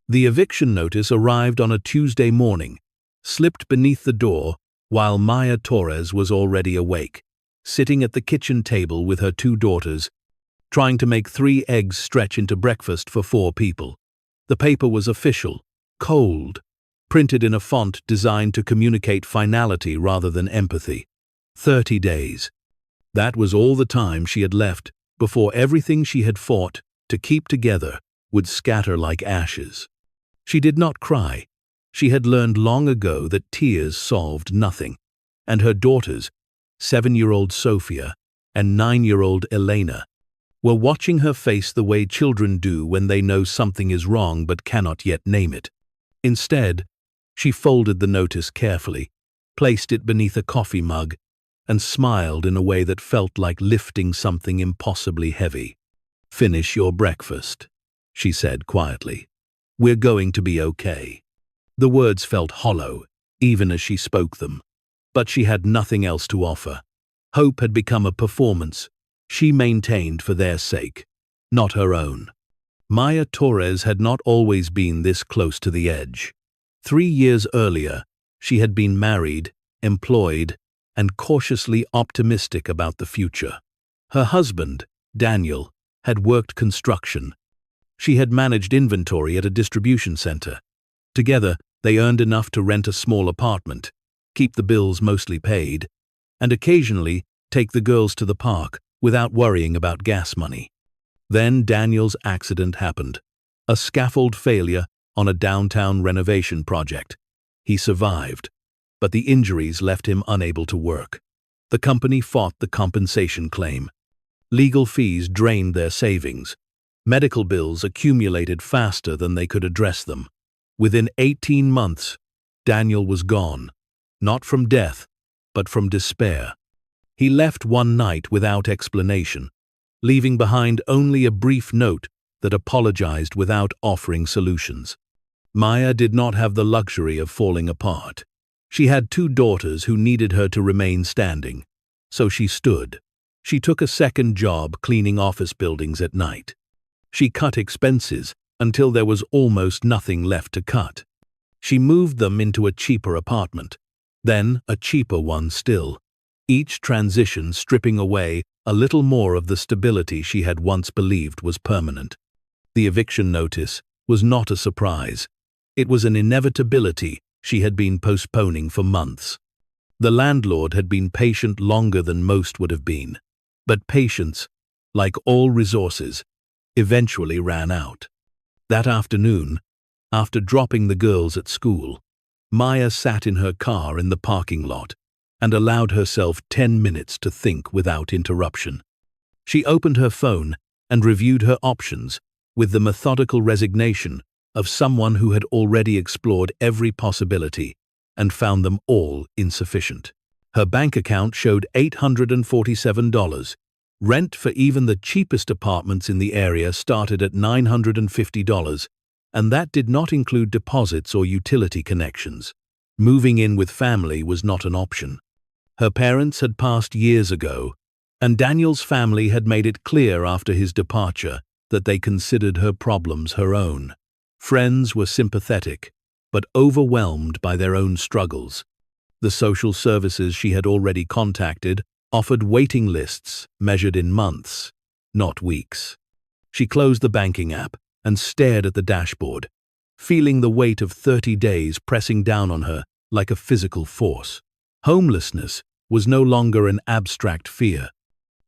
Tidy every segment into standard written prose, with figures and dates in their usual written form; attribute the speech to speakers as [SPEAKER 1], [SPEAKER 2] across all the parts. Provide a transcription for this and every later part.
[SPEAKER 1] The eviction notice arrived on a Tuesday morning, slipped beneath the door while Maya Torres was already awake, sitting at the kitchen table with her 2 daughters, trying to make 3 eggs stretch into breakfast for 4 people. The paper was official, cold, printed in a font designed to communicate finality rather than empathy. 30 days. That was all the time she had left before everything she had fought to keep together would scatter like ashes. She did not cry. She had learned long ago that tears solved nothing, and her daughters, 7-year-old Sofia and 9-year-old Elena, were watching her face the way children do when they know something is wrong but cannot yet name it. Instead, she folded the notice carefully, placed it beneath a coffee mug, and smiled in a way that felt like lifting something impossibly heavy. "Finish your breakfast," she said quietly. "We're going to be okay." The words felt hollow, even as she spoke them. But she had nothing else to offer. Hope had become a performance she maintained for their sake, not her own. Maya Torres had not always been this close to the edge. 3 years earlier, she had been married, employed, and cautiously optimistic about the future. Her husband, Daniel, had worked construction. She had managed inventory at a distribution center. Together, they earned enough to rent a small apartment, keep the bills mostly paid, and occasionally take the girls to the park without worrying about gas money. Then Daniel's accident happened, a scaffold failure on a downtown renovation project. He survived, but the injuries left him unable to work. The company fought the compensation claim. Legal fees drained their savings. Medical bills accumulated faster than they could address them. Within 18 months, Daniel was gone, not from death, but from despair. He left one night without explanation, leaving behind only a brief note that apologized without offering solutions. Maya did not have the luxury of falling apart. She had 2 daughters who needed her to remain standing, so she stood. She took a second job cleaning office buildings at night. She cut expenses until there was almost nothing left to cut. She moved them into a cheaper apartment, then a cheaper one still, each transition stripping away a little more of the stability she had once believed was permanent. The eviction notice was not a surprise. It was an inevitability she had been postponing for months. The landlord had been patient longer than most would have been, but patience, like all resources, eventually ran out. That afternoon, after dropping the girls at school, Maya sat in her car in the parking lot and allowed herself 10 minutes to think without interruption. She opened her phone and reviewed her options with the methodical resignation of someone who had already explored every possibility and found them all insufficient. Her bank account showed $847. Rent for even the cheapest apartments in the area started at $950, and that did not include deposits or utility connections. Moving in with family was not an option. Her parents had passed years ago, and Daniel's family had made it clear after his departure that they considered her problems her own. Friends were sympathetic, but overwhelmed by their own struggles. The social services she had already contacted offered waiting lists measured in months, not weeks. She closed the banking app and stared at the dashboard, feeling the weight of 30 days pressing down on her like a physical force. Homelessness was no longer an abstract fear.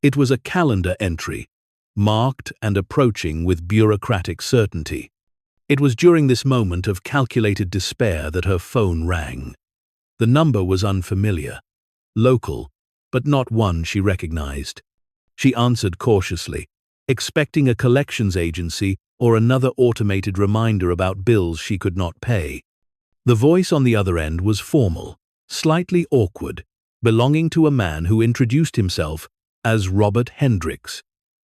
[SPEAKER 1] It was a calendar entry, marked and approaching with bureaucratic certainty. It was during this moment of calculated despair that her phone rang. The number was unfamiliar, local, but not one she recognized. She answered cautiously, expecting a collections agency or another automated reminder about bills she could not pay. The voice on the other end was formal, slightly awkward, belonging to a man who introduced himself as Robert Hendricks,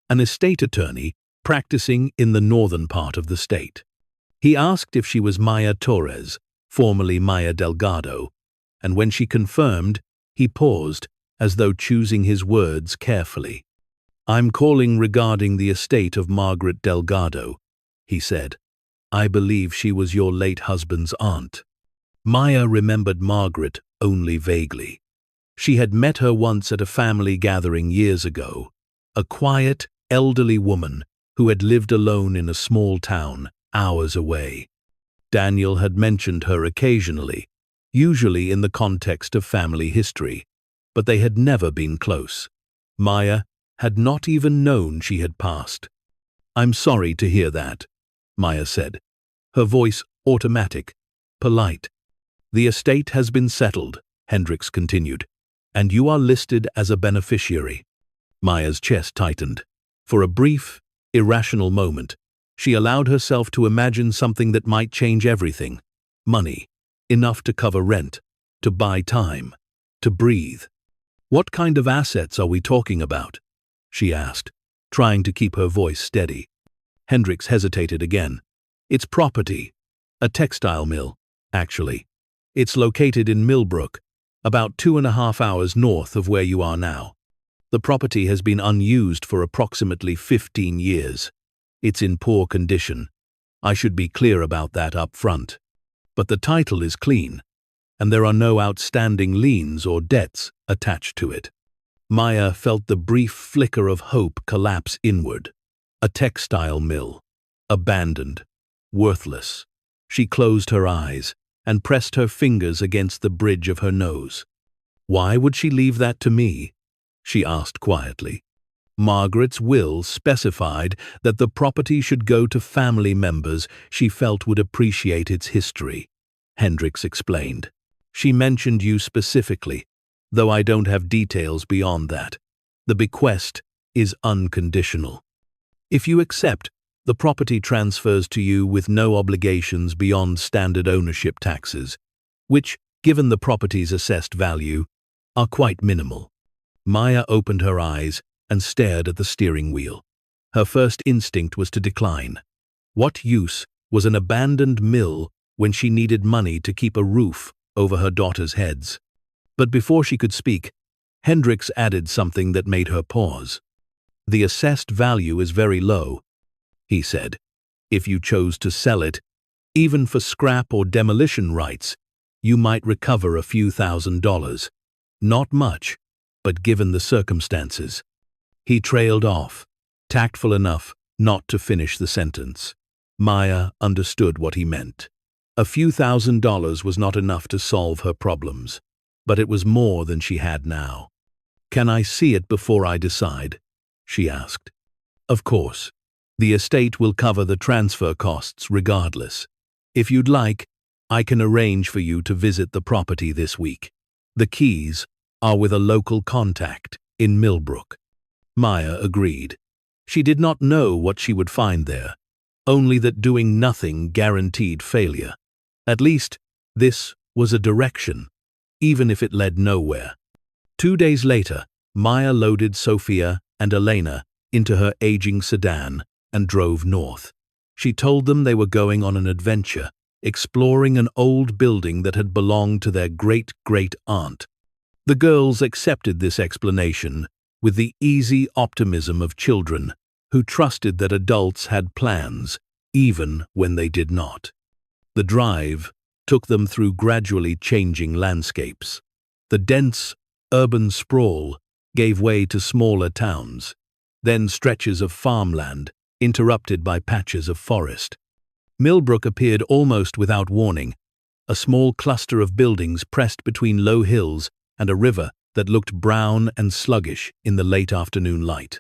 [SPEAKER 1] an estate attorney practicing in the northern part of the state. He asked if she was Maya Torres, formerly Maya Delgado, and when she confirmed, he paused, as though choosing his words carefully. "I'm calling regarding the estate of Margaret Delgado," he said. I believe she was your late husband's aunt. Maya remembered Margaret only vaguely. She had met her once at a family gathering years ago, a quiet, elderly woman who had lived alone in a small town hours away. Daniel had mentioned her occasionally, usually in the context of family history, but they had never been close. Maya had not even known she had passed. I'm sorry to hear that, Maya said, her voice automatic, polite. The estate has been settled, Hendricks continued, and you are listed as a beneficiary. Maya's chest tightened. For a brief, irrational moment, she allowed herself to imagine something that might change everything. Money, enough to cover rent, to buy time, to breathe. What kind of assets are we talking about? She asked, trying to keep her voice steady. Hendricks hesitated again. It's property. A textile mill, actually. It's located in Millbrook, about 2.5 hours north of where you are now. The property has been unused for approximately 15 years. It's in poor condition. I should be clear about that up front. But the title is clean, and there are no outstanding liens or debts attached to it. Maya felt the brief flicker of hope collapse inward. A textile mill. Abandoned. Worthless. She closed her eyes and pressed her fingers against the bridge of her nose. Why would she leave that to me? She asked quietly. Margaret's will specified that the property should go to family members she felt would appreciate its history, Hendricks explained. She mentioned you specifically, though I don't have details beyond that. The bequest is unconditional. If you accept, the property transfers to you with no obligations beyond standard ownership taxes, which, given the property's assessed value, are quite minimal. Maya opened her eyes and stared at the steering wheel. Her first instinct was to decline. What use was an abandoned mill when she needed money to keep a roof over her daughters' heads? But before she could speak, Hendricks added something that made her pause. The assessed value is very low, he said. If you chose to sell it, even for scrap or demolition rights, you might recover a few $1,000s. Not much, but given the circumstances. He trailed off, tactful enough not to finish the sentence. Maya understood what he meant. A few $1,000s was not enough to solve her problems, but it was more than she had now. Can I see it before I decide? She asked. Of course. The estate will cover the transfer costs regardless. If you'd like, I can arrange for you to visit the property this week. The keys are with a local contact in Millbrook. Maya agreed. She did not know what she would find there, only that doing nothing guaranteed failure. At least, this was a direction, even if it led nowhere. 2 days later, Maya loaded Sofia and Elena into her aging sedan and drove north. She told them they were going on an adventure, exploring an old building that had belonged to their great-great-aunt. The girls accepted this explanation with the easy optimism of children who trusted that adults had plans, even when they did not. The drive took them through gradually changing landscapes. The dense, urban sprawl gave way to smaller towns, then stretches of farmland interrupted by patches of forest. Millbrook appeared almost without warning, a small cluster of buildings pressed between low hills and a river that looked brown and sluggish in the late afternoon light.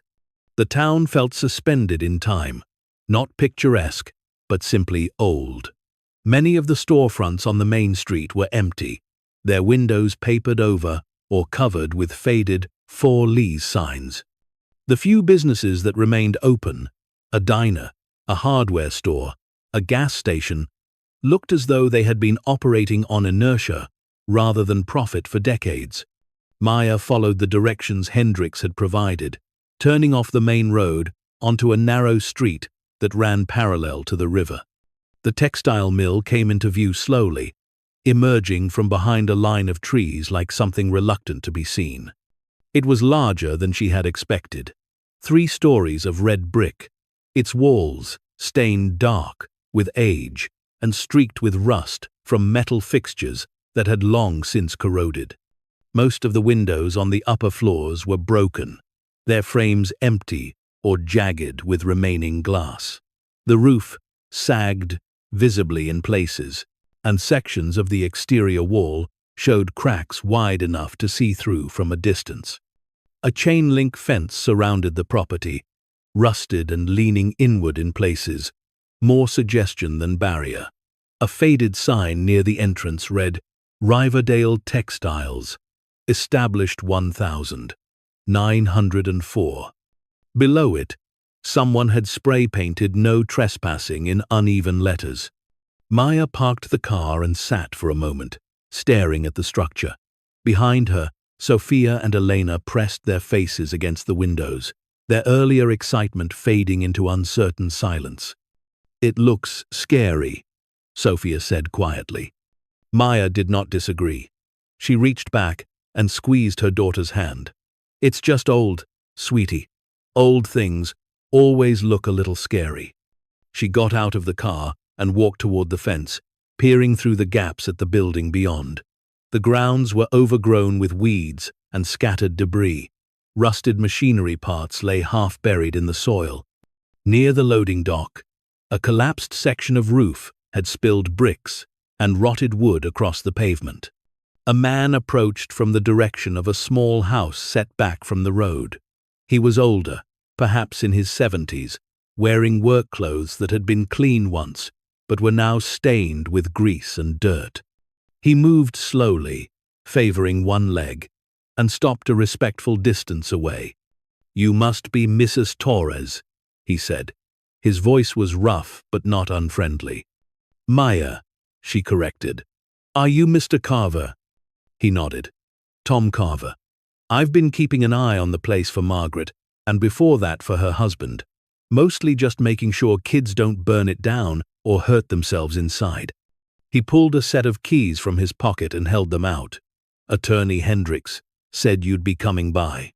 [SPEAKER 1] The town felt suspended in time, not picturesque, but simply old. Many of the storefronts on the main street were empty, their windows papered over or covered with faded "For Lee's" signs. The few businesses that remained open, a diner, a hardware store, a gas station, looked as though they had been operating on inertia rather than profit for decades. Maya followed the directions Hendricks had provided, turning off the main road onto a narrow street that ran parallel to the river. The textile mill came into view slowly, emerging from behind a line of trees like something reluctant to be seen. It was larger than she had expected. 3 stories of red brick, its walls stained dark, with age and streaked with rust from metal fixtures that had long since corroded. Most of the windows on the upper floors were broken, their frames empty or jagged with remaining glass. The roof sagged visibly in places, and sections of the exterior wall showed cracks wide enough to see through from a distance. A chain-link fence surrounded the property, rusted and leaning inward in places, more suggestion than barrier. A faded sign near the entrance read, "Riverdale Textiles, established 1904. Below it, someone had spray-painted "No trespassing" in uneven letters. Maya parked the car and sat for a moment, staring at the structure. Behind her, Sofia and Elena pressed their faces against the windows, their earlier excitement fading into uncertain silence. "It looks scary," Sofia said quietly. Maya did not disagree. She reached back and squeezed her daughter's hand. "It's just old, sweetie. Old things always look a little scary." She got out of the car and walked toward the fence, peering through the gaps at the building beyond. The grounds were overgrown with weeds and scattered debris. Rusted machinery parts lay half buried in the soil. Near the loading dock, a collapsed section of roof had spilled bricks and rotted wood across the pavement. A man approached from the direction of a small house set back from the road. He was older, perhaps in his 70s, wearing work clothes that had been clean once, but were now stained with grease and dirt. He moved slowly, favoring one leg, and stopped a respectful distance away. "You must be Mrs. Torres," he said. His voice was rough but not unfriendly. "Maya," she corrected. "Are you Mr. Carver?" He nodded. "Tom Carver. I've been keeping an eye on the place for Margaret, and before that for her husband. Mostly just making sure kids don't burn it down or hurt themselves inside." He pulled a set of keys from his pocket and held them out. "Attorney Hendricks said you'd be coming by.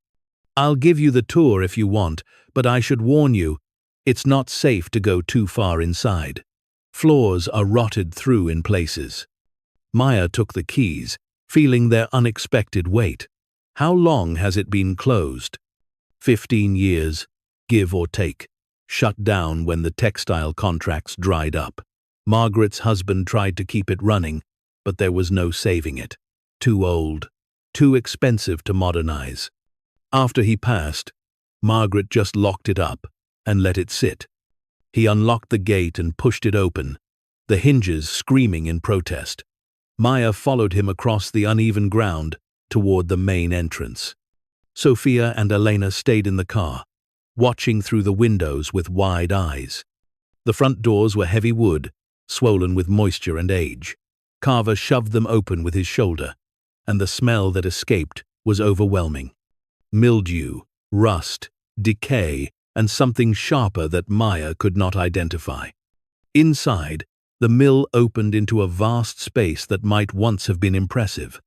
[SPEAKER 1] I'll give you the tour if you want, but I should warn you, it's not safe to go too far inside. Floors are rotted through in places." Maya took the keys, feeling their unexpected weight. "How long has it been closed?" 15 years, give or take. Shut down when the textile contracts dried up. Margaret's husband tried to keep it running, but there was no saving it. Too old, too expensive to modernize. After he passed, Margaret just locked it up and let it sit. He unlocked the gate and pushed it open, the hinges screaming in protest. Maya followed him across the uneven ground toward the main entrance. Sofia and Elena stayed in the car, watching through the windows with wide eyes. The front doors were heavy wood, swollen with moisture and age. Carver shoved them open with his shoulder, and the smell that escaped was overwhelming. Mildew, rust, decay, and something sharper that Maya could not identify. Inside, the mill opened into a vast space that might once have been impressive.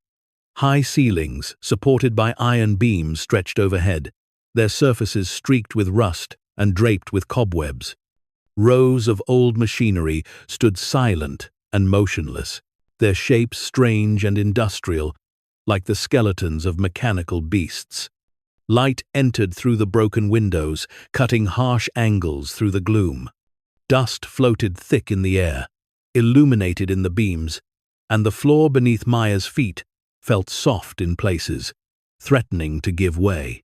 [SPEAKER 1] High ceilings, supported by iron beams, stretched overhead, their surfaces streaked with rust and draped with cobwebs. Rows of old machinery stood silent and motionless, their shapes strange and industrial, like the skeletons of mechanical beasts. Light entered through the broken windows, cutting harsh angles through the gloom. Dust floated thick in the air, illuminated in the beams, and the floor beneath Maya's feet felt soft in places, threatening to give way.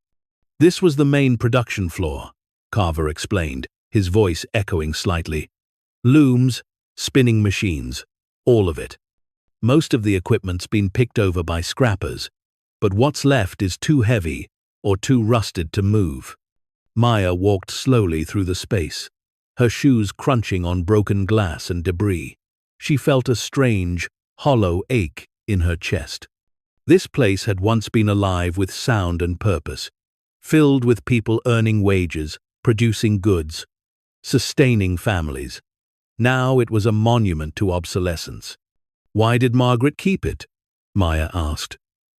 [SPEAKER 1] "This was the main production floor," Carver explained, his voice echoing slightly. "Looms, spinning machines, all of it. Most of the equipment's been picked over by scrappers, but what's left is too heavy or too rusted to move." Maya walked slowly through the space, her shoes crunching on broken glass and debris. She felt a strange, hollow ache in her chest. This place had once been alive with sound and purpose, filled with people earning wages, producing goods, sustaining families. Now it was a monument to obsolescence. "Why did Margaret keep it?" Maya asked.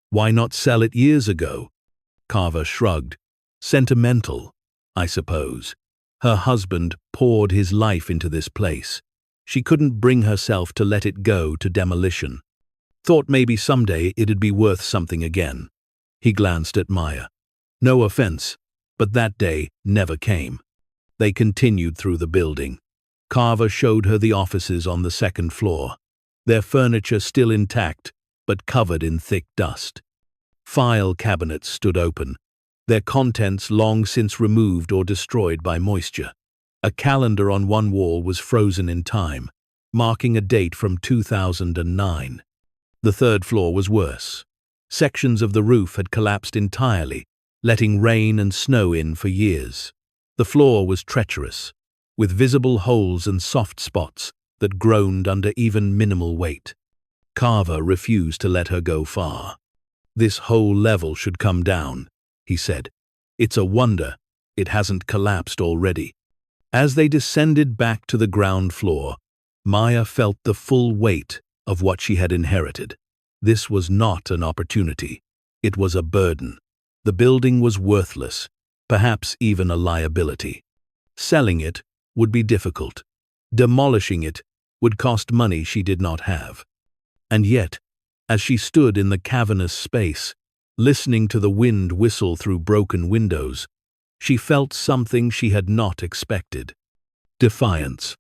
[SPEAKER 1] "Why not sell it years ago?" Carver shrugged. "Sentimental, I suppose. Her husband poured his life into this place. She couldn't bring herself to let it go to demolition. Thought maybe someday it'd be worth something again. He glanced at Maya. No offense, but that day never came. They continued through the building. Carver showed her the offices on the second floor. Their furniture still intact, but covered in thick dust. File cabinets stood open, their contents long since removed or destroyed by moisture. A calendar on one wall was frozen in time, marking a date from 2009. The third floor was worse. Sections of the roof had collapsed entirely, letting rain and snow in for years. The floor was treacherous, with visible holes and soft spots that groaned under even minimal weight. Carver refused to let her go far. "This whole level should come down," he said. "It's a wonder it hasn't collapsed already." As they descended back to the ground floor, Maya felt the full weight of what she had inherited. This was not an opportunity. It was a burden. The building was worthless, perhaps even a liability. Selling it would be difficult. Demolishing it would cost money she did not have. And yet, as she stood in the cavernous space, listening to the wind whistle through broken windows, she felt something she had not expected. Defiance.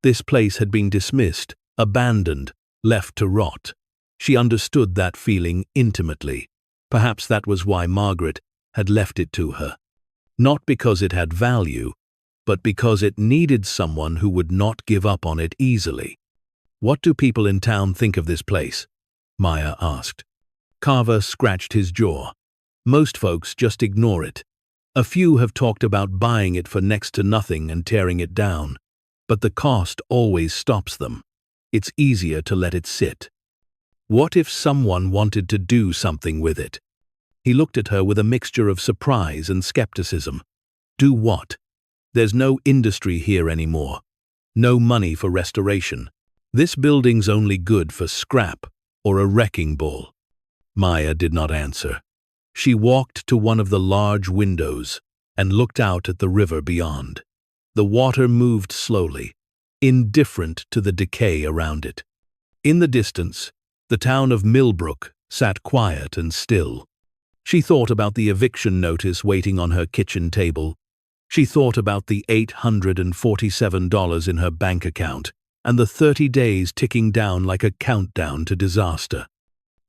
[SPEAKER 1] This place had been dismissed, abandoned, left to rot. She understood that feeling intimately. Perhaps that was why Margaret had left it to her. Not because it had value, but because it needed someone who would not give up on it easily. "What do people in town think of this place?" Maya asked. Carver scratched his jaw. "Most folks just ignore it. A few have talked about buying it for next to nothing and tearing it down, but the cost always stops them. It's easier to let it sit. What if someone wanted to do something with it?" He looked at her with a mixture of surprise and skepticism. "Do what? There's no industry here anymore. No money for restoration. This building's only good for scrap or a wrecking ball." Maya did not answer. She walked to one of the large windows and looked out at the river beyond. The water moved slowly, indifferent to the decay around it. In the distance, the town of Millbrook sat quiet and still. She thought about the eviction notice waiting on her kitchen table. She thought about the $847 in her bank account and the 30 days ticking down like a countdown to disaster.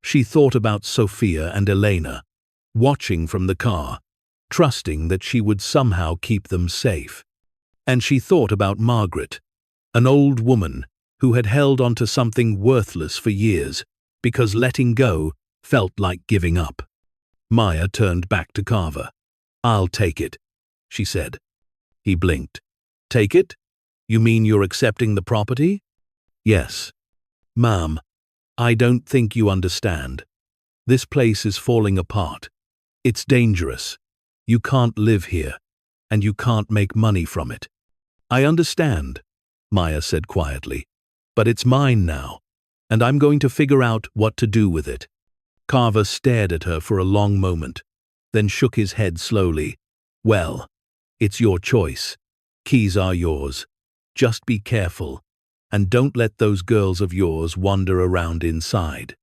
[SPEAKER 1] She thought about Sofia and Elena, watching from the car, trusting that she would somehow keep them safe. And she thought about Margaret, an old woman who had held onto something worthless for years because letting go felt like giving up. Maya turned back to Carver. "I'll take it," she said. He blinked. "Take it? You mean you're accepting the property?" "Yes." "Ma'am, I don't think you understand. This place is falling apart. It's dangerous. You can't live here, and you can't make money from it." "I understand," Maya said quietly, "but it's mine now, and I'm going to figure out what to do with it." Carver stared at her for a long moment, then shook his head slowly. "Well, it's your choice. Keys are yours. Just be careful, and don't let those girls of yours wander around inside."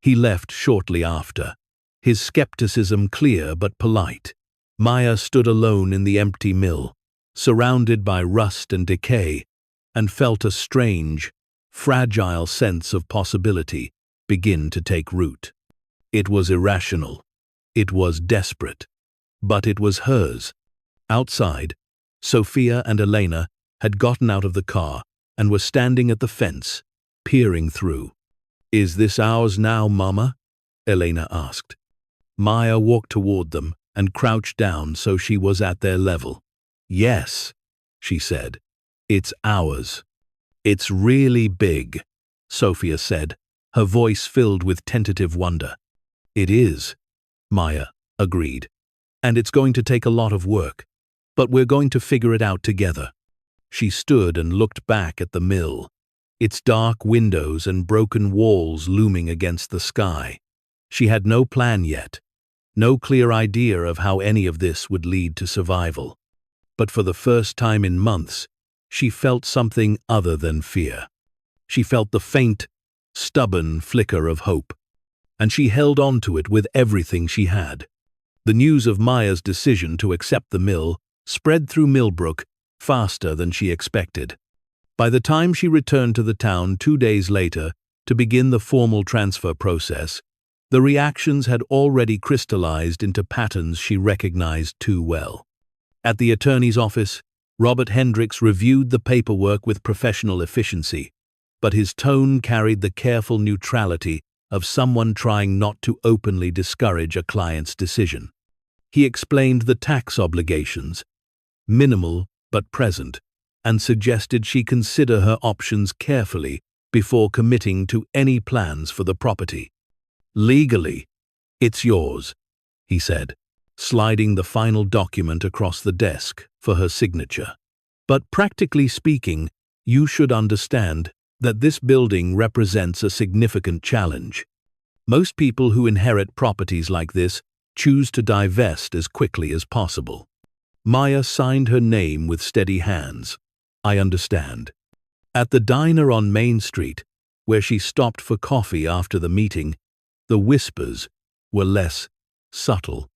[SPEAKER 1] He left shortly after, his skepticism clear but polite. Maya stood alone in the empty mill, surrounded by rust and decay, and felt a strange, fragile sense of possibility begin to take root. It was irrational. It was desperate. But it was hers. Outside, Sofia and Elena had gotten out of the car and were standing at the fence, peering through. "Is this ours now, Mama?" Elena asked. Maya walked toward them and crouched down so she was at their level. "Yes," she said. "It's ours." "It's really big," Sofia said, her voice filled with tentative wonder. "It is," Maya agreed. "And it's going to take a lot of work, but we're going to figure it out together." She stood and looked back at the mill, its dark windows and broken walls looming against the sky. She had no plan yet, no clear idea of how any of this would lead to survival. But for the first time in months, she felt something other than fear. She felt the faint, stubborn flicker of hope, and she held on to it with everything she had. The news of Maya's decision to accept the mill spread through Millbrook faster than she expected. By the time she returned to the town 2 days later to begin the formal transfer process, the reactions had already crystallized into patterns she recognized too well. At the attorney's office, Robert Hendricks reviewed the paperwork with professional efficiency, but his tone carried the careful neutrality of someone trying not to openly discourage a client's decision. He explained the tax obligations, minimal but present, and suggested she consider her options carefully before committing to any plans for the property. "Legally, it's yours," he said, sliding the final document across the desk for her signature. "But practically speaking, you should understand that this building represents a significant challenge. Most people who inherit properties like this choose to divest as quickly as possible." Maya signed her name with steady hands. "I understand." At the diner on Main Street, where she stopped for coffee after the meeting, the whispers were less subtle.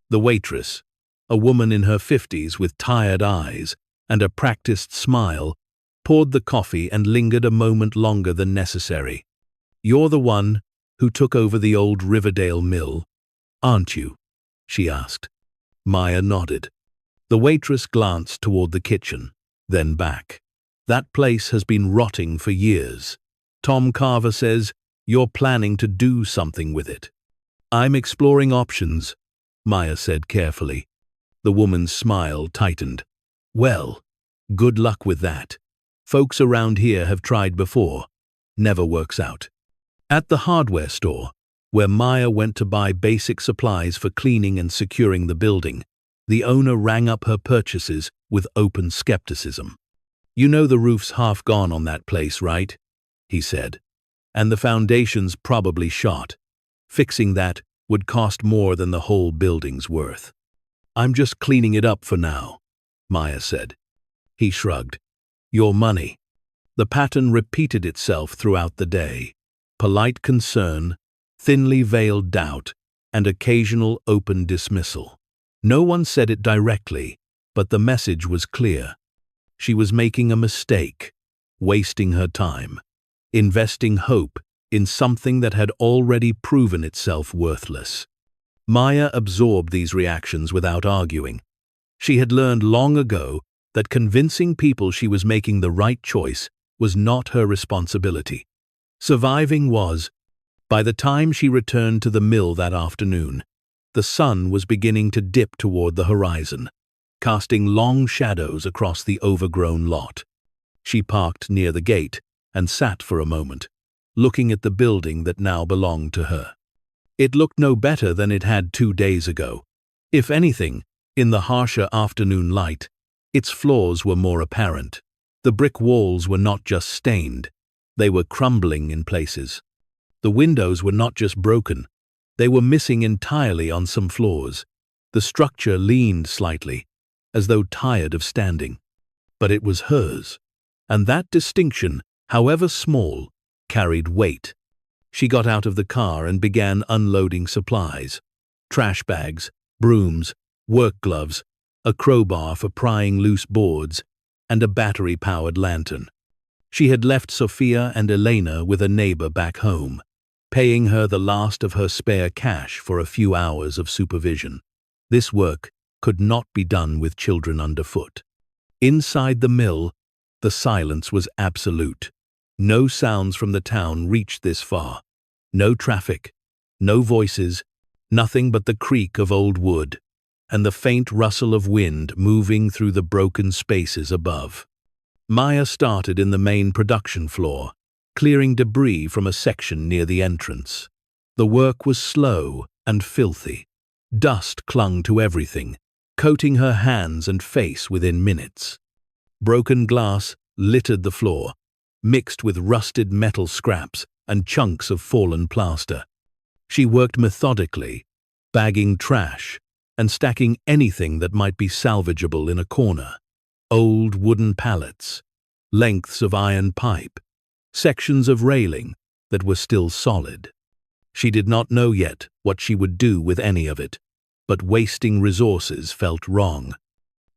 [SPEAKER 1] The waitress, a woman in her 50s with tired eyes and a practiced smile, poured the coffee and lingered a moment longer than necessary. "You're the one who took over the old Riverdale mill, aren't you?" she asked. Maya nodded. The waitress glanced toward the kitchen, then back. "That place has been rotting for years. Tom Carver says you're planning to do something with it." "I'm exploring options," Maya said carefully. The woman's smile tightened. "Well, good luck with that. Folks around here have tried before. Never works out." At the hardware store, where Maya went to buy basic supplies for cleaning and securing the building, the owner rang up her purchases with open skepticism. "You know the roof's half gone on that place, right?" he said. "And the foundation's probably shot. Fixing that would cost more than the whole building's worth." "I'm just cleaning it up for now," Maya said. He shrugged. "Your money." The pattern repeated itself throughout the day. Polite concern, thinly veiled doubt, and occasional open dismissal. No one said it directly, but the message was clear. She was making a mistake, wasting her time, investing hope in something that had already proven itself worthless. Maya absorbed these reactions without arguing. She had learned long ago that convincing people she was making the right choice was not her responsibility. Surviving was. By the time she returned to the mill that afternoon, the sun was beginning to dip toward the horizon, casting long shadows across the overgrown lot. She parked near the gate and sat for a moment, looking at the building that now belonged to her. It looked no better than it had 2 days ago. If anything, in the harsher afternoon light, its flaws were more apparent. The brick walls were not just stained, they were crumbling in places. The windows were not just broken, they were missing entirely on some floors. The structure leaned slightly, as though tired of standing. But it was hers, and that distinction, however small, carried weight. She got out of the car and began unloading supplies. Trash bags, brooms, work gloves, a crowbar for prying loose boards, and a battery-powered lantern. She had left Sofia and Elena with a neighbor back home, paying her the last of her spare cash for a few hours of supervision. This work could not be done with children underfoot. Inside the mill, the silence was absolute. No sounds from the town reached this far. No traffic, no voices, nothing but the creak of old wood, and the faint rustle of wind moving through the broken spaces above. Maya started in the main production floor, clearing debris from a section near the entrance. The work was slow and filthy. Dust clung to everything, coating her hands and face within minutes. Broken glass littered the floor, mixed with rusted metal scraps and chunks of fallen plaster. She worked methodically, bagging trash and stacking anything that might be salvageable in a corner. old wooden pallets, lengths of iron pipe, sections of railing that were still solid. She did not know yet what she would do with any of it, but wasting resources felt wrong.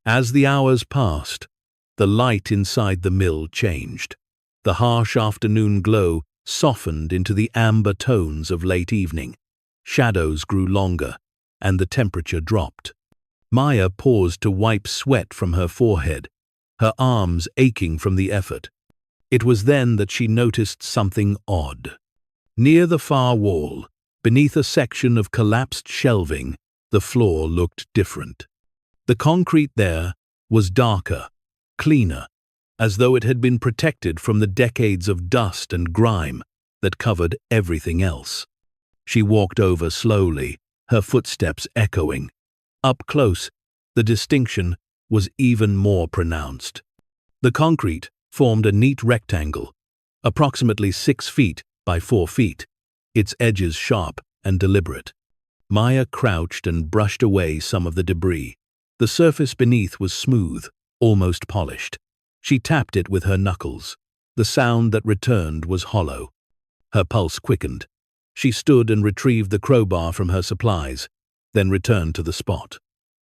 [SPEAKER 1] As the hours passed, the light inside the mill changed. The harsh afternoon glow softened into the amber tones of late evening. Shadows grew longer, and the temperature dropped. Maya paused to wipe sweat from her forehead, her arms aching from the effort. It was then that she noticed something odd. Near the far wall, beneath a section of collapsed shelving, the floor looked different. The concrete there was darker, cleaner, as though it had been protected from the decades of dust and grime that covered everything else. She walked over slowly, her footsteps echoing. Up close, the distinction was even more pronounced. The concrete formed a neat rectangle, approximately 6 feet by 4 feet, its edges sharp and deliberate. Maya crouched and brushed away some of the debris. The surface beneath was smooth, almost polished. She tapped it with her knuckles. The sound that returned was hollow. Her pulse quickened. She stood and retrieved the crowbar from her supplies, then returned to the spot.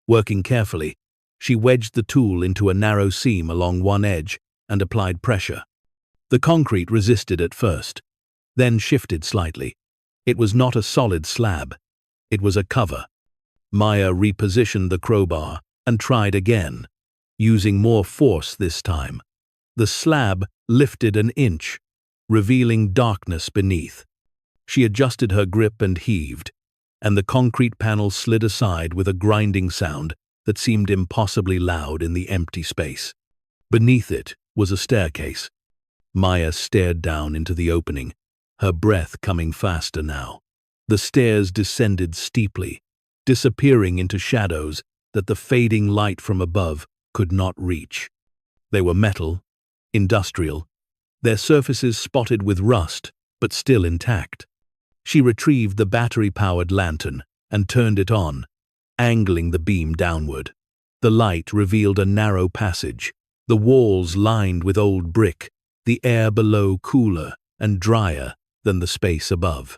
[SPEAKER 1] Working carefully, she wedged the tool into a narrow seam along one edge and applied pressure. The concrete resisted at first, then shifted slightly. It was not a solid slab. It was a cover. Maya repositioned the crowbar and tried again, using more force this time. The slab lifted an inch, revealing darkness beneath. She adjusted her grip and heaved, and the concrete panel slid aside with a grinding sound that seemed impossibly loud in the empty space. Beneath it was a staircase. Maya stared down into the opening, her breath coming faster now. The stairs descended steeply, disappearing into shadows that the fading light from above could not reach. They were metal, industrial, their surfaces spotted with rust, but still intact. She retrieved the battery-powered lantern and turned it on, angling the beam downward. The light revealed a narrow passage, the walls lined with old brick, the air below cooler and drier than the space above.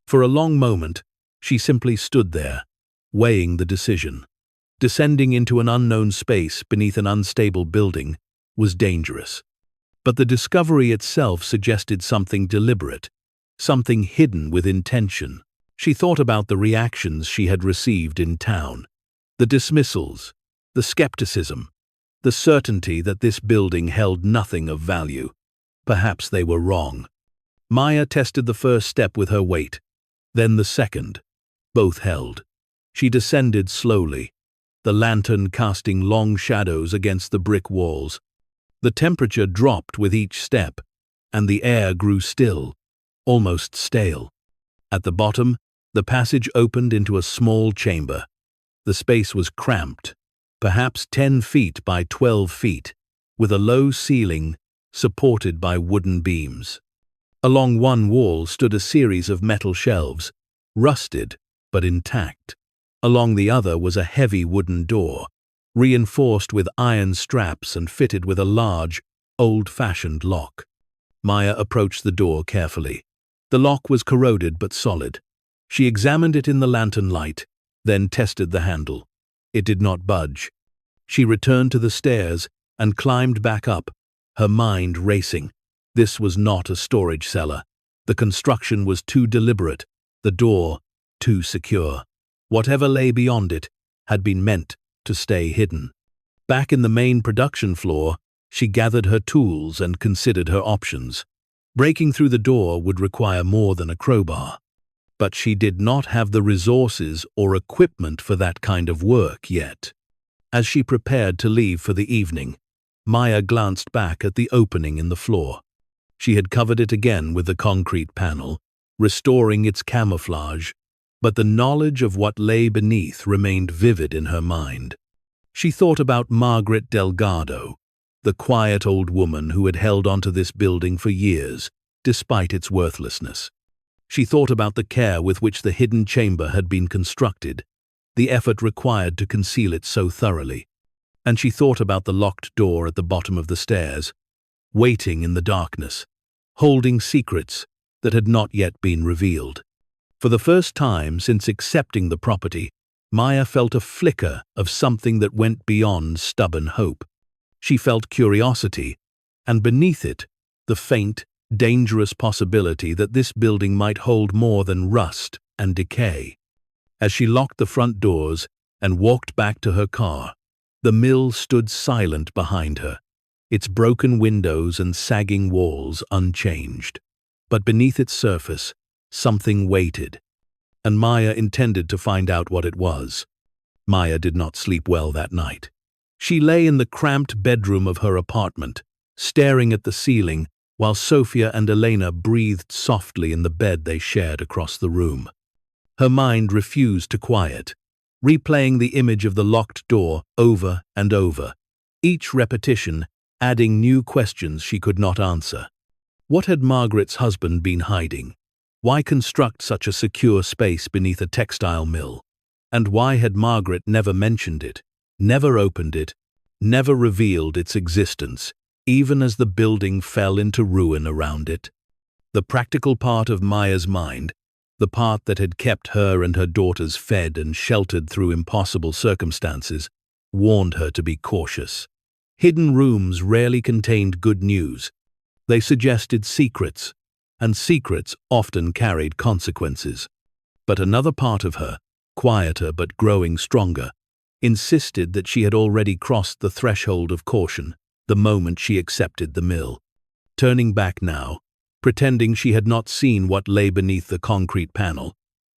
[SPEAKER 1] For a long moment, she simply stood there, weighing the decision. Descending into an unknown space beneath an unstable building was dangerous. But the discovery itself suggested something deliberate, something hidden with intention. She thought about the reactions she had received in town, the dismissals, the skepticism, the certainty that this building held nothing of value. Perhaps they were wrong. Maya tested the first step with her weight, then the second. Both held. She descended slowly, the lantern casting long shadows against the brick walls. The temperature dropped with each step, and the air grew still, almost stale. At the bottom, the passage opened into a small chamber. The space was cramped, perhaps 10 feet by 12 feet, with a low ceiling supported by wooden beams. Along one wall stood a series of metal shelves, rusted but intact. Along the other was a heavy wooden door, reinforced with iron straps and fitted with a large, old-fashioned lock. Maya approached the door carefully. The lock was corroded but solid. She examined it in the lantern light, then tested the handle. It did not budge. She returned to the stairs and climbed back up, her mind racing. This was not a storage cellar. The construction was too deliberate, the door too secure. Whatever lay beyond it had been meant to stay hidden. Back in the main production floor, she gathered her tools and considered her options. Breaking through the door would require more than a crowbar. But she did not have the resources or equipment for that kind of work yet. As she prepared to leave for the evening, Maya glanced back at the opening in the floor. She had covered it again with the concrete panel, restoring its camouflage, but the knowledge of what lay beneath remained vivid in her mind. She thought about Margaret Delgado, the quiet old woman who had held onto this building for years, despite its worthlessness. She thought about the care with which the hidden chamber had been constructed, the effort required to conceal it so thoroughly. and she thought about the locked door at the bottom of the stairs, waiting in the darkness, holding secrets that had not yet been revealed. For the first time since accepting the property, Maya felt a flicker of something that went beyond stubborn hope. She felt curiosity, and beneath it, the faint, dangerous possibility that this building might hold more than rust and decay. As she locked the front doors and walked back to her car, the mill stood silent behind her, its broken windows and sagging walls unchanged. But beneath its surface, something waited, and Maya intended to find out what it was. Maya did not sleep well that night. She lay in the cramped bedroom of her apartment, staring at the ceiling, while Sofia and Elena breathed softly in the bed they shared across the room. Her mind refused to quiet, replaying the image of the locked door over and over, each repetition adding new questions she could not answer. What had Margaret's husband been hiding? Why construct such a secure space beneath a textile mill? And why had Margaret never mentioned it, never opened it, never revealed its existence, even as the building fell into ruin around it? The practical part of Maya's mind, the part that had kept her and her daughters fed and sheltered through impossible circumstances, warned her to be cautious. Hidden rooms rarely contained good news. They suggested secrets, and secrets often carried consequences. But another part of her, quieter but growing stronger, insisted that she had already crossed the threshold of caution the moment she accepted the mill. Turning back now, pretending she had not seen what lay beneath the concrete panel,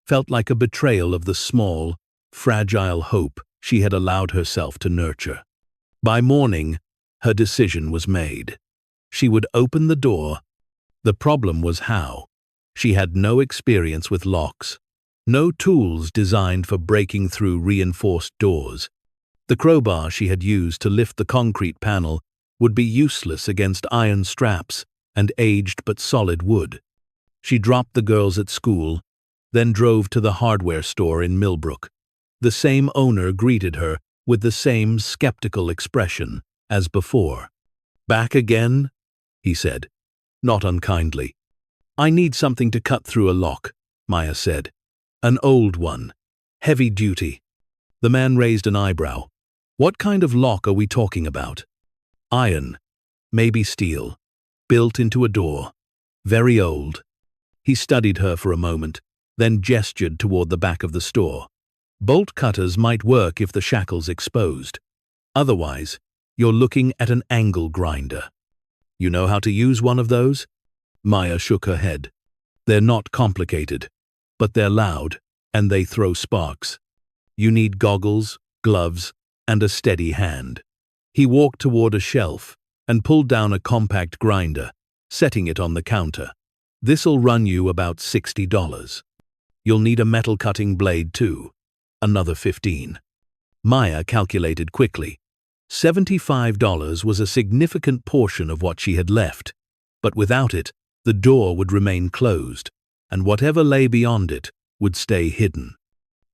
[SPEAKER 1] felt like a betrayal of the small, fragile hope she had allowed herself to nurture. By morning, her decision was made. She would open the door. The problem was how. She had no experience with locks, no tools designed for breaking through reinforced doors. The crowbar she had used to lift the concrete panel would be useless against iron straps and aged but solid wood. She dropped the girls at school, then drove to the hardware store in Millbrook. The same owner greeted her with the same skeptical expression as before. "Back again?" he said, not unkindly. "I need something to cut through a lock," Maya said. "An old one. Heavy duty." The man raised an eyebrow. "What kind of lock are we talking about?" "Iron. Maybe steel. Built into a door. Very old." He studied her for a moment, then gestured toward the back of the store. "Bolt cutters might work if the shackle's exposed. Otherwise, you're looking at an angle grinder. You know how to use one of those?" Maya shook her head. "They're not complicated, but they're loud, and they throw sparks. You need goggles, gloves, and a steady hand." He walked toward a shelf and pulled down a compact grinder, setting it on the counter. "This'll run you about $60. You'll need a metal cutting blade too. Another $15. Maya calculated quickly. $75 was a significant portion of what she had left, but without it, the door would remain closed, and whatever lay beyond it would stay hidden.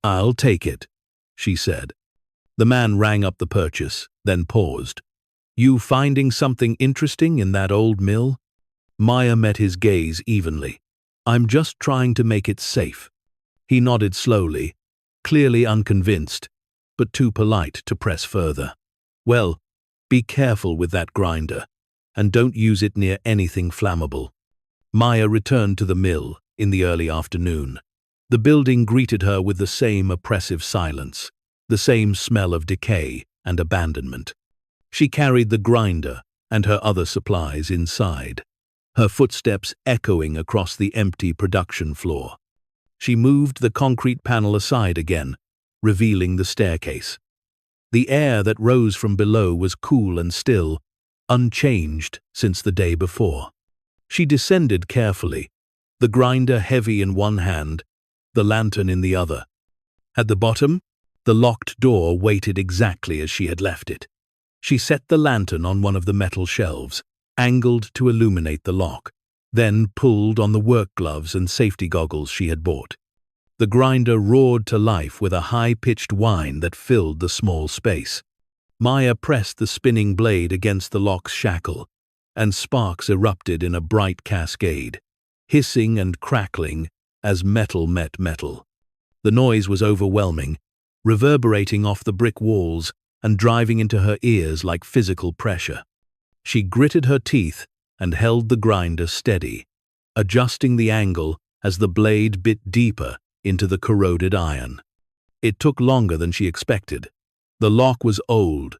[SPEAKER 1] "I'll take it," she said. The man rang up the purchase, then paused. "You finding something interesting in that old mill?" Maya met his gaze evenly. "I'm just trying to make it safe." He nodded slowly, clearly unconvinced, but too polite to press further. "Well, be careful with that grinder, and don't use it near anything flammable." Maya returned to the mill in the early afternoon. The building greeted her with the same oppressive silence, the same smell of decay and abandonment. She carried the grinder and her other supplies inside, her footsteps echoing across the empty production floor. She moved the concrete panel aside again, revealing the staircase. The air that rose from below was cool and still, unchanged since the day before. She descended carefully, the grinder heavy in one hand, the lantern in the other. At the bottom, the locked door waited exactly as she had left it. She set the lantern on one of the metal shelves, angled to illuminate the lock, then pulled on the work gloves and safety goggles she had bought. The grinder roared to life with a high-pitched whine that filled the small space. Maya pressed the spinning blade against the lock's shackle, and sparks erupted in a bright cascade, hissing and crackling as metal met metal. The noise was overwhelming, reverberating off the brick walls and driving into her ears like physical pressure. She gritted her teeth and held the grinder steady, adjusting the angle as the blade bit deeper into the corroded iron. It took longer than she expected. The lock was old,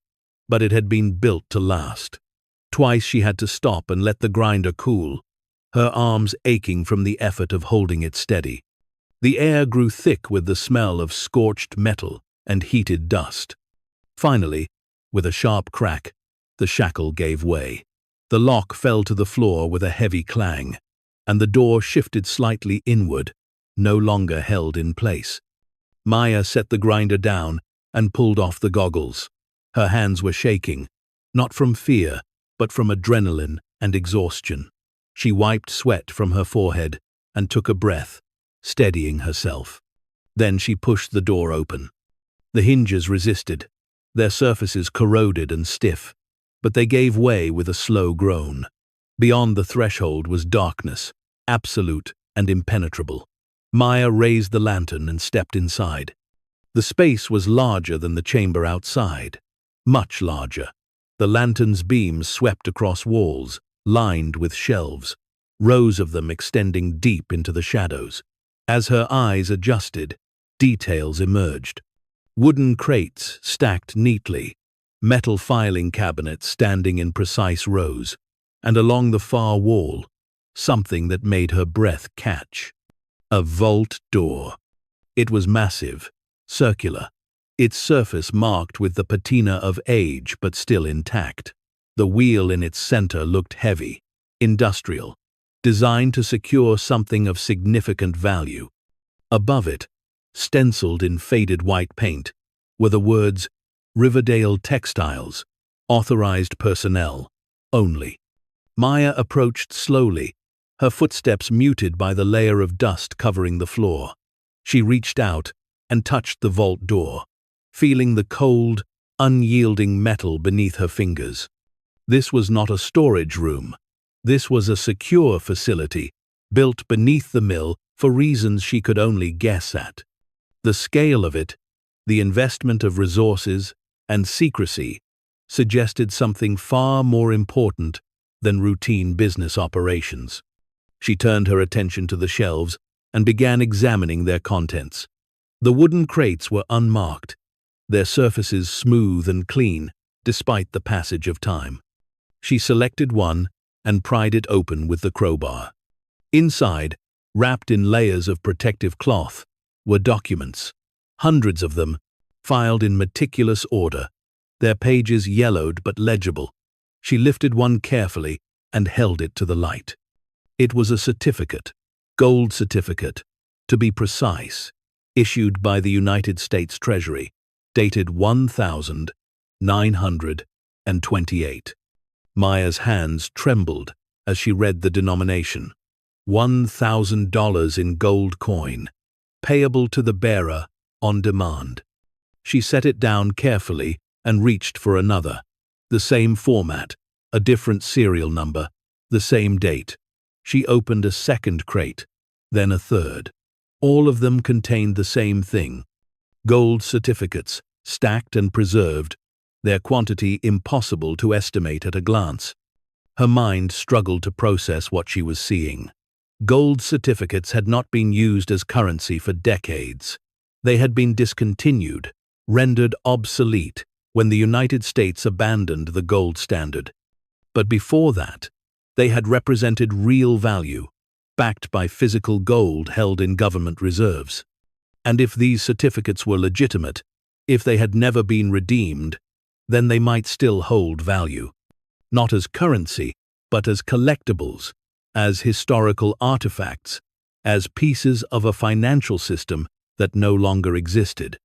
[SPEAKER 1] but it had been built to last. Twice she had to stop and let the grinder cool, her arms aching from the effort of holding it steady. The air grew thick with the smell of scorched metal and heated dust. Finally, with a sharp crack, the shackle gave way. The lock fell to the floor with a heavy clang, and the door shifted slightly inward, no longer held in place. Maya set the grinder down and pulled off the goggles. Her hands were shaking, not from fear, but from adrenaline and exhaustion. She wiped sweat from her forehead and took a breath, steadying herself. Then she pushed the door open. The hinges resisted, their surfaces corroded and stiff, but they gave way with a slow groan. Beyond the threshold was darkness, absolute and impenetrable. Maya raised the lantern and stepped inside. The space was larger than the chamber outside, much larger. The lantern's beams swept across walls, lined with shelves, rows of them extending deep into the shadows. As her eyes adjusted, details emerged. Wooden crates stacked neatly, metal filing cabinets standing in precise rows, and along the far wall, something that made her breath catch. A vault door. It was massive, circular, its surface marked with the patina of age but still intact. The wheel in its center looked heavy, industrial, designed to secure something of significant value. Above it, stenciled in faded white paint, were the words Riverdale Textiles, authorized personnel, only. Maya approached slowly, her footsteps muted by the layer of dust covering the floor. She reached out and touched the vault door, feeling the cold, unyielding metal beneath her fingers. This was not a storage room. This was a secure facility, built beneath the mill for reasons she could only guess at. The scale of it, the investment of resources and secrecy, suggested something far more important than routine business operations. She turned her attention to the shelves and began examining their contents. The wooden crates were unmarked, their surfaces smooth and clean despite the passage of time. She selected one and pried it open with the crowbar. Inside, wrapped in layers of protective cloth, were documents, hundreds of them, filed in meticulous order, their pages yellowed but legible. She lifted one carefully and held it to the light. It was a certificate, gold certificate, to be precise, issued by the United States Treasury, dated 1928. Maya's hands trembled as she read the denomination. $1,000 in gold coin, payable to the bearer on demand. She set it down carefully and reached for another. The same format, a different serial number, the same date. She opened a second crate, then a third. All of them contained the same thing. Gold certificates, stacked and preserved, their quantity impossible to estimate at a glance. Her mind struggled to process what she was seeing. Gold certificates had not been used as currency for decades. They had been discontinued, rendered obsolete, when the United States abandoned the gold standard. But before that, they had represented real value, backed by physical gold held in government reserves. And if these certificates were legitimate, if they had never been redeemed, then they might still hold value. Not as currency, but as collectibles, as historical artifacts, as pieces of a financial system that no longer existed.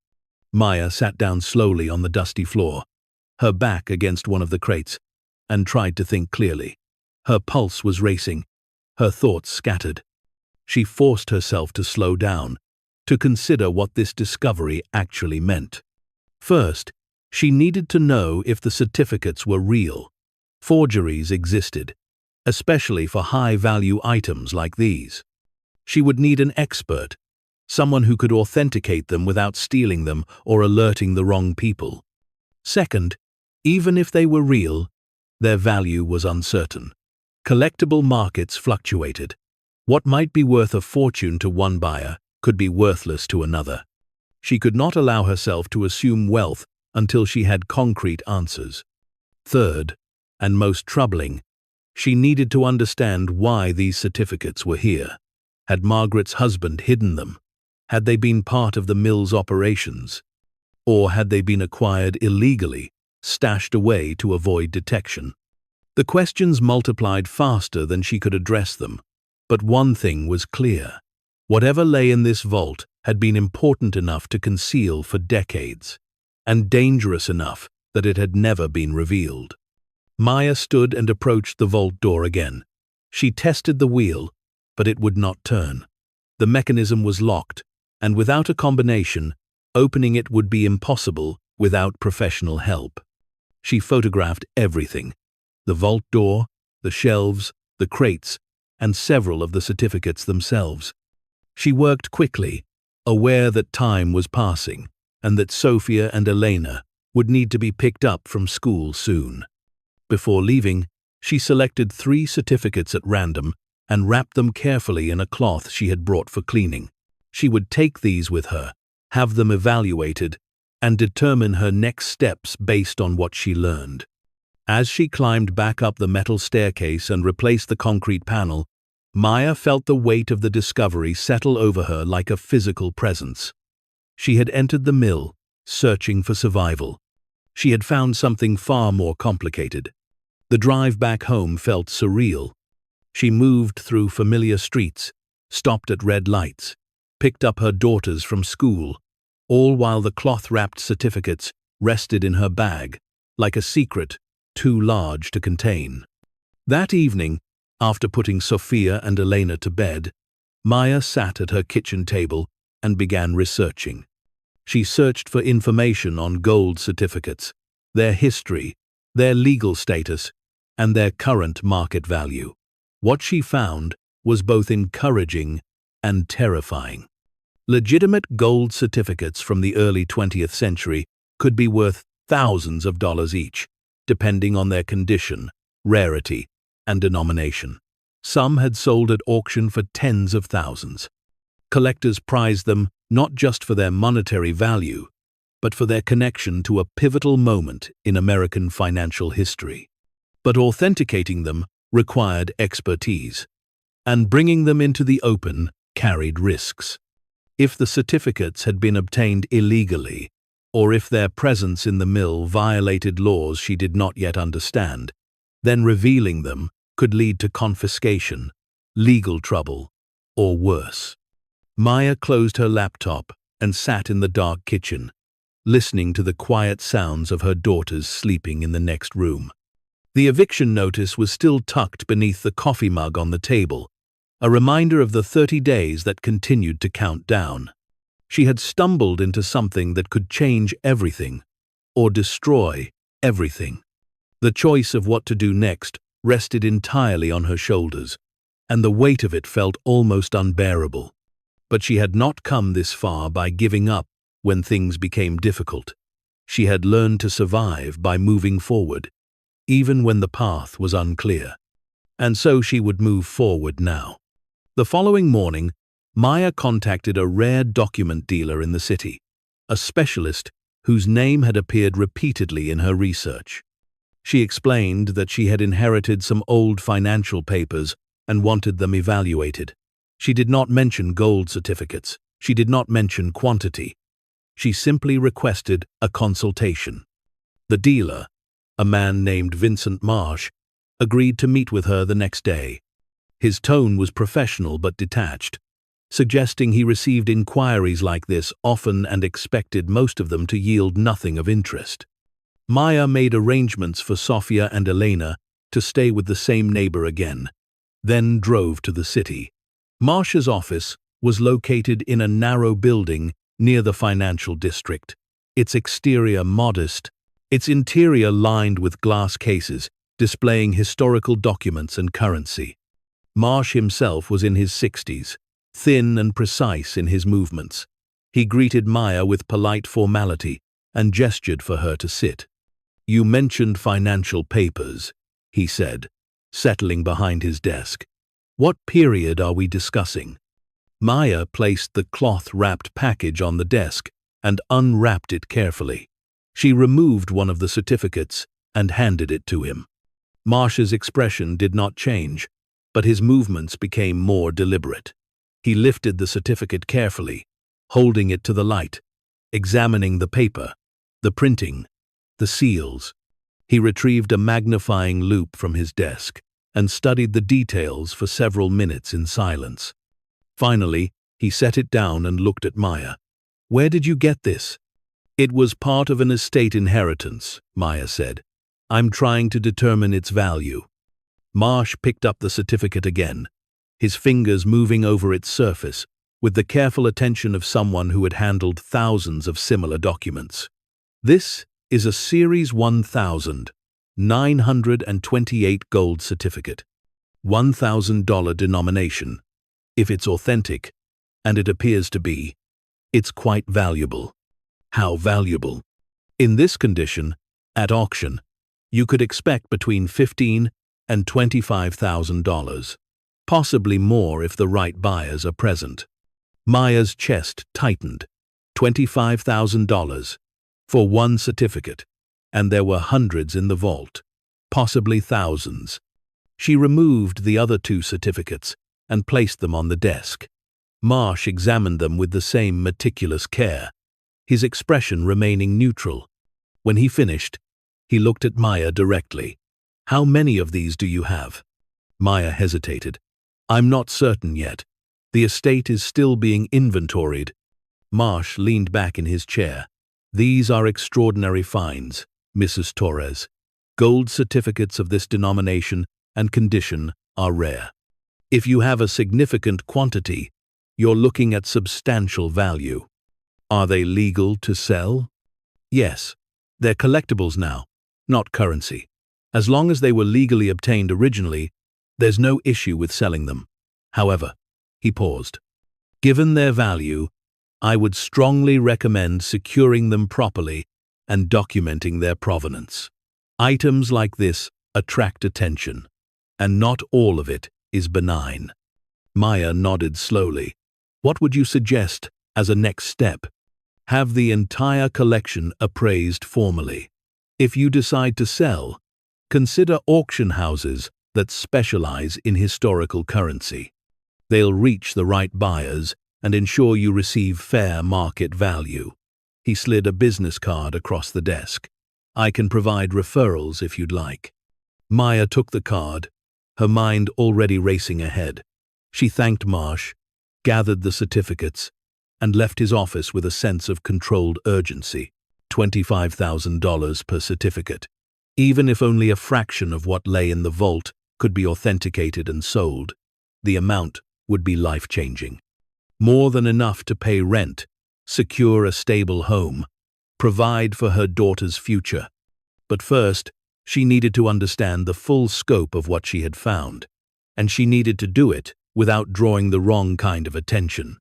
[SPEAKER 1] Maya sat down slowly on the dusty floor, her back against one of the crates, and tried to think clearly. Her pulse was racing, her thoughts scattered. She forced herself to slow down, to consider what this discovery actually meant. First, She needed to know if the certificates were real. Forgeries existed, especially for high-value items like these. She would need an expert, someone who could authenticate them without stealing them or alerting the wrong people. Second, even if they were real, their value was uncertain. Collectible markets fluctuated. What might be worth a fortune to one buyer could be worthless to another. She could not allow herself to assume wealth until she had concrete answers. Third, and most troubling, she needed to understand why these certificates were here. Had Margaret's husband hidden them? Had they been part of the mill's operations? Or had they been acquired illegally, stashed away to avoid detection? The questions multiplied faster than she could address them, but one thing was clear. Whatever lay in this vault had been important enough to conceal for decades, and dangerous enough that it had never been revealed. Maya stood and approached the vault door again. She tested the wheel, but it would not turn. The mechanism was locked, and without a combination, opening it would be impossible without professional help. She photographed everything: the vault door, the shelves, the crates, and several of the certificates themselves. She worked quickly, aware that time was passing, and that Sofia and Elena would need to be picked up from school soon. Before leaving, she selected 3 certificates at random and wrapped them carefully in a cloth she had brought for cleaning. She would take these with her, have them evaluated, and determine her next steps based on what she learned. As she climbed back up the metal staircase and replaced the concrete panel, Maya felt the weight of the discovery settle over her like a physical presence. She had entered the mill, searching for survival. She had found something far more complicated. The drive back home felt surreal. She moved through familiar streets, stopped at red lights, picked up her daughters from school, all while the cloth-wrapped certificates rested in her bag, like a secret too large to contain. That evening, after putting Sofia and Elena to bed, Maya sat at her kitchen table and began researching. She searched for information on gold certificates, their history, their legal status, and their current market value. What she found was both encouraging and terrifying. Legitimate gold certificates from the early 20th century could be worth thousands of dollars each, depending on their condition, rarity, and denomination. Some had sold at auction for tens of thousands. Collectors prized them not just for their monetary value, but for their connection to a pivotal moment in American financial history. But authenticating them required expertise, and bringing them into the open carried risks. If the certificates had been obtained illegally, or if their presence in the mill violated laws she did not yet understand, then revealing them could lead to confiscation, legal trouble, or worse. Maya closed her laptop and sat in the dark kitchen, listening to the quiet sounds of her daughters sleeping in the next room. The eviction notice was still tucked beneath the coffee mug on the table, a reminder of the 30 days that continued to count down. She had stumbled into something that could change everything, or destroy everything. The choice of what to do next rested entirely on her shoulders, and the weight of it felt almost unbearable. But she had not come this far by giving up when things became difficult. She had learned to survive by moving forward, even when the path was unclear. And so she would move forward now. The following morning, Maya contacted a rare document dealer in the city, a specialist whose name had appeared repeatedly in her research. She explained that she had inherited some old financial papers and wanted them evaluated. She did not mention gold certificates. She did not mention quantity. She simply requested a consultation. The dealer, a man named Vincent Marsh, agreed to meet with her the next day. His tone was professional but detached, suggesting he received inquiries like this often and expected most of them to yield nothing of interest. Maya made arrangements for Sofia and Elena to stay with the same neighbor again, then drove to the city. Marsh's office was located in a narrow building near the financial district, its exterior modest its interior lined with glass cases displaying historical documents and currency. Marsh himself was in his 60s, thin and precise in his movements. He greeted Maya with polite formality and gestured for her to sit. "You mentioned financial papers," he said, settling behind his desk. "What period are we discussing?" Maya placed the cloth-wrapped package on the desk and unwrapped it carefully. She removed one of the certificates and handed it to him. Marsh's expression did not change, but his movements became more deliberate. He lifted the certificate carefully, holding it to the light, examining the paper, the printing, the seals. He retrieved a magnifying loupe from his desk and studied the details for several minutes in silence. Finally, he set it down and looked at Maya. "Where did you get this?" "It was part of an estate inheritance," Maya said. "I'm trying to determine its value." Marsh picked up the certificate again, his fingers moving over its surface with the careful attention of someone who had handled thousands of similar documents. "This is a Series 1928 gold certificate, $1,000 denomination. If it's authentic, and it appears to be, it's quite valuable." "How valuable?" "In this condition, at auction, you could expect between $15,000 and $25,000, possibly more if the right buyers are present." Maya's chest tightened. $25,000 for one certificate, and there were hundreds in the vault, possibly thousands. She removed the other two certificates and placed them on the desk. Marsh examined them with the same meticulous care, his expression remaining neutral. When he finished, he looked at Maya directly. "How many of these do you have?" Maya hesitated. "I'm not certain yet. The estate is still being inventoried." Marsh leaned back in his chair. "These are extraordinary finds, Mrs. Torres. Gold certificates of this denomination and condition are rare. If you have a significant quantity, you're looking at substantial value." "Are they legal to sell?" "Yes. They're collectibles now, not currency. As long as they were legally obtained originally, there's no issue with selling them. However," he paused, "given their value, I would strongly recommend securing them properly and documenting their provenance. Items like this attract attention, and not all of it is benign." Maya nodded slowly. "What would you suggest as a next step?" "Have the entire collection appraised formally. If you decide to sell, consider auction houses that specialize in historical currency. They'll reach the right buyers and ensure you receive fair market value." He slid a business card across the desk. "I can provide referrals if you'd like." Maya took the card, her mind already racing ahead. She thanked Marsh, gathered the certificates, and left his office with a sense of controlled urgency. $25,000 per certificate. Even if only a fraction of what lay in the vault could be authenticated and sold, the amount would be life-changing. More than enough to pay rent, secure a stable home, provide for her daughter's future. But first, she needed to understand the full scope of what she had found, and she needed to do it without drawing the wrong kind of attention.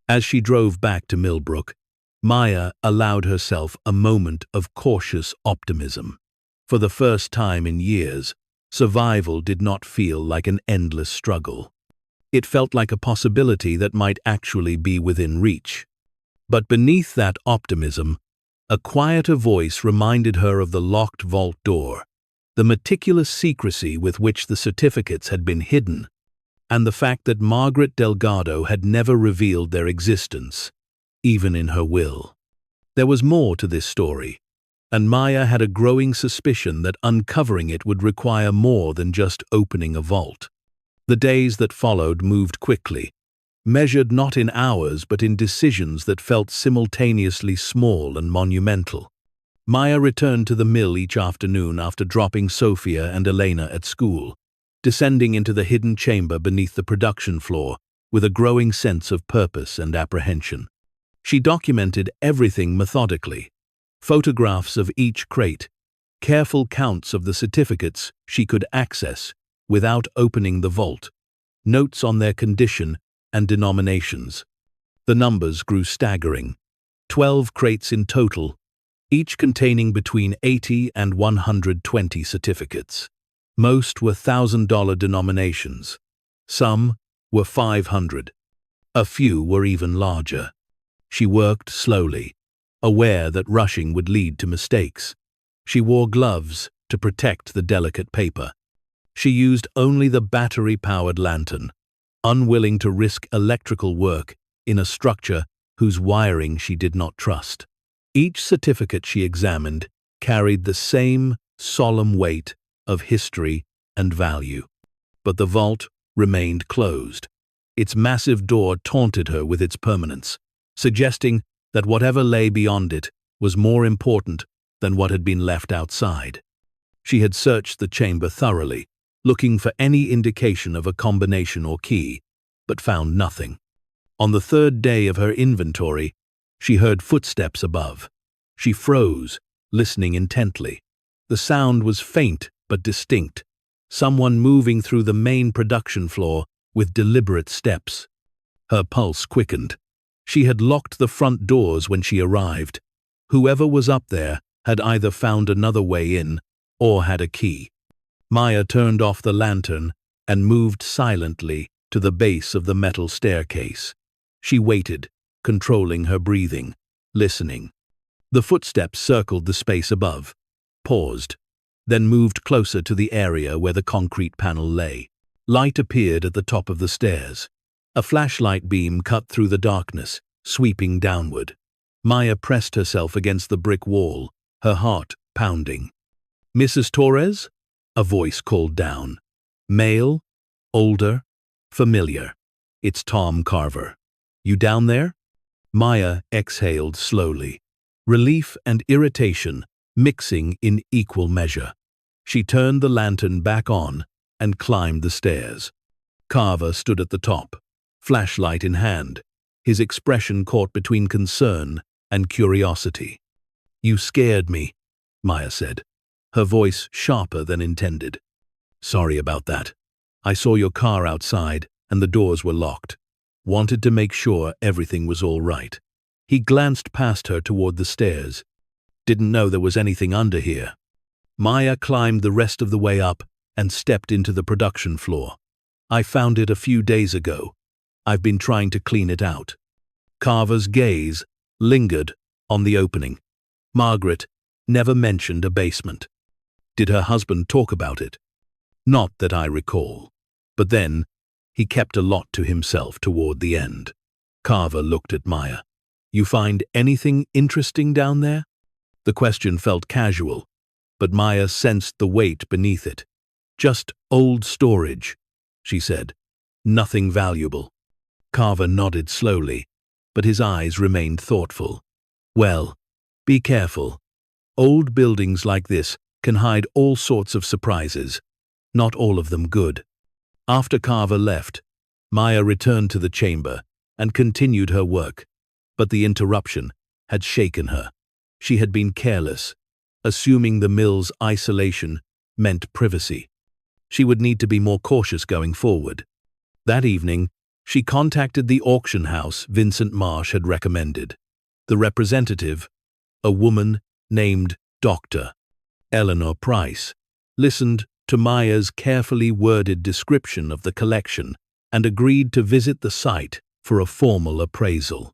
[SPEAKER 1] As she drove back to Millbrook, Maya allowed herself a moment of cautious optimism. For the first time in years, survival did not feel like an endless struggle. It felt like a possibility that might actually be within reach. But beneath that optimism, a quieter voice reminded her of the locked vault door, the meticulous secrecy with which the certificates had been hidden, and the fact that Margaret Delgado had never revealed their existence, even in her will. There was more to this story, and Maya had a growing suspicion that uncovering it would require more than just opening a vault. The days that followed moved quickly, measured not in hours but in decisions that felt simultaneously small and monumental. Maya returned to the mill each afternoon after dropping Sofia and Elena at school, descending into the hidden chamber beneath the production floor with a growing sense of purpose and apprehension. She documented everything methodically, photographs of each crate, careful counts of the certificates she could access without opening the vault, notes on their condition and denominations. The numbers grew staggering. 12 crates in total, each containing between 80 and 120 certificates. Most were $1,000 denominations. Some were 500. A few were even larger. She worked slowly, aware that rushing would lead to mistakes. She wore gloves to protect the delicate paper. She used only the battery-powered lantern, unwilling to risk electrical work in a structure whose wiring she did not trust. Each certificate she examined carried the same solemn weight of history and value. But the vault remained closed. Its massive door taunted her with its permanence, suggesting that whatever lay beyond it was more important than what had been left outside. She had searched the chamber thoroughly, looking for any indication of a combination or key, but found nothing. On the third day of her inventory, she heard footsteps above. She froze, listening intently. The sound was faint but distinct, someone moving through the main production floor with deliberate steps. Her pulse quickened. She had locked the front doors when she arrived. Whoever was up there had either found another way in or had a key. Maya turned off the lantern and moved silently to the base of the metal staircase. She waited, controlling her breathing, listening. The footsteps circled the space above, paused, then moved closer to the area where the concrete panel lay. Light appeared at the top of the stairs. A flashlight beam cut through the darkness, sweeping downward. Maya pressed herself against the brick wall, her heart pounding. "Mrs. Torres?" A voice called down. Male, older, familiar. "It's Tom Carver. You down there?" Maya exhaled slowly, relief and irritation mixing in equal measure. She turned the lantern back on and climbed the stairs. Carver stood at the top, flashlight in hand, his expression caught between concern and curiosity. "You scared me," Maya said, her voice sharper than intended. "Sorry about that. I saw your car outside and the doors were locked. Wanted to make sure everything was all right." He glanced past her toward the stairs. "Didn't know there was anything under here." Maya climbed the rest of the way up and stepped into the production floor. "I found it a few days ago. I've been trying to clean it out." Carver's gaze lingered on the opening. Margaret never mentioned a basement. Did her husband talk about it? Not that I recall. But then, he kept a lot to himself toward the end. Carver looked at Maya. "You find anything interesting down there?" The question felt casual, but Maya sensed the weight beneath it. "Just old storage," she said. "Nothing valuable." Carver nodded slowly, but his eyes remained thoughtful. "Well, be careful. Old buildings like this can hide all sorts of surprises, not all of them good." After Carver left, Maya returned to the chamber and continued her work, but the interruption had shaken her. She had been careless, assuming the mill's isolation meant privacy. She would need to be more cautious going forward. That evening, she contacted the auction house Vincent Marsh had recommended. The representative, a woman named Dr. Eleanor Price, listened to Maya's carefully worded description of the collection and agreed to visit the site for a formal appraisal.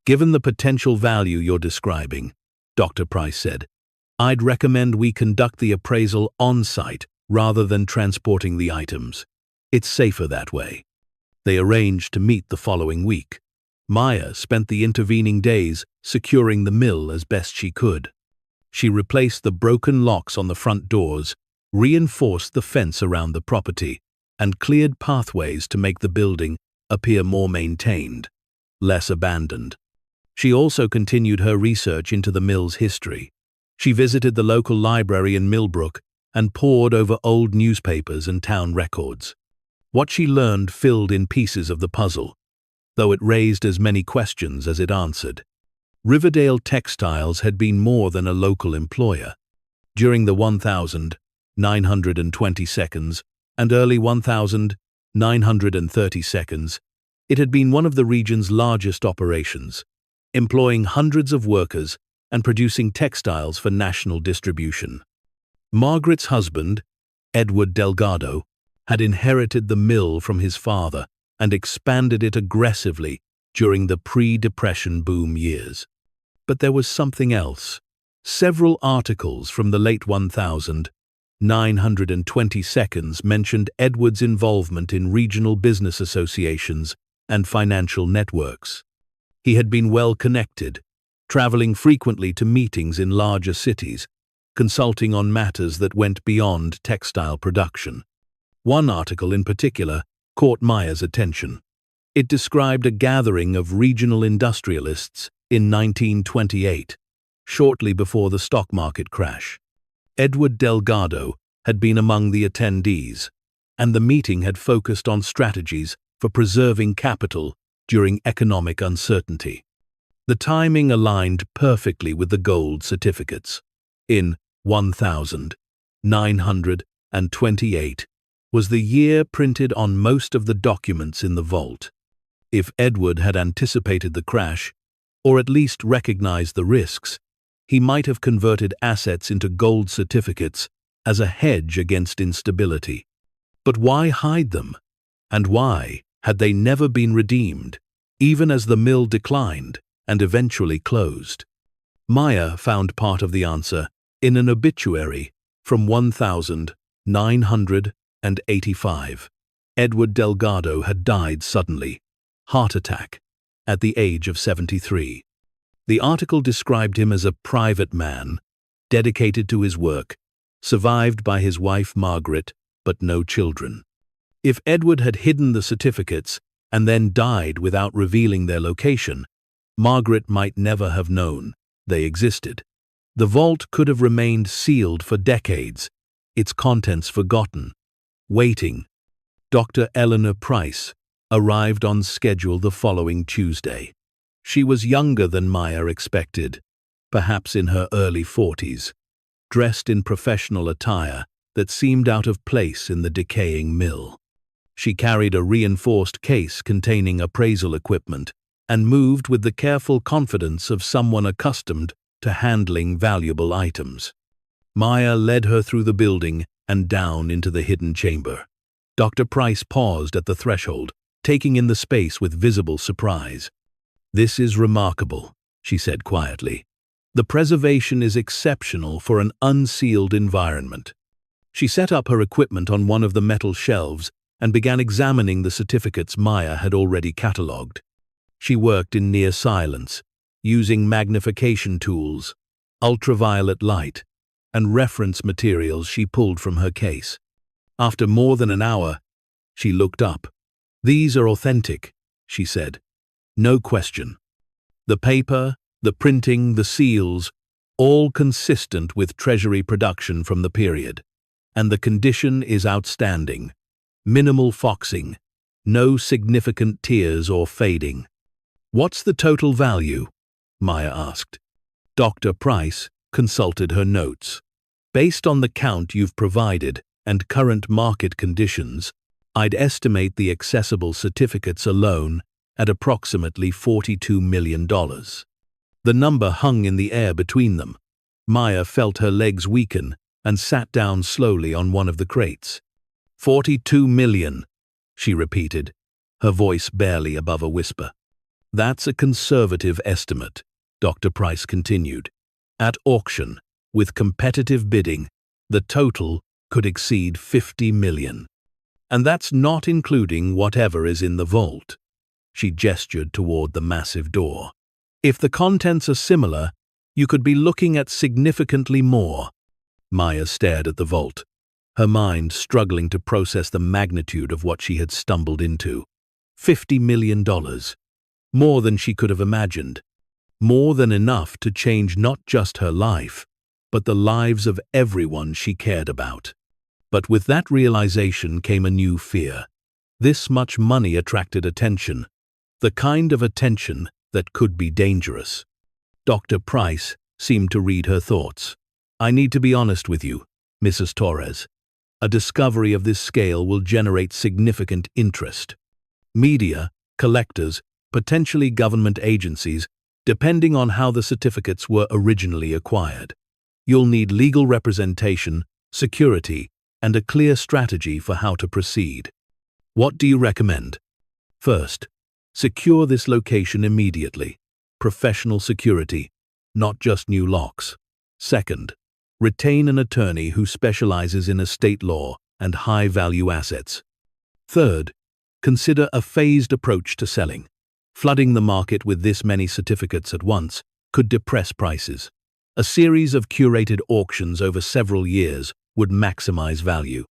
[SPEAKER 1] "Given the potential value you're describing," Dr. Price said, "I'd recommend we conduct the appraisal on-site rather than transporting the items. It's safer that way." They arranged to meet the following week. Maya spent the intervening days securing the mill as best she could. She replaced the broken locks on the front doors, reinforced the fence around the property, and cleared pathways to make the building appear more maintained, less abandoned. She also continued her research into the mill's history. She visited the local library in Millbrook and pored over old newspapers and town records. What she learned filled in pieces of the puzzle, though it raised as many questions as it answered. Riverdale Textiles had been more than a local employer. During the 1920 seconds and early 1930 seconds, it had been one of the region's largest operations, employing hundreds of workers and producing textiles for national distribution. Margaret's husband, Edward Delgado, had inherited the mill from his father and expanded it aggressively during the pre-Depression boom years. But there was something else. Several articles from the late 1920 seconds mentioned Edward's involvement in regional business associations and financial networks. He had been well connected, traveling frequently to meetings in larger cities, consulting on matters that went beyond textile production. One article in particular caught Maya's attention. It described a gathering of regional industrialists in 1928, shortly before the stock market crash. Edward Delgado had been among the attendees, and the meeting had focused on strategies for preserving capital during economic uncertainty. The timing aligned perfectly with the gold certificates. In 1928 was the year printed on most of the documents in the vault. If Edward had anticipated the crash, or at least recognized the risks, he might have converted assets into gold certificates as a hedge against instability. But why hide them? And why had they never been redeemed, even as the mill declined and eventually closed? Maya found part of the answer in an obituary from 1985. Edward Delgado had died suddenly, heart attack, at the age of 73. The article described him as a private man, dedicated to his work, survived by his wife Margaret, but no children. If Edward had hidden the certificates and then died without revealing their location, Margaret might never have known they existed. The vault could have remained sealed for decades, its contents forgotten, waiting. Dr. Elena Price arrived on schedule the following Tuesday. She was younger than Maya expected, perhaps in her early 40s, dressed in professional attire that seemed out of place in the decaying mill. She carried a reinforced case containing appraisal equipment and moved with the careful confidence of someone accustomed to handling valuable items. Maya led her through the building and down into the hidden chamber. Dr. Price paused at the threshold, taking in the space with visible surprise. "This is remarkable," she said quietly. "The preservation is exceptional for an unsealed environment." She set up her equipment on one of the metal shelves and began examining the certificates Maya had already catalogued. She worked in near silence, using magnification tools, ultraviolet light, and reference materials she pulled from her case. After more than an hour, she looked up. "These are authentic," she said. "No question. The paper, the printing, the seals, all consistent with treasury production from the period. And the condition is outstanding. Minimal foxing, no significant tears or fading." "What's the total value?" Maya asked. Dr. Price consulted her notes. "Based on the count you've provided and current market conditions, I'd estimate the accessible certificates alone at approximately $42 million. The number hung in the air between them. Maya felt her legs weaken and sat down slowly on one of the crates. $42 million, she repeated, her voice barely above a whisper. "That's a conservative estimate," Dr. Price continued. "At auction, with competitive bidding, the total could exceed $50 million. And that's not including whatever is in the vault." She gestured toward the massive door. "If the contents are similar, you could be looking at significantly more." Maya stared at the vault, her mind struggling to process the magnitude of what she had stumbled into. $50 million. More than she could have imagined. More than enough to change not just her life, but the lives of everyone she cared about. But with that realization came a new fear. This much money attracted attention, the kind of attention that could be dangerous. Dr. Price seemed to read her thoughts. "I need to be honest with you, Mrs. Torres. A discovery of this scale will generate significant interest. Media, collectors, potentially government agencies, depending on how the certificates were originally acquired. You'll need legal representation, security, and a clear strategy for how to proceed. What do you recommend? First, secure this location immediately. Professional security, not just new locks. Second, retain an attorney who specializes in estate law and high-value assets. Third, consider a phased approach to selling. Flooding the market with this many certificates at once could depress prices. A series of curated auctions over several years would maximize value."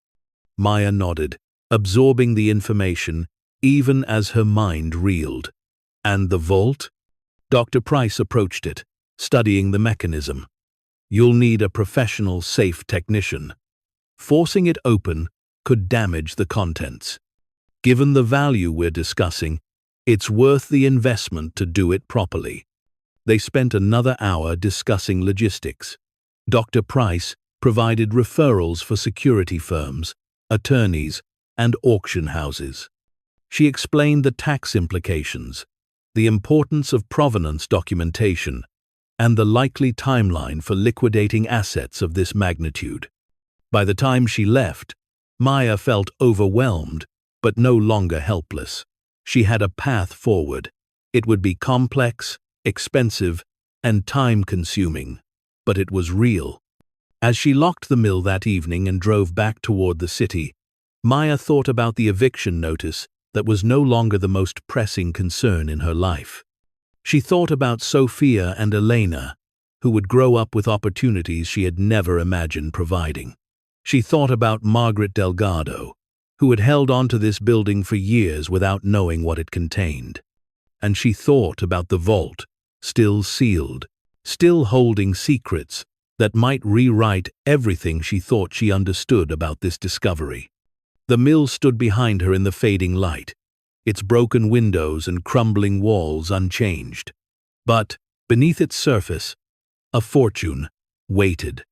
[SPEAKER 1] Maya nodded, absorbing the information even as her mind reeled. "And the vault?" Dr. Price approached it, studying the mechanism. "You'll need a professional, safe technician. Forcing it open could damage the contents. Given the value we're discussing, it's worth the investment to do it properly." They spent another hour discussing logistics. Dr. Price provided referrals for security firms, attorneys, and auction houses. She explained the tax implications, the importance of provenance documentation, and the likely timeline for liquidating assets of this magnitude. By the time she left, Maya felt overwhelmed, but no longer helpless. She had a path forward. It would be complex, expensive, and time-consuming, but it was real. As she locked the mill that evening and drove back toward the city, Maya thought about the eviction notice that was no longer the most pressing concern in her life. She thought about Sofia and Elena, who would grow up with opportunities she had never imagined providing. She thought about Margaret Delgado, who had held on to this building for years without knowing what it contained. And she thought about the vault, still sealed, still holding secrets that might rewrite everything she thought she understood about this discovery. The mill stood behind her in the fading light, its broken windows and crumbling walls unchanged. But, beneath its surface, a fortune waited.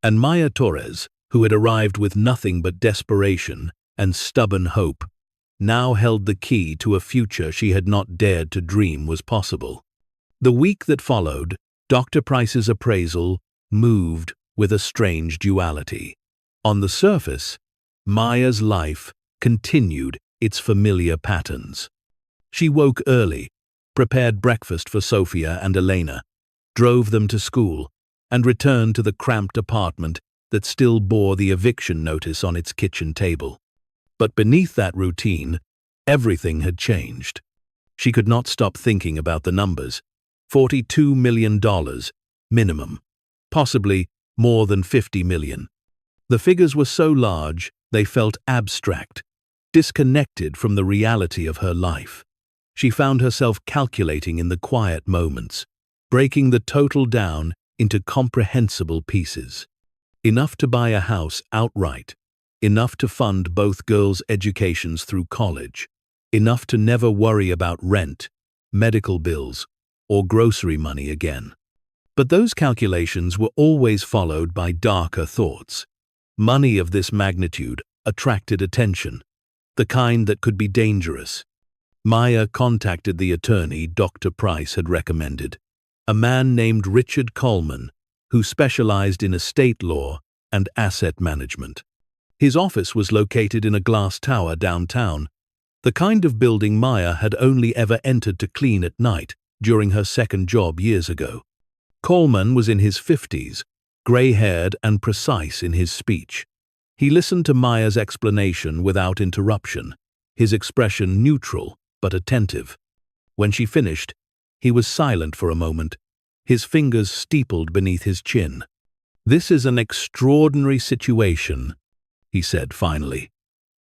[SPEAKER 1] And Maya Torres, who had arrived with nothing but desperation and stubborn hope, now held the key to a future she had not dared to dream was possible. The week that followed, Dr. Price's appraisal moved with a strange duality. On the surface, Maya's life continued its familiar patterns. She woke early, prepared breakfast for Sofia and Elena, drove them to school, and returned to the cramped apartment that still bore the eviction notice on its kitchen table. But beneath that routine, everything had changed. She could not stop thinking about the numbers. $42 million, minimum. Possibly more than 50 million. The figures were so large, they felt abstract, disconnected from the reality of her life. She found herself calculating in the quiet moments, breaking the total down into comprehensible pieces. Enough to buy a house outright. Enough to fund both girls' educations through college. Enough to never worry about rent, medical bills, or grocery money again. But those calculations were always followed by darker thoughts. Money of this magnitude attracted attention, the kind that could be dangerous. Maya contacted the attorney Dr. Price had recommended, a man named Richard Coleman, who specialized in estate law and asset management. His office was located in a glass tower downtown, the kind of building Maya had only ever entered to clean at night during her second job years ago. Coleman was in his 50s, gray-haired and precise in his speech. He listened to Maya's explanation without interruption, his expression neutral but attentive. When she finished, he was silent for a moment, his fingers steepled beneath his chin. "This is an extraordinary situation," he said finally,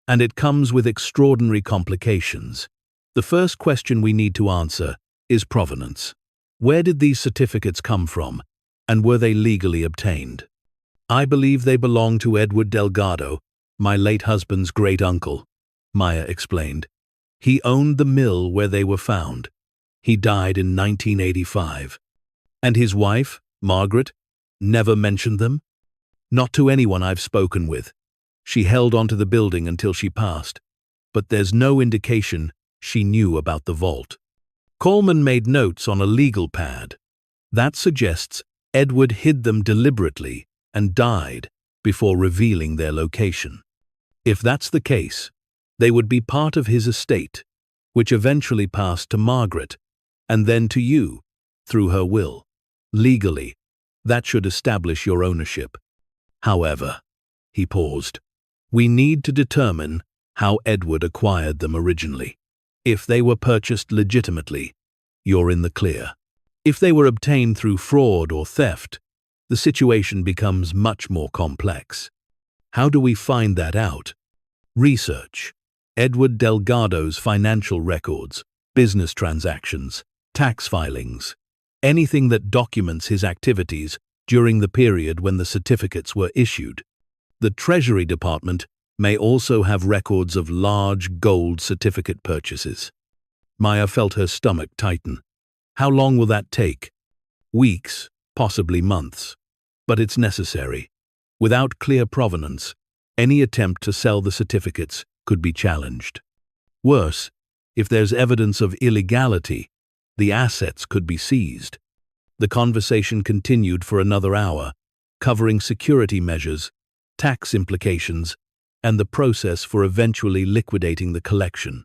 [SPEAKER 1] "and it comes with extraordinary complications. The first question we need to answer is provenance. Where did these certificates come from, and were they legally obtained?" "I believe they belong to Edward Delgado, my late husband's great-uncle," Maya explained. "He owned the mill where they were found. He died in 1985. And his wife, Margaret, never mentioned them? Not to anyone I've spoken with. She held onto the building until she passed, but there's no indication she knew about the vault. Coleman made notes on a legal pad. That suggests Edward hid them deliberately and died before revealing their location. If that's the case, they would be part of his estate, which eventually passed to Margaret, and then to you, through her will. Legally, that should establish your ownership. However, he paused, we need to determine how Edward acquired them originally. If they were purchased legitimately, you're in the clear. If they were obtained through fraud or theft, the situation becomes much more complex. How do we find that out? Research. Edward Delgado's financial records, business transactions, tax filings, anything that documents his activities during the period when the certificates were issued. The Treasury Department may also have records of large gold certificate purchases. Maya felt her stomach tighten. How long will that take? Weeks, possibly months. But it's necessary. Without clear provenance, any attempt to sell the certificates could be challenged. Worse, if there's evidence of illegality, the assets could be seized. The conversation continued for another hour, covering security measures, tax implications, and the process for eventually liquidating the collection.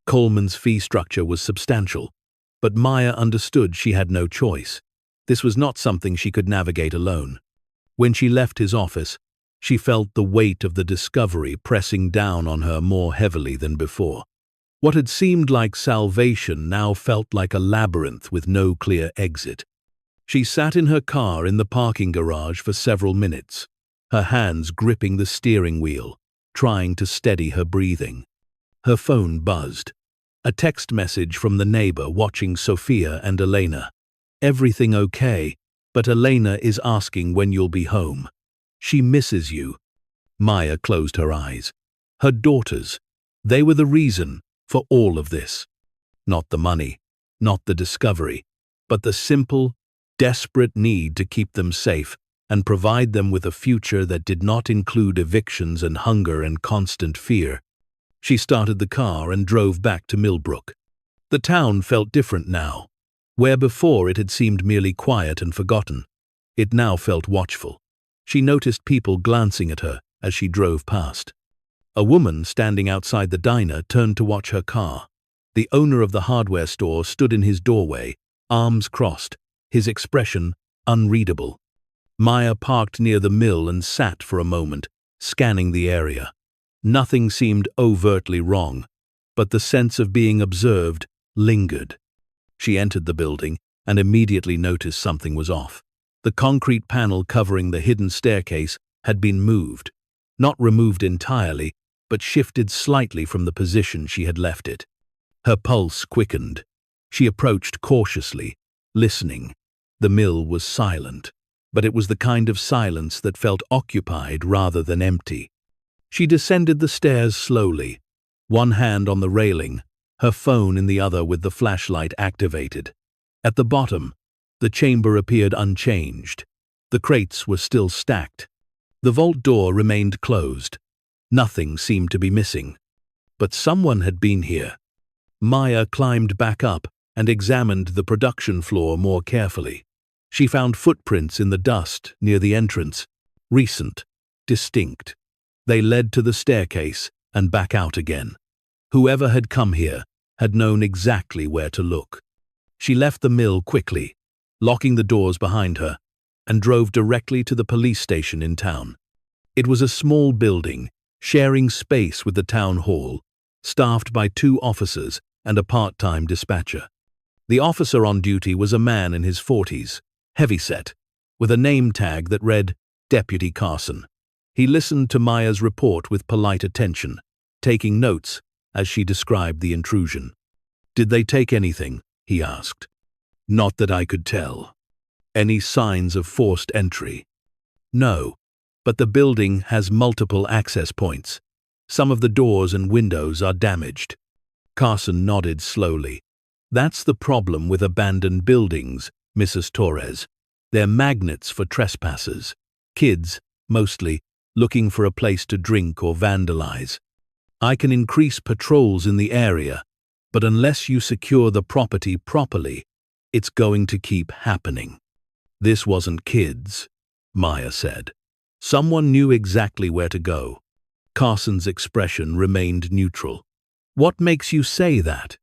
[SPEAKER 1] Coleman's fee structure was substantial, but Maya understood she had no choice. This was not something she could navigate alone. When she left his office, she felt the weight of the discovery pressing down on her more heavily than before. What had seemed like salvation now felt like a labyrinth with no clear exit. She sat in her car in the parking garage for several minutes, her hands gripping the steering wheel, trying to steady her breathing. Her phone buzzed. A text message from the neighbor watching Sofia and Elena. Everything okay, but Elena is asking when you'll be home. She misses you. Maya closed her eyes. Her daughters, they were the reason for all of this. Not the money, not the discovery, but the simple, desperate need to keep them safe and provide them with a future that did not include evictions and hunger and constant fear. She started the car and drove back to Millbrook. The town felt different now. Where before it had seemed merely quiet and forgotten, it now felt watchful. She noticed people glancing at her as she drove past. A woman standing outside the diner turned to watch her car. The owner of the hardware store stood in his doorway, arms crossed, his expression unreadable. Maya parked near the mill and sat for a moment, scanning the area. Nothing seemed overtly wrong, but the sense of being observed lingered. She entered the building and immediately noticed something was off. The concrete panel covering the hidden staircase had been moved. Not removed entirely, but shifted slightly from the position she had left it. Her pulse quickened. She approached cautiously, listening. The mill was silent, but it was the kind of silence that felt occupied rather than empty. She descended the stairs slowly, one hand on the railing, her phone in the other with the flashlight activated. At the bottom, the chamber appeared unchanged. The crates were still stacked. The vault door remained closed. Nothing seemed to be missing. But someone had been here. Maya climbed back up and examined the production floor more carefully. She found footprints in the dust near the entrance, recent, distinct. They led to the staircase and back out again. Whoever had come here had known exactly where to look. She left the mill quickly, locking the doors behind her, and drove directly to the police station in town. It was a small building, sharing space with the town hall, staffed by 2 officers and a part-time dispatcher. The officer on duty was a man in his 40s, heavyset, with a name tag that read Deputy Carson. He listened to Maya's report with polite attention, taking notes as she described the intrusion. "Did they take anything?" he asked. "Not that I could tell." "Any signs of forced entry?" "No, but the building has multiple access points. Some of the doors and windows are damaged." Carson nodded slowly. "That's the problem with abandoned buildings," Mrs. Torres. They're magnets for trespassers. Kids, mostly, looking for a place to drink or vandalize. I can increase patrols in the area, but unless you secure the property properly, it's going to keep happening." "This wasn't kids," Maya said. "Someone knew exactly where to go." Carson's expression remained neutral. "What makes you say that?"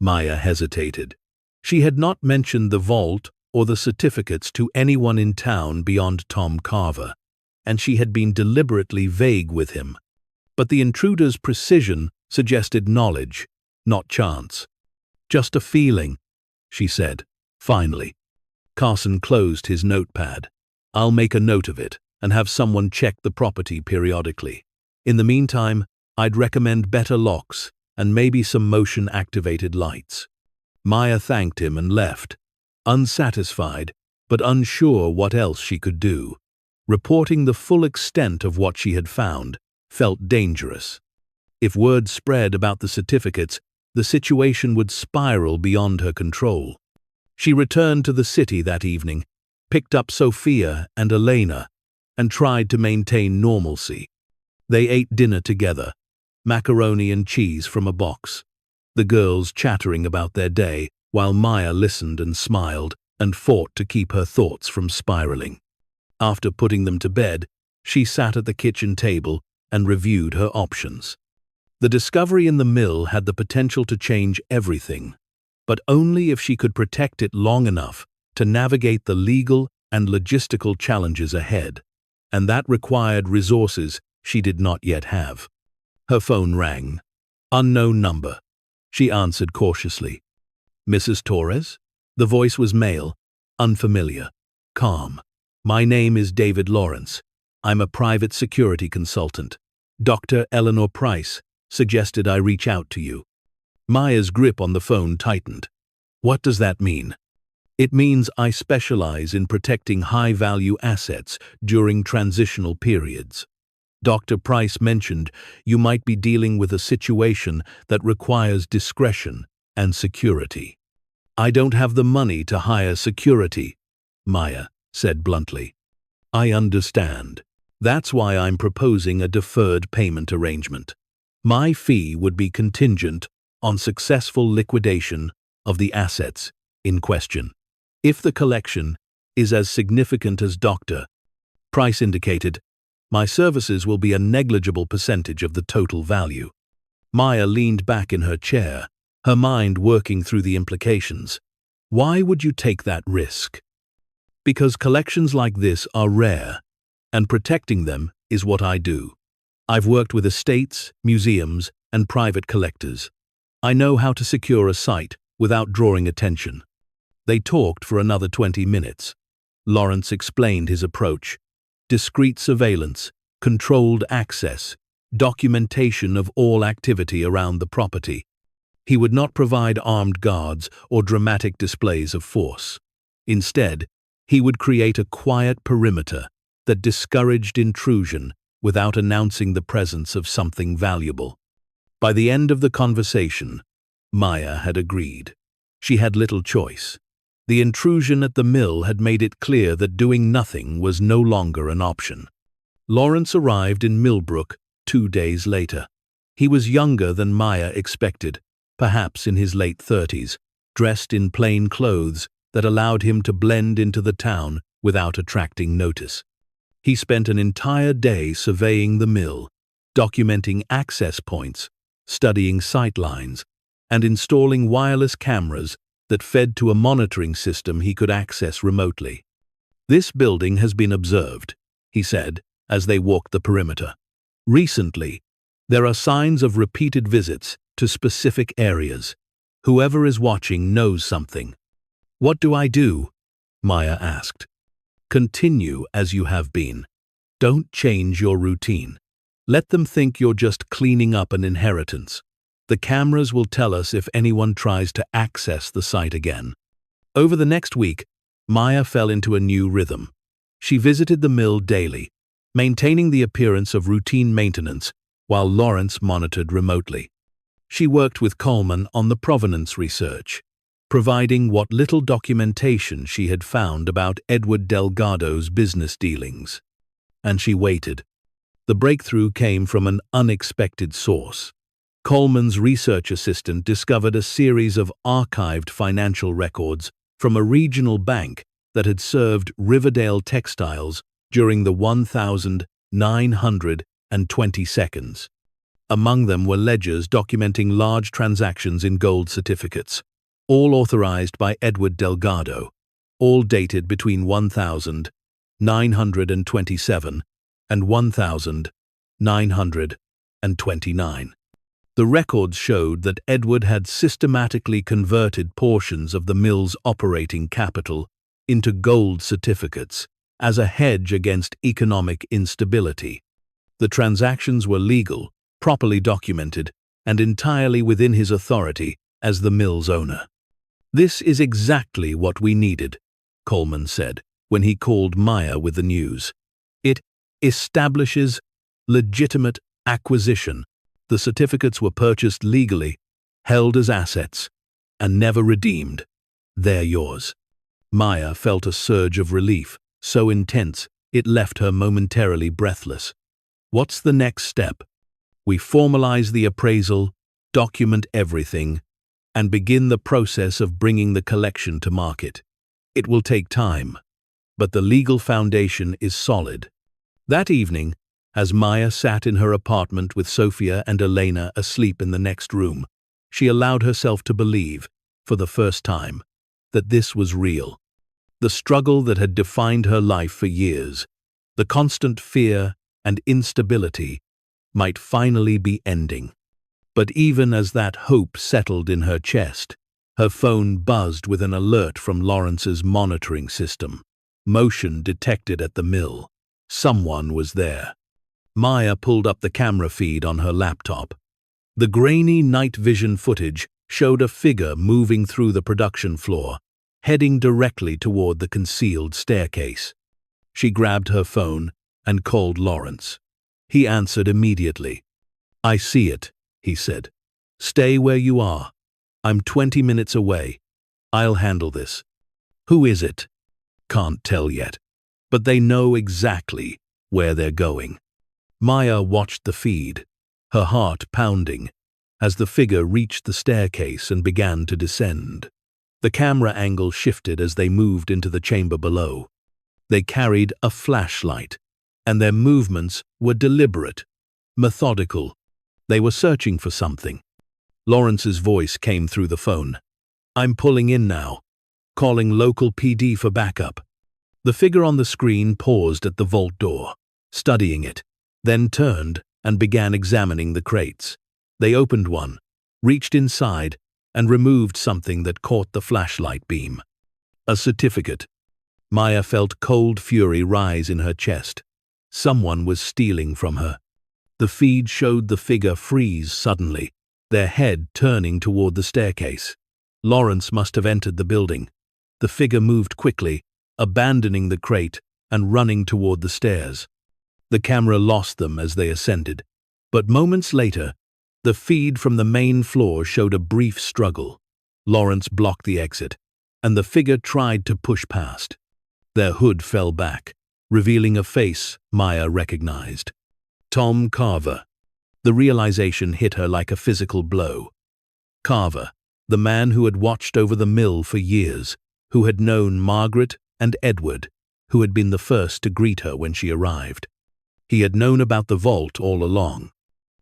[SPEAKER 1] Maya hesitated. She had not mentioned the vault or the certificates to anyone in town beyond Tom Carver, and she had been deliberately vague with him. But the intruder's precision suggested knowledge, not chance. "Just a feeling," she said, finally. Carson closed his notepad. "I'll make a note of it and have someone check the property periodically. In the meantime, I'd recommend better locks and maybe some motion-activated lights." Maya thanked him and left, unsatisfied but unsure what else she could do. Reporting the full extent of what she had found felt dangerous. If word spread about the certificates, the situation would spiral beyond her control. She returned to the city that evening, picked up Sofia and Elena, and tried to maintain normalcy. They ate dinner together, macaroni and cheese from a box, the girls chattering about their day while Maya listened and smiled and fought to keep her thoughts from spiraling. After putting them to bed, she sat at the kitchen table and reviewed her options. The discovery in the mill had the potential to change everything, but only if she could protect it long enough to navigate the legal and logistical challenges ahead, and that required resources she did not yet have. Her phone rang. Unknown number. She answered cautiously. "Mrs. Torres?" The voice was male, unfamiliar, calm. "My name is David Lawrence. I'm a private security consultant. Dr. Eleanor Price suggested I reach out to you." Maya's grip on the phone tightened. "What does that mean?" "It means I specialize in protecting high-value assets during transitional periods. Dr. Price mentioned you might be dealing with a situation that requires discretion and security." "I don't have the money to hire security," Maya said bluntly. "I understand. That's why I'm proposing a deferred payment arrangement. My fee would be contingent on successful liquidation of the assets in question. If the collection is as significant as Dr. Price indicated, my services will be a negligible percentage of the total value." Maya leaned back in her chair, her mind working through the implications. "Why would you take that risk?" "Because collections like this are rare, and protecting them is what I do. I've worked with estates, museums, and private collectors. I know how to secure a site without drawing attention." They talked for another 20 minutes. Lawrence explained his approach: discreet surveillance, controlled access, documentation of all activity around the property. He would not provide armed guards or dramatic displays of force. Instead, he would create a quiet perimeter that discouraged intrusion without announcing the presence of something valuable. By the end of the conversation, Maya had agreed. She had little choice. The intrusion at the mill had made it clear that doing nothing was no longer an option. Lawrence arrived in Millbrook 2 days later. He was younger than Maya expected, perhaps in his late 30s, dressed in plain clothes that allowed him to blend into the town without attracting notice. He spent an entire day surveying the mill, documenting access points, studying sightlines, and installing wireless cameras that fed to a monitoring system he could access remotely. "This building has been observed," he said as they walked the perimeter. "Recently, there are signs of repeated visits to specific areas. Whoever is watching knows something." "What do I do?" Maya asked. "Continue as you have been. Don't change your routine. Let them think you're just cleaning up an inheritance. The cameras will tell us if anyone tries to access the site again." Over the next week, Maya fell into a new rhythm. She visited the mill daily, maintaining the appearance of routine maintenance while Lawrence monitored remotely. She worked with Coleman on the provenance research, providing what little documentation she had found about Edward Delgado's business dealings. And she waited. The breakthrough came from an unexpected source. Coleman's research assistant discovered a series of archived financial records from a regional bank that had served Riverdale Textiles during the 1,920 seconds. Among them were ledgers documenting large transactions in gold certificates, all authorized by Edward Delgado, all dated between 1,927 and 1,929. The records showed that Edward had systematically converted portions of the mill's operating capital into gold certificates as a hedge against economic instability. The transactions were legal, properly documented, and entirely within his authority as the mill's owner. "This is exactly what we needed," Coleman said when he called Maya with the news. "It establishes legitimate acquisition. The certificates were purchased legally, held as assets, and never redeemed. They're yours." Maya felt a surge of relief, so intense it left her momentarily breathless. "What's the next step?" "We formalize the appraisal, document everything, and begin the process of bringing the collection to market. It will take time, but the legal foundation is solid." That evening, as Maya sat in her apartment with Sofia and Elena asleep in the next room, she allowed herself to believe, for the first time, that this was real. The struggle that had defined her life for years, the constant fear and instability, might finally be ending. But even as that hope settled in her chest, her phone buzzed with an alert from Lawrence's monitoring system. Motion detected at the mill. Someone was there. Maya pulled up the camera feed on her laptop. The grainy night vision footage showed a figure moving through the production floor, heading directly toward the concealed staircase. She grabbed her phone and called Lawrence. He answered immediately. "I see it," he said. "Stay where you are. I'm 20 minutes away. I'll handle this." "Who is it?" "Can't tell yet, but they know exactly where they're going." Maya watched the feed, her heart pounding, as the figure reached the staircase and began to descend. The camera angle shifted as they moved into the chamber below. They carried a flashlight, and their movements were deliberate, methodical. They were searching for something. Lawrence's voice came through the phone. "I'm pulling in now, calling local PD for backup." The figure on the screen paused at the vault door, studying it, then turned and began examining the crates. They opened one, reached inside, and removed something that caught the flashlight beam. A certificate. Maya felt cold fury rise in her chest. Someone was stealing from her. The feed showed the figure freeze suddenly, their head turning toward the staircase. Lawrence must have entered the building. The figure moved quickly, abandoning the crate and running toward the stairs. The camera lost them as they ascended, but moments later, the feed from the main floor showed a brief struggle. Lawrence blocked the exit, and the figure tried to push past. Their hood fell back, revealing a face Maya recognized. Tom Carver. The realization hit her like a physical blow. Carver, the man who had watched over the mill for years, who had known Margaret and Edward, who had been the first to greet her when she arrived. He had known about the vault all along.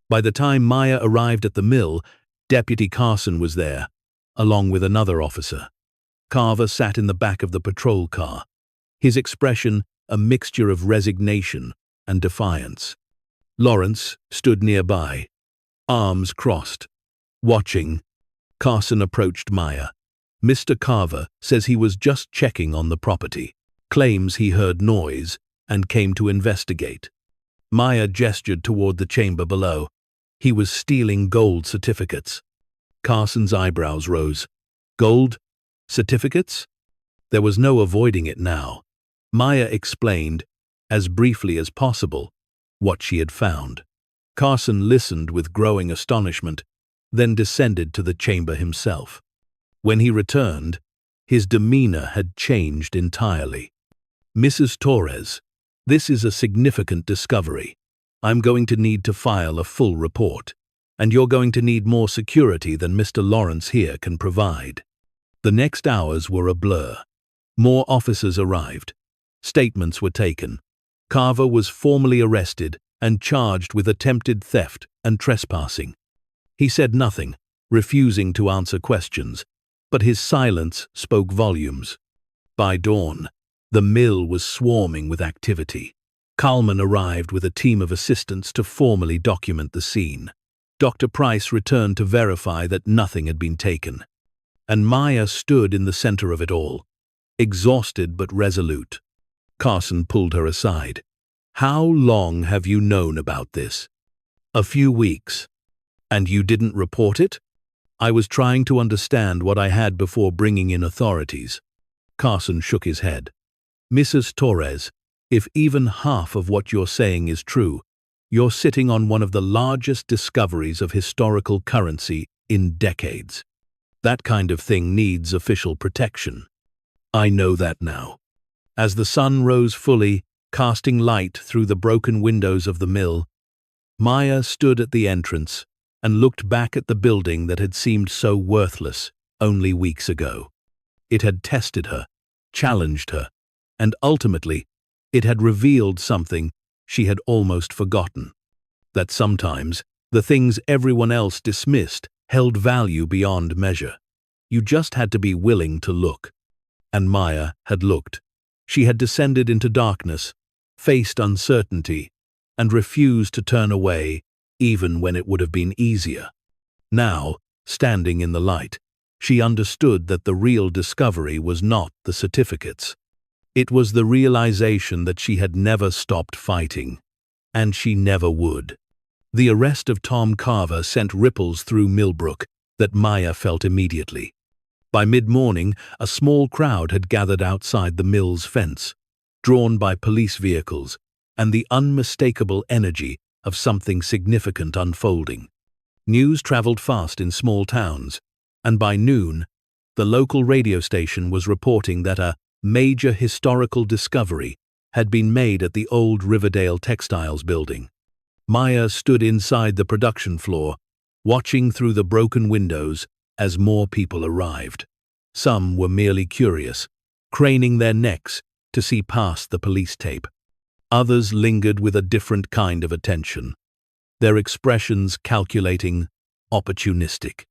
[SPEAKER 1] By the time Maya arrived at the mill, Deputy Carson was there, along with another officer. Carver sat in the back of the patrol car, his expression a mixture of resignation and defiance. Lawrence stood nearby, arms crossed, watching. Carson approached Maya. "Mr. Carver says he was just checking on the property, claims he heard noise and came to investigate." Maya gestured toward the chamber below. "He was stealing gold certificates." Carson's eyebrows rose. "Gold certificates?" There was no avoiding it now. Maya explained, as briefly as possible, what she had found. Carson listened with growing astonishment, then descended to the chamber himself. When he returned, his demeanor had changed entirely. "Mrs. Torres, this is a significant discovery. I'm going to need to file a full report, and you're going to need more security than Mr. Lawrence here can provide." The next hours were a blur. More officers arrived. Statements were taken. Carver was formally arrested and charged with attempted theft and trespassing. He said nothing, refusing to answer questions, but his silence spoke volumes. By dawn, the mill was swarming with activity. Kalman arrived with a team of assistants to formally document the scene. Dr. Price returned to verify that nothing had been taken. And Maya stood in the center of it all, exhausted but resolute. Carson pulled her aside. "How long have you known about this?" "A few weeks." "And you didn't report it?" "I was trying to understand what I had before bringing in authorities." Carson shook his head. "Mrs. Torres, if even half of what you're saying is true, you're sitting on one of the largest discoveries of historical currency in decades. That kind of thing needs official protection." "I know that now." As the sun rose fully, casting light through the broken windows of the mill, Maya stood at the entrance and looked back at the building that had seemed so worthless only weeks ago. It had tested her, challenged her, and ultimately, it had revealed something she had almost forgotten. That sometimes, the things everyone else dismissed held value beyond measure. You just had to be willing to look. And Maya had looked. She had descended into darkness, faced uncertainty, and refused to turn away even when it would have been easier. Now, standing in the light, she understood that the real discovery was not the certificates. It was the realization that she had never stopped fighting, and she never would. The arrest of Tom Carver sent ripples through Millbrook that Maya felt immediately. By mid-morning, a small crowd had gathered outside the mill's fence, drawn by police vehicles and the unmistakable energy of something significant unfolding. News traveled fast in small towns, and by noon, the local radio station was reporting that a major historical discovery had been made at the old Riverdale Textiles building. Maya stood inside the production floor, watching through the broken windows as more people arrived. Some were merely curious, craning their necks to see past the police tape. Others lingered with a different kind of attention, their expressions calculating, opportunistic.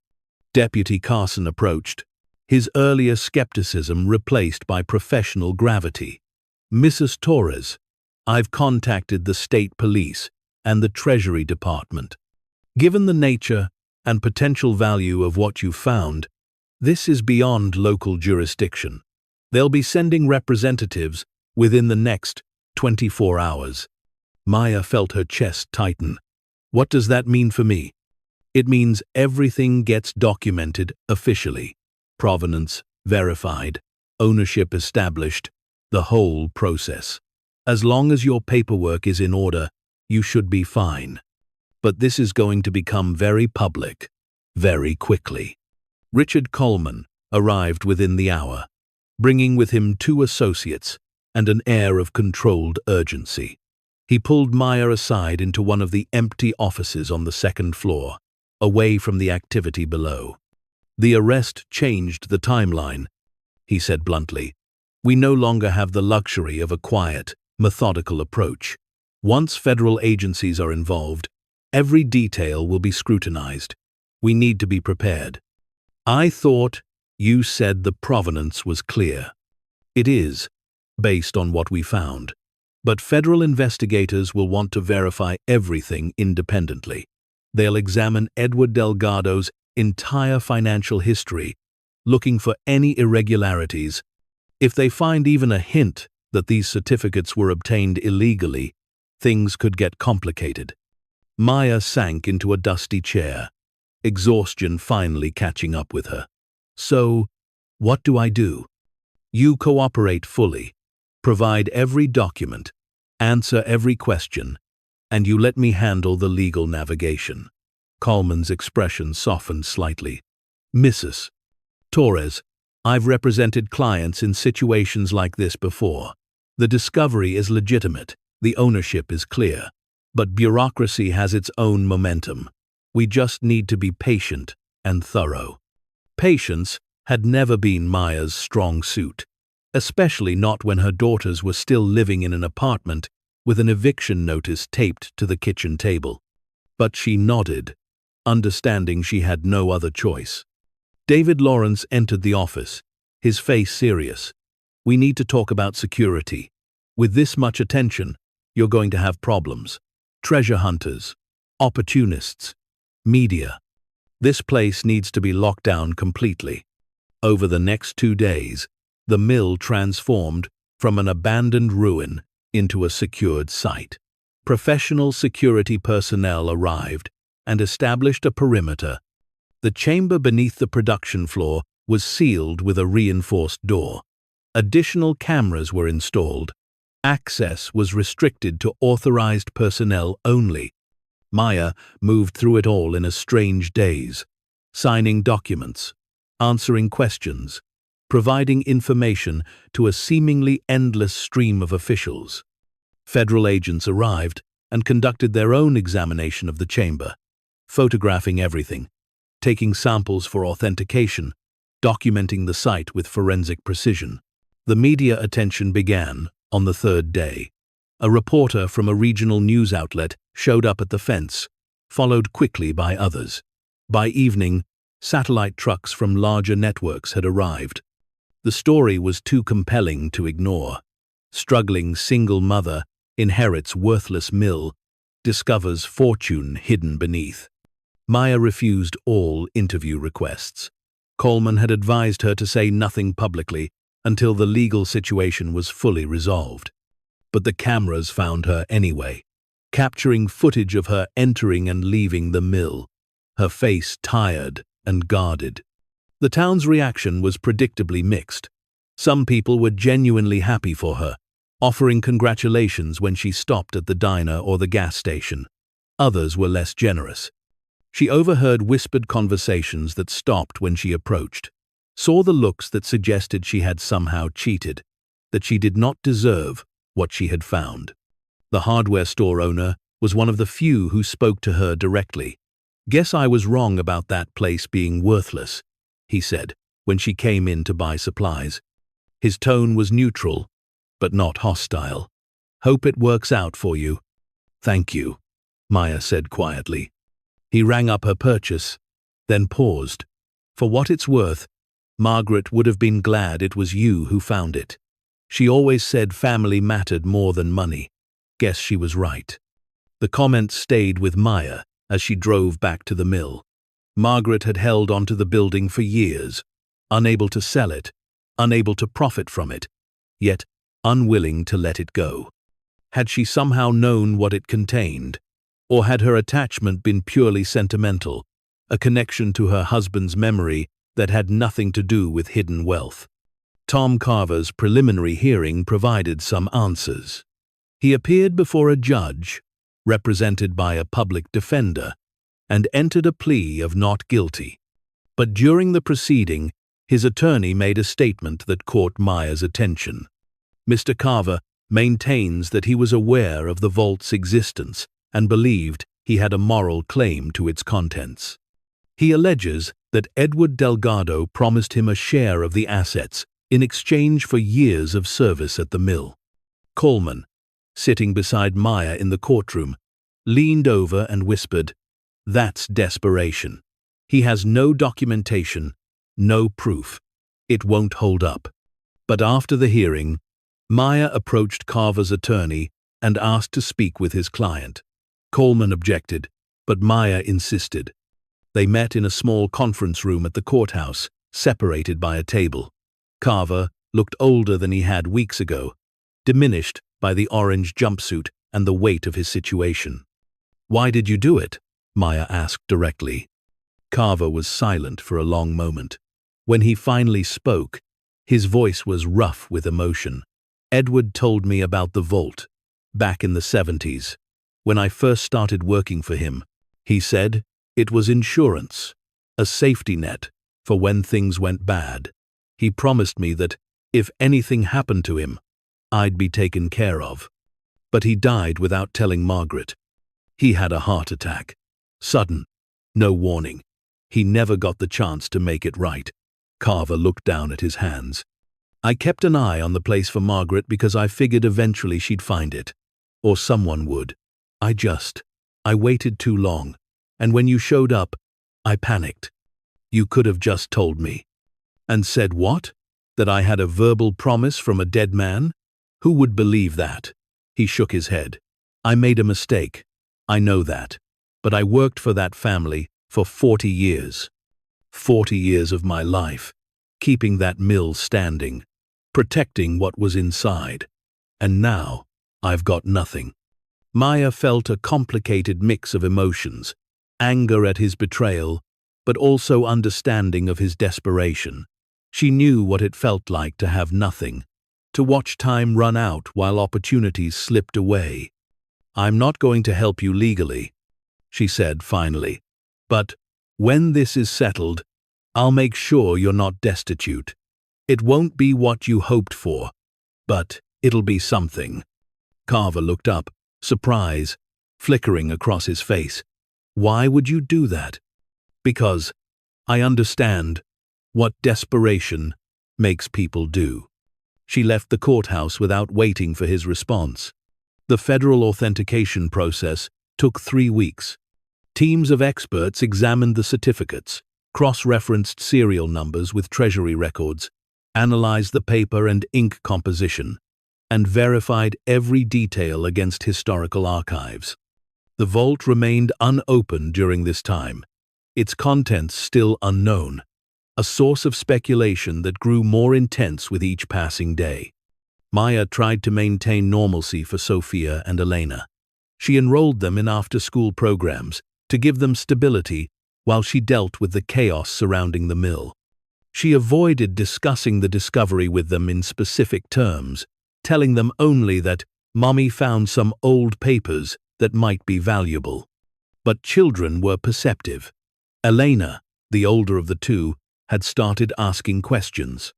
[SPEAKER 1] Deputy Carson approached, his earlier skepticism replaced by professional gravity. "Mrs. Torres, I've contacted the state police and the Treasury Department. Given the nature and potential value of what you found, this is beyond local jurisdiction. They'll be sending representatives within the next 24 hours. Maya felt her chest tighten. "What does that mean for me?" "It means everything gets documented officially. Provenance verified, ownership established, the whole process. As long as your paperwork is in order, you should be fine. But this is going to become very public, very quickly." Richard Coleman arrived within the hour, bringing with him 2 associates and an air of controlled urgency. He pulled Maya aside into one of the empty offices on the second floor, away from the activity below. "The arrest changed the timeline," he said bluntly. "We no longer have the luxury of a quiet, methodical approach. Once federal agencies are involved, every detail will be scrutinized. We need to be prepared." "I thought you said the provenance was clear." "It is, based on what we found. But federal investigators will want to verify everything independently. They'll examine Edward Delgado's entire financial history, looking for any irregularities. If they find even a hint that these certificates were obtained illegally, things could get complicated." Maya sank into a dusty chair, exhaustion finally catching up with her. "So, what do I do?" "You cooperate fully, provide every document, answer every question, and you let me handle the legal navigation." Coleman's expression softened slightly. "Mrs. Torres, I've represented clients in situations like this before. The discovery is legitimate, the ownership is clear, but bureaucracy has its own momentum. We just need to be patient and thorough. Patience had never been Maya's strong suit, especially not when her daughters were still living in an apartment with an eviction notice taped to the kitchen table. But she nodded, understanding she had no other choice. David Lawrence entered the office, his face serious. We need to talk about security. With this much attention, you're going to have problems. Treasure hunters, opportunists, media. This place needs to be locked down completely. Over the next 2 days, the mill transformed from an abandoned ruin into a secured site. Professional security personnel arrived and established a perimeter. The chamber beneath the production floor was sealed with a reinforced door. Additional cameras were installed. Access was restricted to authorized personnel only. Maya moved through it all in a strange daze, signing documents, answering questions, providing information to a seemingly endless stream of officials. Federal agents arrived and conducted their own examination of the chamber, photographing everything, taking samples for authentication, documenting the site with forensic precision. The media attention began on the 3rd day. A reporter from a regional news outlet showed up at the fence, followed quickly by others. By evening, satellite trucks from larger networks had arrived. The story was too compelling to ignore. Struggling single mother inherits worthless mill, discovers fortune hidden beneath. Maya refused all interview requests. Coleman had advised her to say nothing publicly until the legal situation was fully resolved. But the cameras found her anyway, capturing footage of her entering and leaving the mill, her face tired and guarded. The town's reaction was predictably mixed. Some people were genuinely happy for her, offering congratulations when she stopped at the diner or the gas station. Others were less generous. She overheard whispered conversations that stopped when she approached, saw the looks that suggested she had somehow cheated, that she did not deserve what she had found. The hardware store owner was one of the few who spoke to her directly. "Guess I was wrong about that place being worthless," he said, when she came in to buy supplies. His tone was neutral, but not hostile. "Hope it works out for you." "Thank you," Maya said quietly. He rang up her purchase, then paused. "For what it's worth, Margaret would have been glad it was you who found it. She always said family mattered more than money. Guess she was right." The comment stayed with Maya as she drove back to the mill. Margaret had held onto the building for years, unable to sell it, unable to profit from it, yet unwilling to let it go. Had she somehow known what it contained? Or had her attachment been purely sentimental, a connection to her husband's memory that had nothing to do with hidden wealth? Tom Carver's preliminary hearing provided some answers. He appeared before a judge, represented by a public defender, and entered a plea of not guilty. But during the proceeding, his attorney made a statement that caught Maya's attention. Mr. Carver maintains that he was aware of the vault's existence and believed he had a moral claim to its contents. He alleges that Edward Delgado promised him a share of the assets in exchange for years of service at the mill. Coleman, sitting beside Maya in the courtroom, leaned over and whispered, "That's desperation. He has no documentation, no proof. It won't hold up." But after the hearing, Maya approached Carver's attorney and asked to speak with his client. Coleman objected, but Maya insisted. They met in a small conference room at the courthouse, separated by a table. Carver looked older than he had weeks ago, diminished by the orange jumpsuit and the weight of his situation. "Why did you do it?" Maya asked directly. Carver was silent for a long moment. When he finally spoke, his voice was rough with emotion. "Edward told me about the vault, back in the 70s. When I first started working for him, he said it was insurance, a safety net, for when things went bad. He promised me that if anything happened to him, I'd be taken care of. But he died without telling Margaret. He had a heart attack. Sudden. No warning. He never got the chance to make it right. Carver looked down at his hands. I kept an eye on the place for Margaret because I figured eventually she'd find it. Or someone would. I waited too long. And when you showed up, I panicked. You could have just told me. And said what? That I had a verbal promise from a dead man? Who would believe that? He shook his head. I made a mistake. I know that. But I worked for that family for 40 years. 40 years of my life, keeping that mill standing, protecting what was inside. And now, I've got nothing. Maya felt a complicated mix of emotions, anger at his betrayal, but also understanding of his desperation. She knew what it felt like to have nothing, to watch time run out while opportunities slipped away. I'm not going to help you legally, she said finally, but when this is settled, I'll make sure you're not destitute. It won't be what you hoped for, but it'll be something. Carver looked up, surprise flickering across his face. Why would you do that? Because I understand what desperation makes people do. She left the courthouse without waiting for his response. The federal authentication process took 3 weeks. Teams of experts examined the certificates, cross-referenced serial numbers with Treasury records, analyzed the paper and ink composition, and verified every detail against historical archives. The vault remained unopened during this time, its contents still unknown, a source of speculation that grew more intense with each passing day. Maya tried to maintain normalcy for Sofia and Elena. She enrolled them in after-school programs to give them stability while she dealt with the chaos surrounding the mill. She avoided discussing the discovery with them in specific terms, telling them only that Mommy found some old papers that might be valuable. But children were perceptive. Elena, the older of the two, had started asking questions.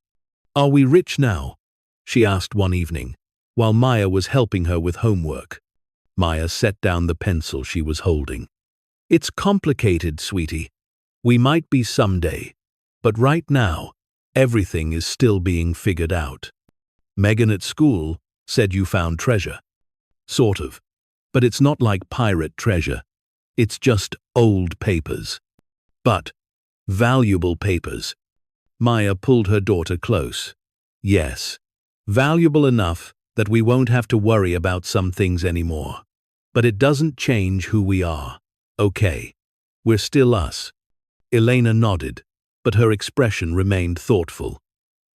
[SPEAKER 1] "Are we rich now?" she asked one evening, while Maya was helping her with homework. Maya set down the pencil she was holding. "It's complicated, sweetie. We might be someday, but right now, everything is still being figured out. Megan at school said you found treasure. Sort of. But it's not like pirate treasure. It's just old papers. But valuable papers." Maya pulled her daughter close. "Yes, valuable enough that we won't have to worry about some things anymore. But it doesn't change who we are. Okay, we're still us." Elena nodded, but her expression remained thoughtful.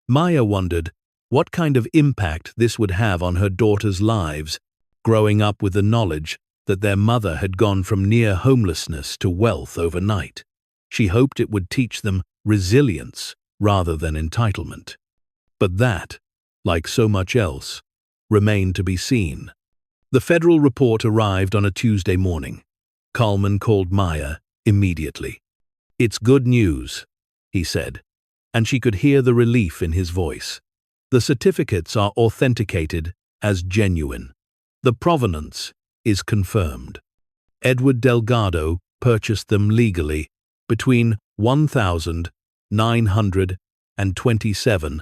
[SPEAKER 1] Maya wondered what kind of impact this would have on her daughters' lives, growing up with the knowledge that their mother had gone from near homelessness to wealth overnight. She hoped it would teach them resilience rather than entitlement. But that, like so much else, remained to be seen. The federal report arrived on a Tuesday morning. Coleman called Maya immediately. "It's good news," he said, and she could hear the relief in his voice. "The certificates are authenticated as genuine. The provenance is confirmed. Edward Delgado purchased them legally between 1927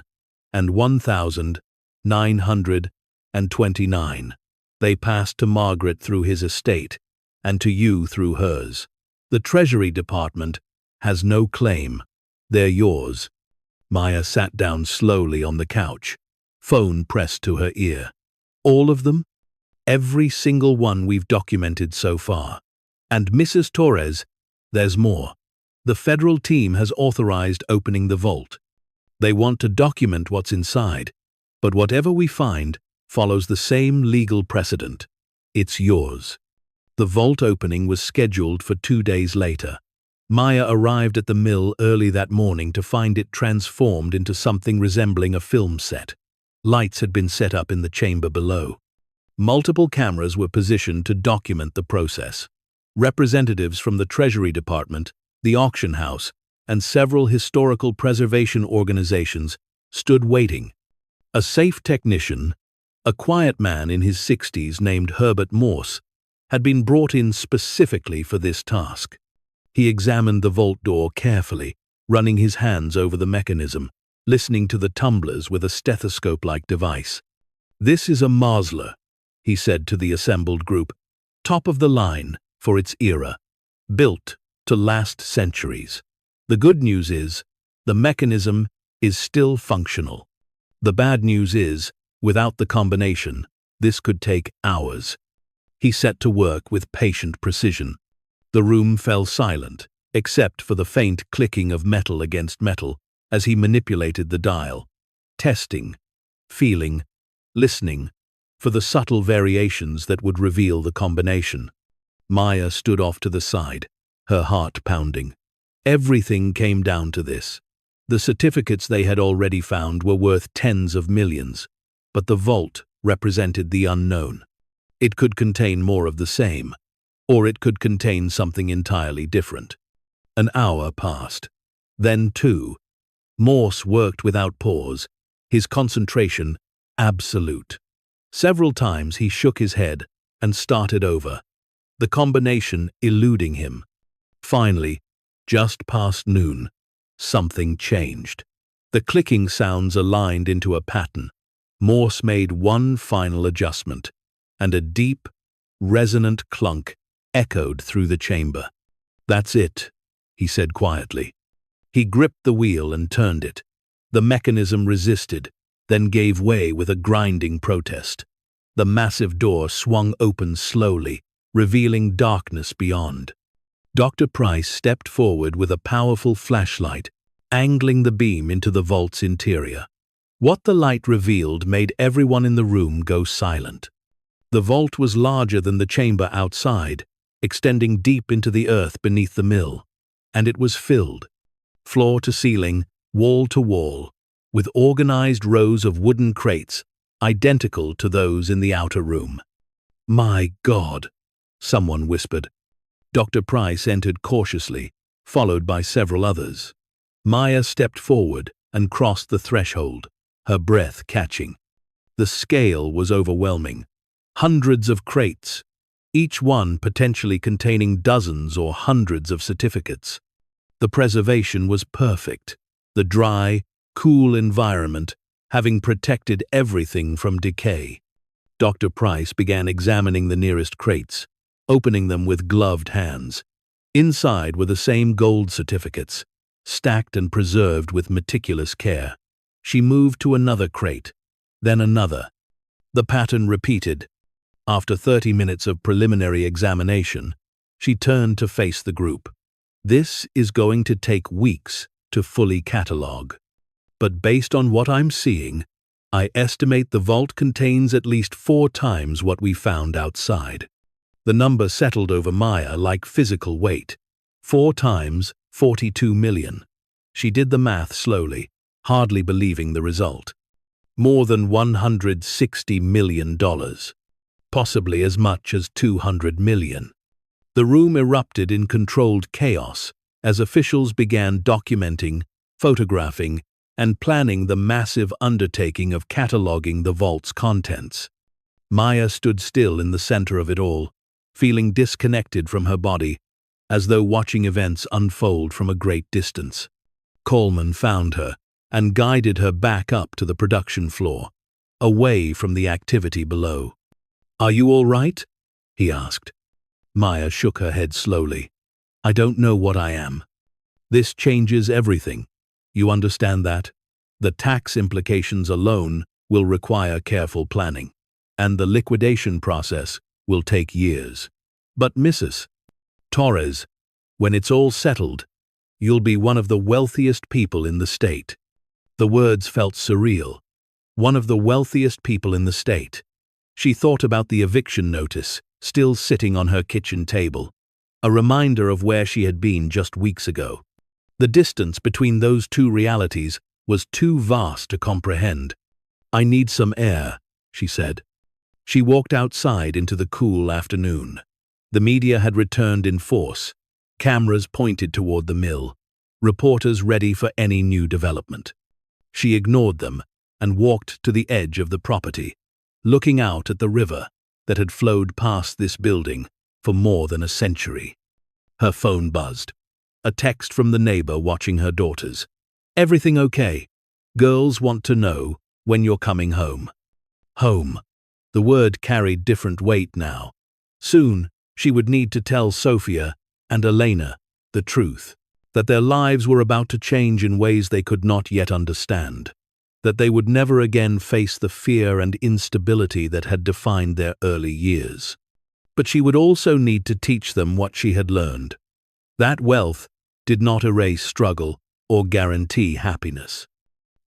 [SPEAKER 1] and 1929. They passed to Margaret through his estate and to you through hers. The Treasury Department has no claim. They're yours." Maya sat down slowly on the couch, phone pressed to her ear. "All of them?" "Every single one we've documented so far. And Mrs. Torres, there's more. The federal team has authorized opening the vault. They want to document what's inside, but whatever we find follows the same legal precedent. It's yours." The vault opening was scheduled for 2 days later. Maya arrived at the mill early that morning to find it transformed into something resembling a film set. Lights had been set up in the chamber below. Multiple cameras were positioned to document the process. Representatives from the Treasury Department, the auction house, and several historical preservation organizations stood waiting. A safe technician, a quiet man in his 60s named Herbert Morse, had been brought in specifically for this task. He examined the vault door carefully, running his hands over the mechanism, listening to the tumblers with a stethoscope-like device. "This is a Masler," he said to the assembled group, "top of the line for its era, built to last centuries. The good news is, the mechanism is still functional. The bad news is, without the combination, this could take hours." He set to work with patient precision. The room fell silent, except for the faint clicking of metal against metal as he manipulated the dial, testing, feeling, listening for the subtle variations that would reveal the combination. Maya stood off to the side, her heart pounding. Everything came down to this. The certificates they had already found were worth tens of millions, but the vault represented the unknown. It could contain more of the same, or it could contain something entirely different. An hour passed. Then two. Morse worked without pause, his concentration absolute. Several times he shook his head and started over, the combination eluding him. Finally, just past noon, something changed. The clicking sounds aligned into a pattern. Morse made one final adjustment, and a deep, resonant clunk echoed through the chamber. "That's it," he said quietly. He gripped the wheel and turned it. The mechanism resisted, then gave way with a grinding protest. The massive door swung open slowly, revealing darkness beyond. Dr. Price stepped forward with a powerful flashlight, angling the beam into the vault's interior. What the light revealed made everyone in the room go silent. The vault was larger than the chamber outside, extending deep into the earth beneath the mill, and it was filled, floor to ceiling, wall to wall, with organized rows of wooden crates, identical to those in the outer room. "My God," someone whispered. Dr. Price entered cautiously, followed by several others. Maya stepped forward and crossed the threshold, her breath catching. The scale was overwhelming. Hundreds of crates, each one potentially containing dozens or hundreds of certificates. The preservation was perfect, the dry, cool environment having protected everything from decay. Dr. Price began examining the nearest crates, opening them with gloved hands. Inside were the same gold certificates, stacked and preserved with meticulous care. She moved to another crate, then another. The pattern repeated. After 30 minutes of preliminary examination, she turned to face the group. "This is going to take weeks to fully catalog. But based on what I'm seeing, I estimate the vault contains at least 4 times what we found outside." The number settled over Maya like physical weight. 4 times 42 million. She did the math slowly, hardly believing the result. More than $160 million. Possibly as much as 200 million. The room erupted in controlled chaos as officials began documenting, photographing, and planning the massive undertaking of cataloging the vault's contents. Maya stood still in the center of it all, feeling disconnected from her body, as though watching events unfold from a great distance. Coleman found her and guided her back up to the production floor, away from the activity below. "Are you all right?" he asked. Maya shook her head slowly. "I don't know what I am. This changes everything. You understand that? The tax implications alone will require careful planning, and the liquidation process will take years. But Mrs. Torres, when it's all settled, you'll be one of the wealthiest people in the state." The words felt surreal. One of the wealthiest people in the state. She thought about the eviction notice, still sitting on her kitchen table, a reminder of where she had been just weeks ago. The distance between those two realities was too vast to comprehend. "I need some air," she said. She walked outside into the cool afternoon. The media had returned in force. Cameras pointed toward the mill. reporters ready for any new development. She ignored them and walked to the edge of the property, looking out at the river that had flowed past this building for more than a century. Her phone buzzed. A text from the neighbor watching her daughters. "Everything okay? Girls want to know when you're coming home." Home. The word carried different weight now. Soon, she would need to tell Sofia and Elena the truth, that their lives were about to change in ways they could not yet understand, that they would never again face the fear and instability that had defined their early years. But she would also need to teach them what she had learned. That wealth did not erase struggle or guarantee happiness.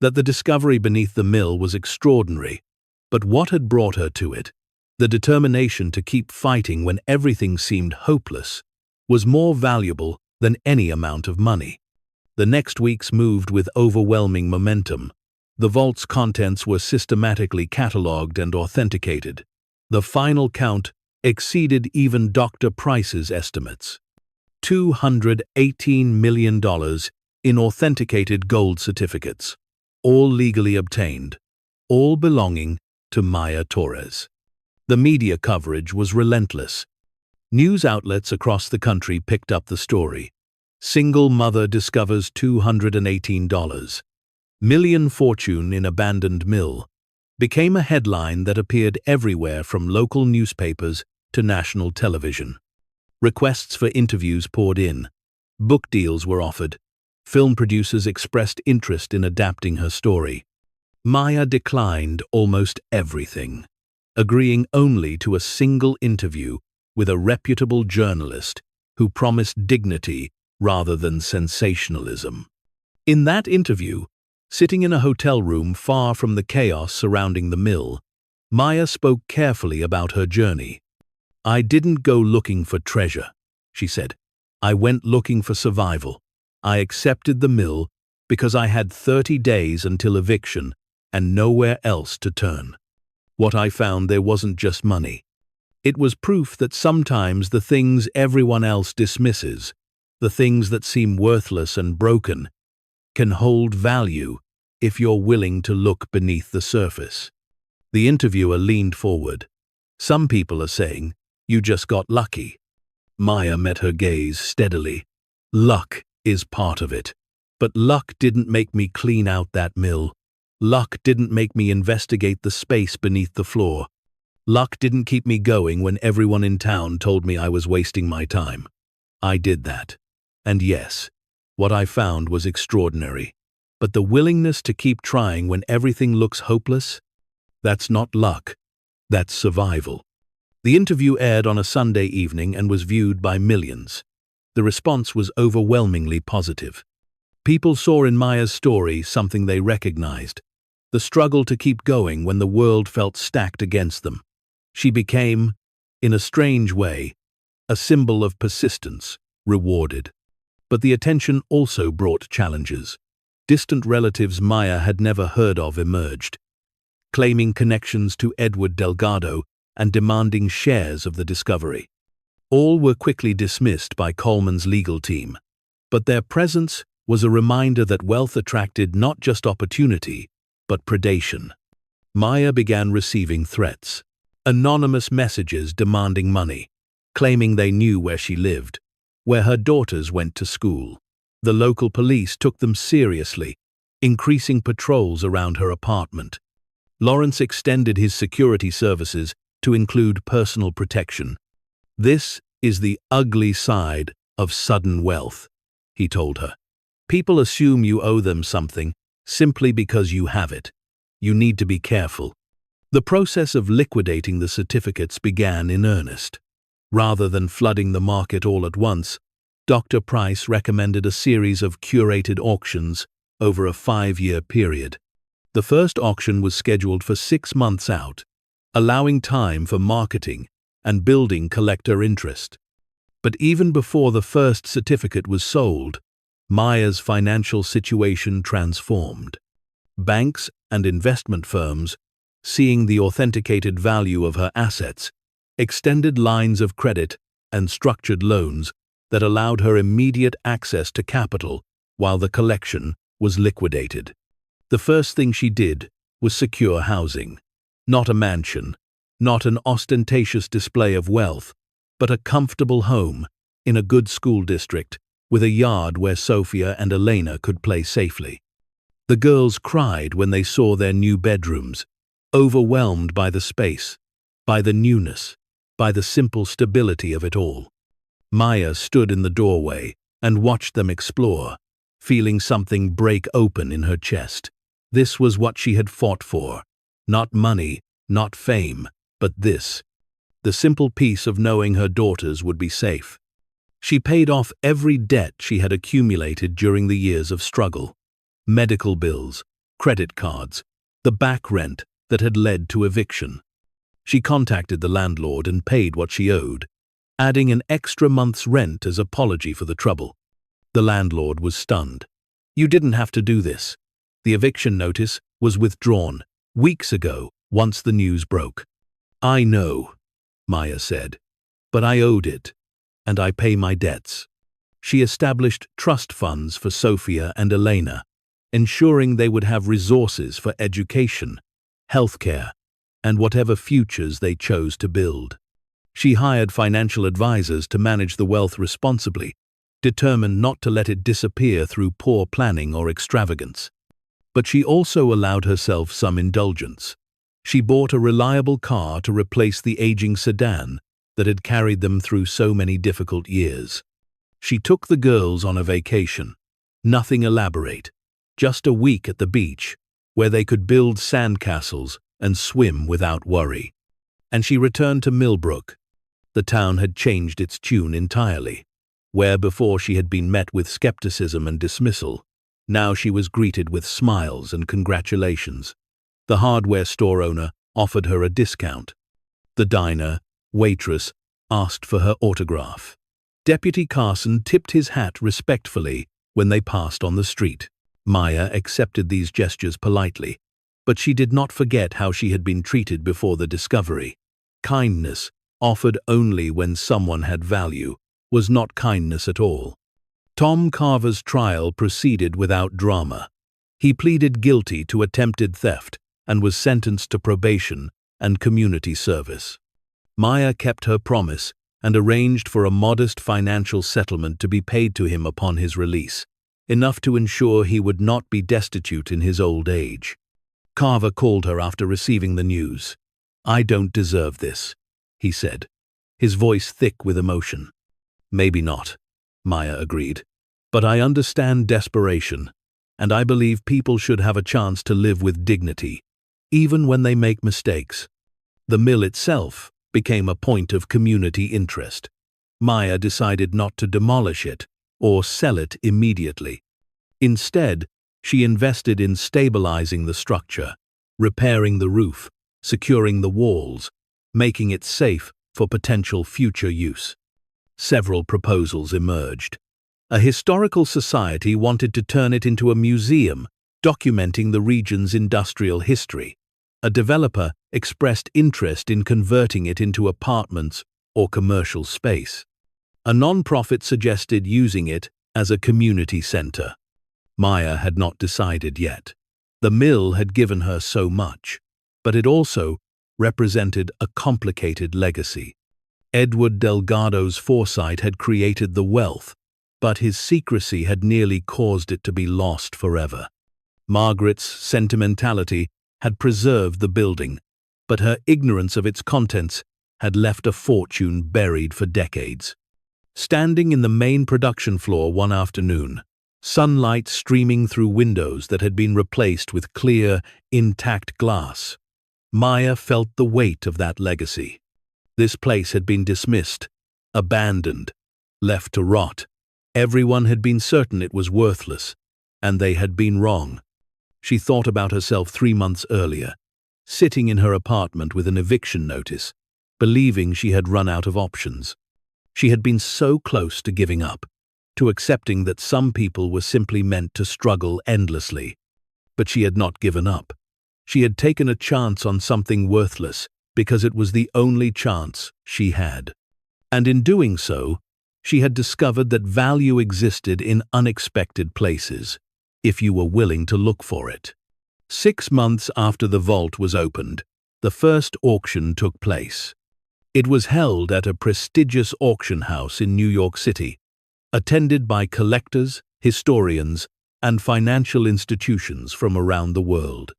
[SPEAKER 1] That the discovery beneath the mill was extraordinary, but what had brought her to it, the determination to keep fighting when everything seemed hopeless, was more valuable than any amount of money. The next weeks moved with overwhelming momentum. The vault's contents were systematically catalogued and authenticated. The final count exceeded even Dr. Price's estimates. $218 million in authenticated gold certificates, all legally obtained, all belonging to Maya Torres. The media coverage was relentless. News outlets across the country picked up the story. Single mother discovers $218 million fortune in abandoned mill became a headline that appeared everywhere from local newspapers to national television. Requests for interviews poured in. Book deals were offered. Film producers expressed interest in adapting her story. Maya declined almost everything, agreeing only to a single interview with a reputable journalist who promised dignity rather than sensationalism. In that interview, sitting in a hotel room far from the chaos surrounding the mill, Maya spoke carefully about her journey. "I didn't go looking for treasure," she said. "I went looking for survival. I accepted the mill because I had 30 days until eviction and nowhere else to turn. What I found there wasn't just money. It was proof that sometimes the things everyone else dismisses, the things that seem worthless and broken, can hold value if you're willing to look beneath the surface." The interviewer leaned forward. "Some people are saying, you just got lucky." Maya met her gaze steadily. "Luck is part of it. But luck didn't make me clean out that mill. Luck didn't make me investigate the space beneath the floor. Luck didn't keep me going when everyone in town told me I was wasting my time. I did that. And yes, what I found was extraordinary. But the willingness to keep trying when everything looks hopeless? That's not luck. That's survival." The interview aired on a Sunday evening and was viewed by millions. The response was overwhelmingly positive. People saw in Maya's story something they recognized: the struggle to keep going when the world felt stacked against them. She became, in a strange way, a symbol of persistence, rewarded. But the attention also brought challenges. Distant relatives Maya had never heard of emerged, claiming connections to Edward Delgado and demanding shares of the discovery. All were quickly dismissed by Coleman's legal team, but their presence was a reminder that wealth attracted not just opportunity, but predation. Maya began receiving threats, anonymous messages demanding money, claiming they knew where she lived, where her daughters went to school. The local police took them seriously, increasing patrols around her apartment. Lawrence extended his security services to include personal protection. "This is the ugly side of sudden wealth," he told her. "People assume you owe them something simply because you have it. You need to be careful." The process of liquidating the certificates began in earnest. Rather than flooding the market all at once, Dr. Price recommended a series of curated auctions over a 5-year period. The first auction was scheduled for 6 months out, allowing time for marketing and building collector interest. But even before the first certificate was sold, Maya's financial situation transformed. Banks and investment firms, seeing the authenticated value of her assets, extended lines of credit and structured loans that allowed her immediate access to capital while the collection was liquidated. The first thing she did was secure housing. Not a mansion, not an ostentatious display of wealth, but a comfortable home in a good school district with a yard where Sofia and Elena could play safely. The girls cried when they saw their new bedrooms, overwhelmed by the space, by the newness, by the simple stability of it all. Maya stood in the doorway and watched them explore, feeling something break open in her chest. This was what she had fought for. Not money, not fame, but this. The simple peace of knowing her daughters would be safe. She paid off every debt she had accumulated during the years of struggle. Medical bills, credit cards, the back rent that had led to eviction. She contacted the landlord and paid what she owed, adding an extra month's rent as apology for the trouble. The landlord was stunned. "You didn't have to do this." The eviction notice was withdrawn weeks ago once the news broke. "I know," Maya said, "but I owed it, and I pay my debts." She established trust funds for Sofia and Elena, ensuring they would have resources for education, healthcare, and whatever futures they chose to build. She hired financial advisors to manage the wealth responsibly, determined not to let it disappear through poor planning or extravagance. But she also allowed herself some indulgence. She bought a reliable car to replace the aging sedan that had carried them through so many difficult years. She took the girls on a vacation. Nothing elaborate, just a week at the beach, where they could build sandcastles and swim without worry. And she returned to Millbrook. The town had changed its tune entirely. Where before she had been met with skepticism and dismissal, now she was greeted with smiles and congratulations. The hardware store owner offered her a discount. The diner waitress asked for her autograph. Deputy Carson tipped his hat respectfully when they passed on the street. Maya accepted these gestures politely, but she did not forget how she had been treated before the discovery. Kindness, offered only when someone had value, was not kindness at all. Tom Carver's trial proceeded without drama. He pleaded guilty to attempted theft and was sentenced to probation and community service. Maya kept her promise and arranged for a modest financial settlement to be paid to him upon his release, enough to ensure he would not be destitute in his old age. Carver called her after receiving the news. "I don't deserve this," he said, his voice thick with emotion. "Maybe not," Maya agreed, "but I understand desperation, and I believe people should have a chance to live with dignity, even when they make mistakes." The mill itself became a point of community interest. Maya decided not to demolish it or sell it immediately. Instead, she invested in stabilizing the structure, repairing the roof, securing the walls, making it safe for potential future use. Several proposals emerged. A historical society wanted to turn it into a museum, documenting the region's industrial history. A developer expressed interest in converting it into apartments or commercial space. A non-profit suggested using it as a community center. Maya had not decided yet. The mill had given her so much, but it also represented a complicated legacy. Edward Delgado's foresight had created the wealth, but his secrecy had nearly caused it to be lost forever. Margaret's sentimentality had preserved the building, but her ignorance of its contents had left a fortune buried for decades. Standing in the main production floor one afternoon, sunlight streaming through windows that had been replaced with clear, intact glass, Maya felt the weight of that legacy. This place had been dismissed, abandoned, left to rot. Everyone had been certain it was worthless, and they had been wrong. She thought about herself 3 months earlier, sitting in her apartment with an eviction notice, believing she had run out of options. She had been so close to giving up, to accepting that some people were simply meant to struggle endlessly. But she had not given up. She had taken a chance on something worthless because it was the only chance she had. And in doing so, She had discovered that value existed in unexpected places, if you were willing to look for it. 6 months after the vault was opened, the first auction took place. It was held at a prestigious auction house in New York City, attended by collectors, historians, and financial institutions from around the world.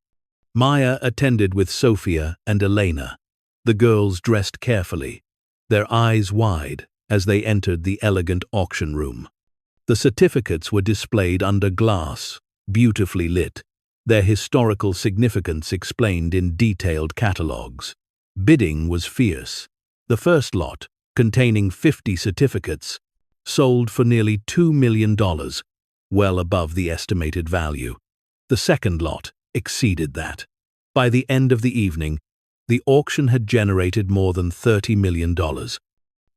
[SPEAKER 1] Maya attended with Sofia and Elena. The girls dressed carefully, their eyes wide as they entered the elegant auction room. The certificates were displayed under glass, beautifully lit, their historical significance explained in detailed catalogues. Bidding was fierce. The first lot, containing 50 certificates, sold for nearly $2 million, well above the estimated value. The second lot exceeded that. By the end of the evening, the auction had generated more than $30 million.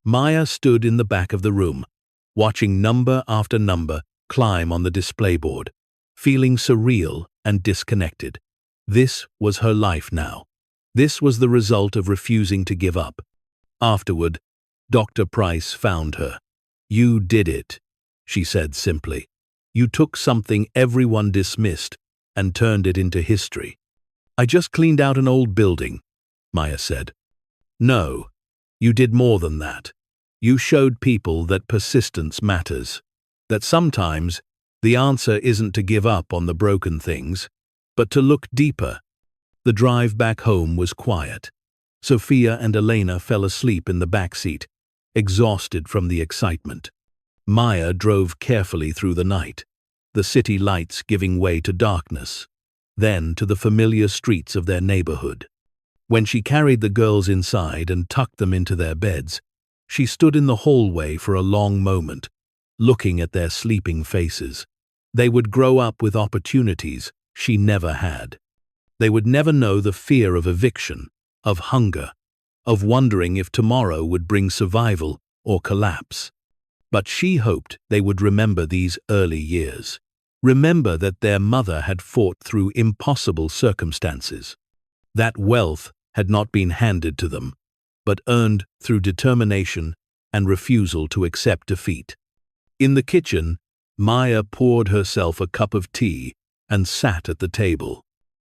[SPEAKER 1] Maya stood in the back of the room, watching number after number climb on the display board, feeling surreal and disconnected. This was her life now. This was the result of refusing to give up. Afterward, Dr. Price found her. "You did it," she said simply. "You took something everyone dismissed and turned it into history." "I just cleaned out an old building," Maya said. "No, you did more than that. You showed people that persistence matters, that sometimes the answer isn't to give up on the broken things, but to look deeper." The drive back home was quiet. Sofia and Elena fell asleep in the back seat, exhausted from the excitement. Maya drove carefully through the night, the city lights giving way to darkness, then to the familiar streets of their neighborhood. When she carried the girls inside and tucked them into their beds, she stood in the hallway for a long moment, looking at their sleeping faces. They would grow up with opportunities she never had. They would never know the fear of eviction, of hunger, of wondering if tomorrow would bring survival or collapse. But she hoped they would remember these early years. Remember that their mother had fought through impossible circumstances. That wealth had not been handed to them, but earned through determination and refusal to accept defeat. In the kitchen, Maya poured herself a cup of tea and sat at the table.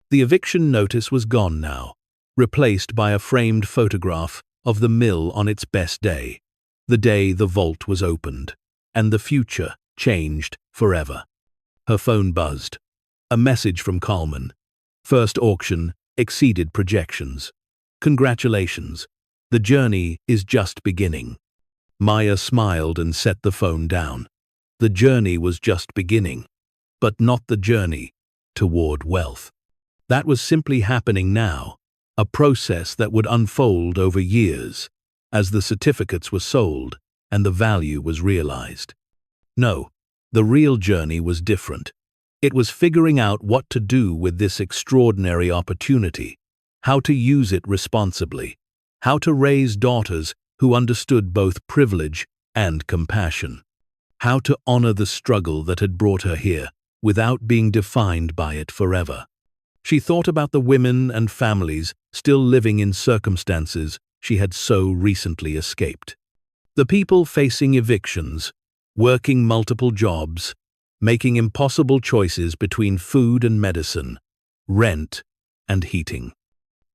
[SPEAKER 1] The eviction notice was gone now, replaced by a framed photograph of the mill on its best day, the day the vault was opened, and the future changed forever. Her phone buzzed. A message from Coleman. "First auction exceeded projections. Congratulations. The journey is just beginning." Maya smiled and set the phone down. The journey was just beginning, but not the journey toward wealth. That was simply happening now, a process that would unfold over years, as the certificates were sold and the value was realized. No, the real journey was different. It was figuring out what to do with this extraordinary opportunity, how to use it responsibly, how to raise daughters who understood both privilege and compassion, how to honor the struggle that had brought her here without being defined by it forever. She thought about the women and families still living in circumstances she had so recently escaped. The people facing evictions, working multiple jobs, making impossible choices between food and medicine, rent and heating.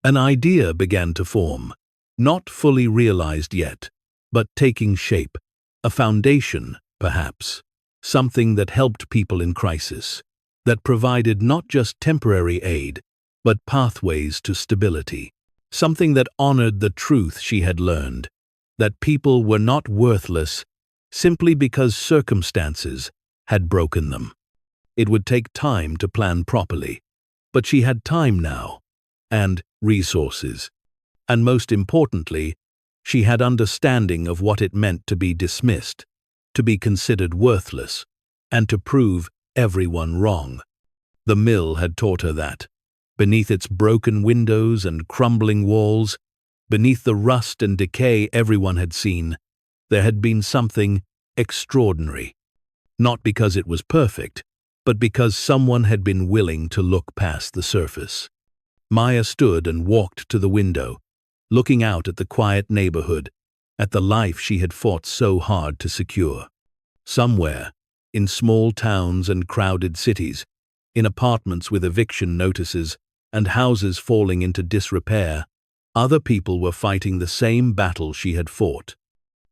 [SPEAKER 1] An idea began to form, not fully realized yet, but taking shape, a foundation, perhaps, something that helped people in crisis, that provided not just temporary aid, but pathways to stability, something that honored the truth she had learned, that people were not worthless simply because circumstances had broken them. It would take time to plan properly, but she had time now, and resources. And most importantly, she had understanding of what it meant to be dismissed, to be considered worthless, and to prove everyone wrong. The mill had taught her that. Beneath its broken windows and crumbling walls, beneath the rust and decay everyone had seen, there had been something extraordinary. Not because it was perfect, but because someone had been willing to look past the surface. Maya stood and walked to the window, looking out at the quiet neighborhood, at the life she had fought so hard to secure. Somewhere, in small towns and crowded cities, in apartments with eviction notices and houses falling into disrepair, other people were fighting the same battle she had fought.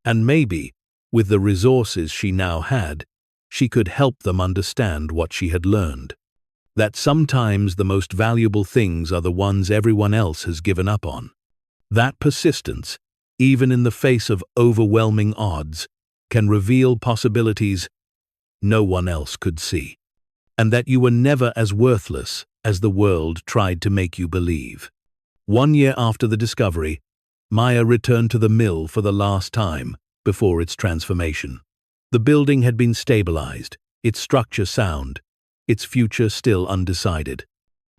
[SPEAKER 1] And maybe, with the resources she now had, she could help them understand what she had learned. That sometimes the most valuable things are the ones everyone else has given up on. That persistence, even in the face of overwhelming odds, can reveal possibilities no one else could see. And that you were never as worthless as the world tried to make you believe. 1 year after the discovery, Maya returned to the mill for the last time before its transformation. The building had been stabilized, its structure sound, its future still undecided.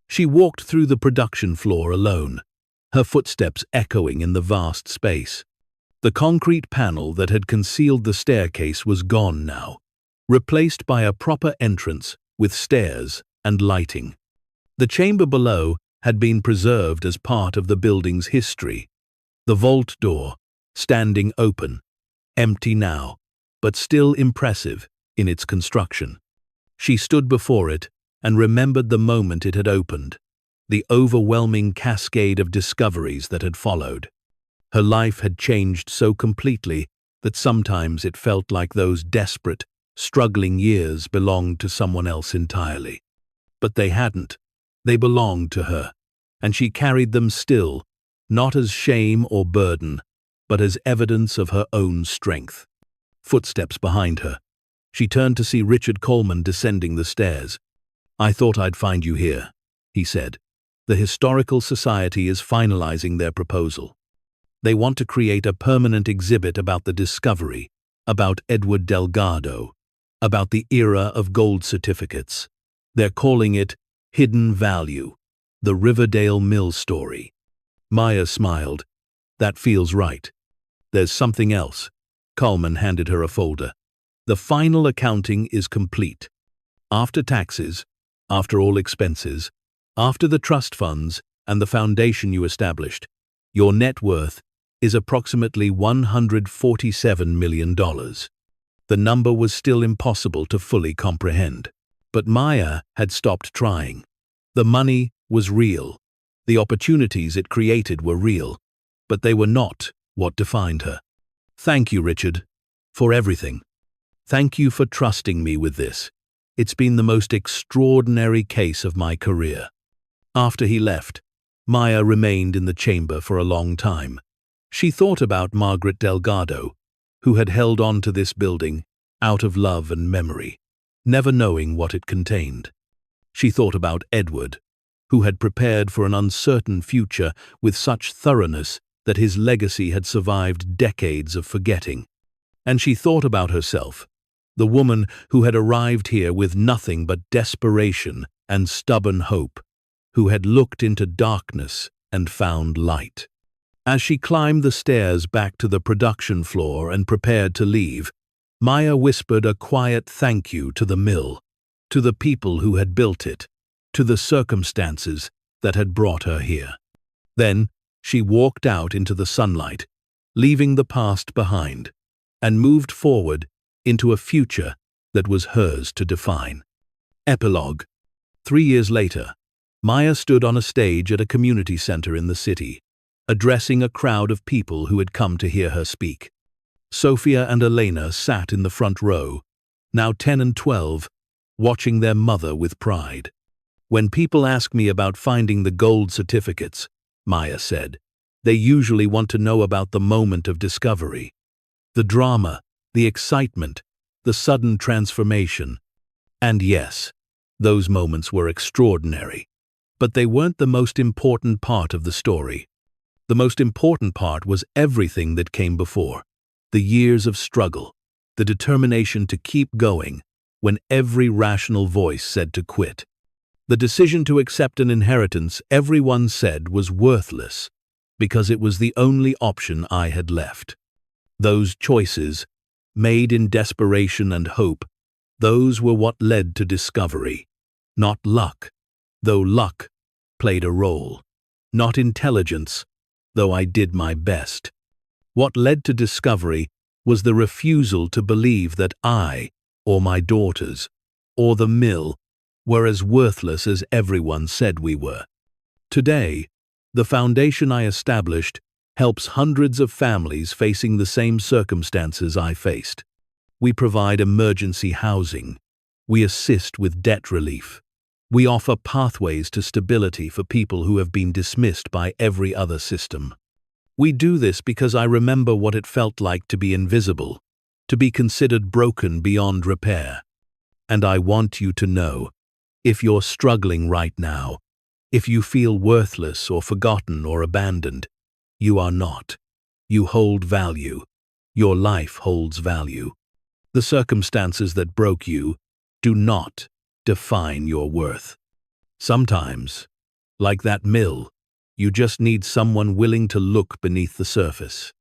[SPEAKER 1] She walked through the production floor alone, her footsteps echoing in the vast space. The concrete panel that had concealed the staircase was gone now, replaced by a proper entrance with stairs and lighting. The chamber below had been preserved as part of the building's history. The vault door, standing open, empty now, but still impressive in its construction. She stood before it and remembered the moment it had opened, the overwhelming cascade of discoveries that had followed. Her life had changed so completely that sometimes it felt like those desperate, struggling years belonged to someone else entirely. But they hadn't. They belonged to her, and she carried them still, not as shame or burden, but as evidence of her own strength. Footsteps behind her. She turned to see Richard Coleman descending the stairs. "I thought I'd find you here," he said. "The Historical Society is finalizing their proposal. They want to create a permanent exhibit about the discovery, about Edward Delgado, about the era of gold certificates. They're calling it Hidden Value, the Riverdale Mill story." Maya smiled. "That feels right. There's something else." Coleman handed her a folder. "The final accounting is complete. After taxes, after all expenses, after the trust funds and the foundation you established, your net worth is approximately $147 million. The number was still impossible to fully comprehend. But Maya had stopped trying. The money was real. The opportunities it created were real, but they were not what defined her. "Thank you, Richard, for everything. Thank you for trusting me with this. It's been the most extraordinary case of my career." After he left, Maya remained in the chamber for a long time. She thought about Margaret Delgado, who had held on to this building out of love and memory, never knowing what it contained. She thought about Edward, who had prepared for an uncertain future with such thoroughness that his legacy had survived decades of forgetting. And she thought about herself, the woman who had arrived here with nothing but desperation and stubborn hope, who had looked into darkness and found light. As she climbed the stairs back to the production floor and prepared to leave, Maya whispered a quiet thank you to the mill, to the people who had built it, to the circumstances that had brought her here. Then she walked out into the sunlight, leaving the past behind, and moved forward into a future that was hers to define. Epilogue. 3 years later, Maya stood on a stage at a community center in the city, addressing a crowd of people who had come to hear her speak. Sofia and Elena sat in the front row, now 10 and 12, watching their mother with pride. "When people ask me about finding the gold certificates," Maya said, "they usually want to know about the moment of discovery. The drama, the excitement, the sudden transformation. And yes, those moments were extraordinary. But they weren't the most important part of the story. The most important part was everything that came before. The years of struggle, the determination to keep going when every rational voice said to quit. The decision to accept an inheritance everyone said was worthless because it was the only option I had left. Those choices, made in desperation and hope, those were what led to discovery. Not luck, though luck played a role. Not intelligence, though I did my best. What led to discovery was the refusal to believe that I, or my daughters, or the mill, were as worthless as everyone said we were. Today, the foundation I established helps hundreds of families facing the same circumstances I faced. We provide emergency housing. We assist with debt relief. We offer pathways to stability for people who have been dismissed by every other system. We do this because I remember what it felt like to be invisible, to be considered broken beyond repair. And I want you to know, if you're struggling right now, if you feel worthless or forgotten or abandoned, you are not. You hold value. Your life holds value. The circumstances that broke you do not define your worth. Sometimes, like that mill, you just need someone willing to look beneath the surface,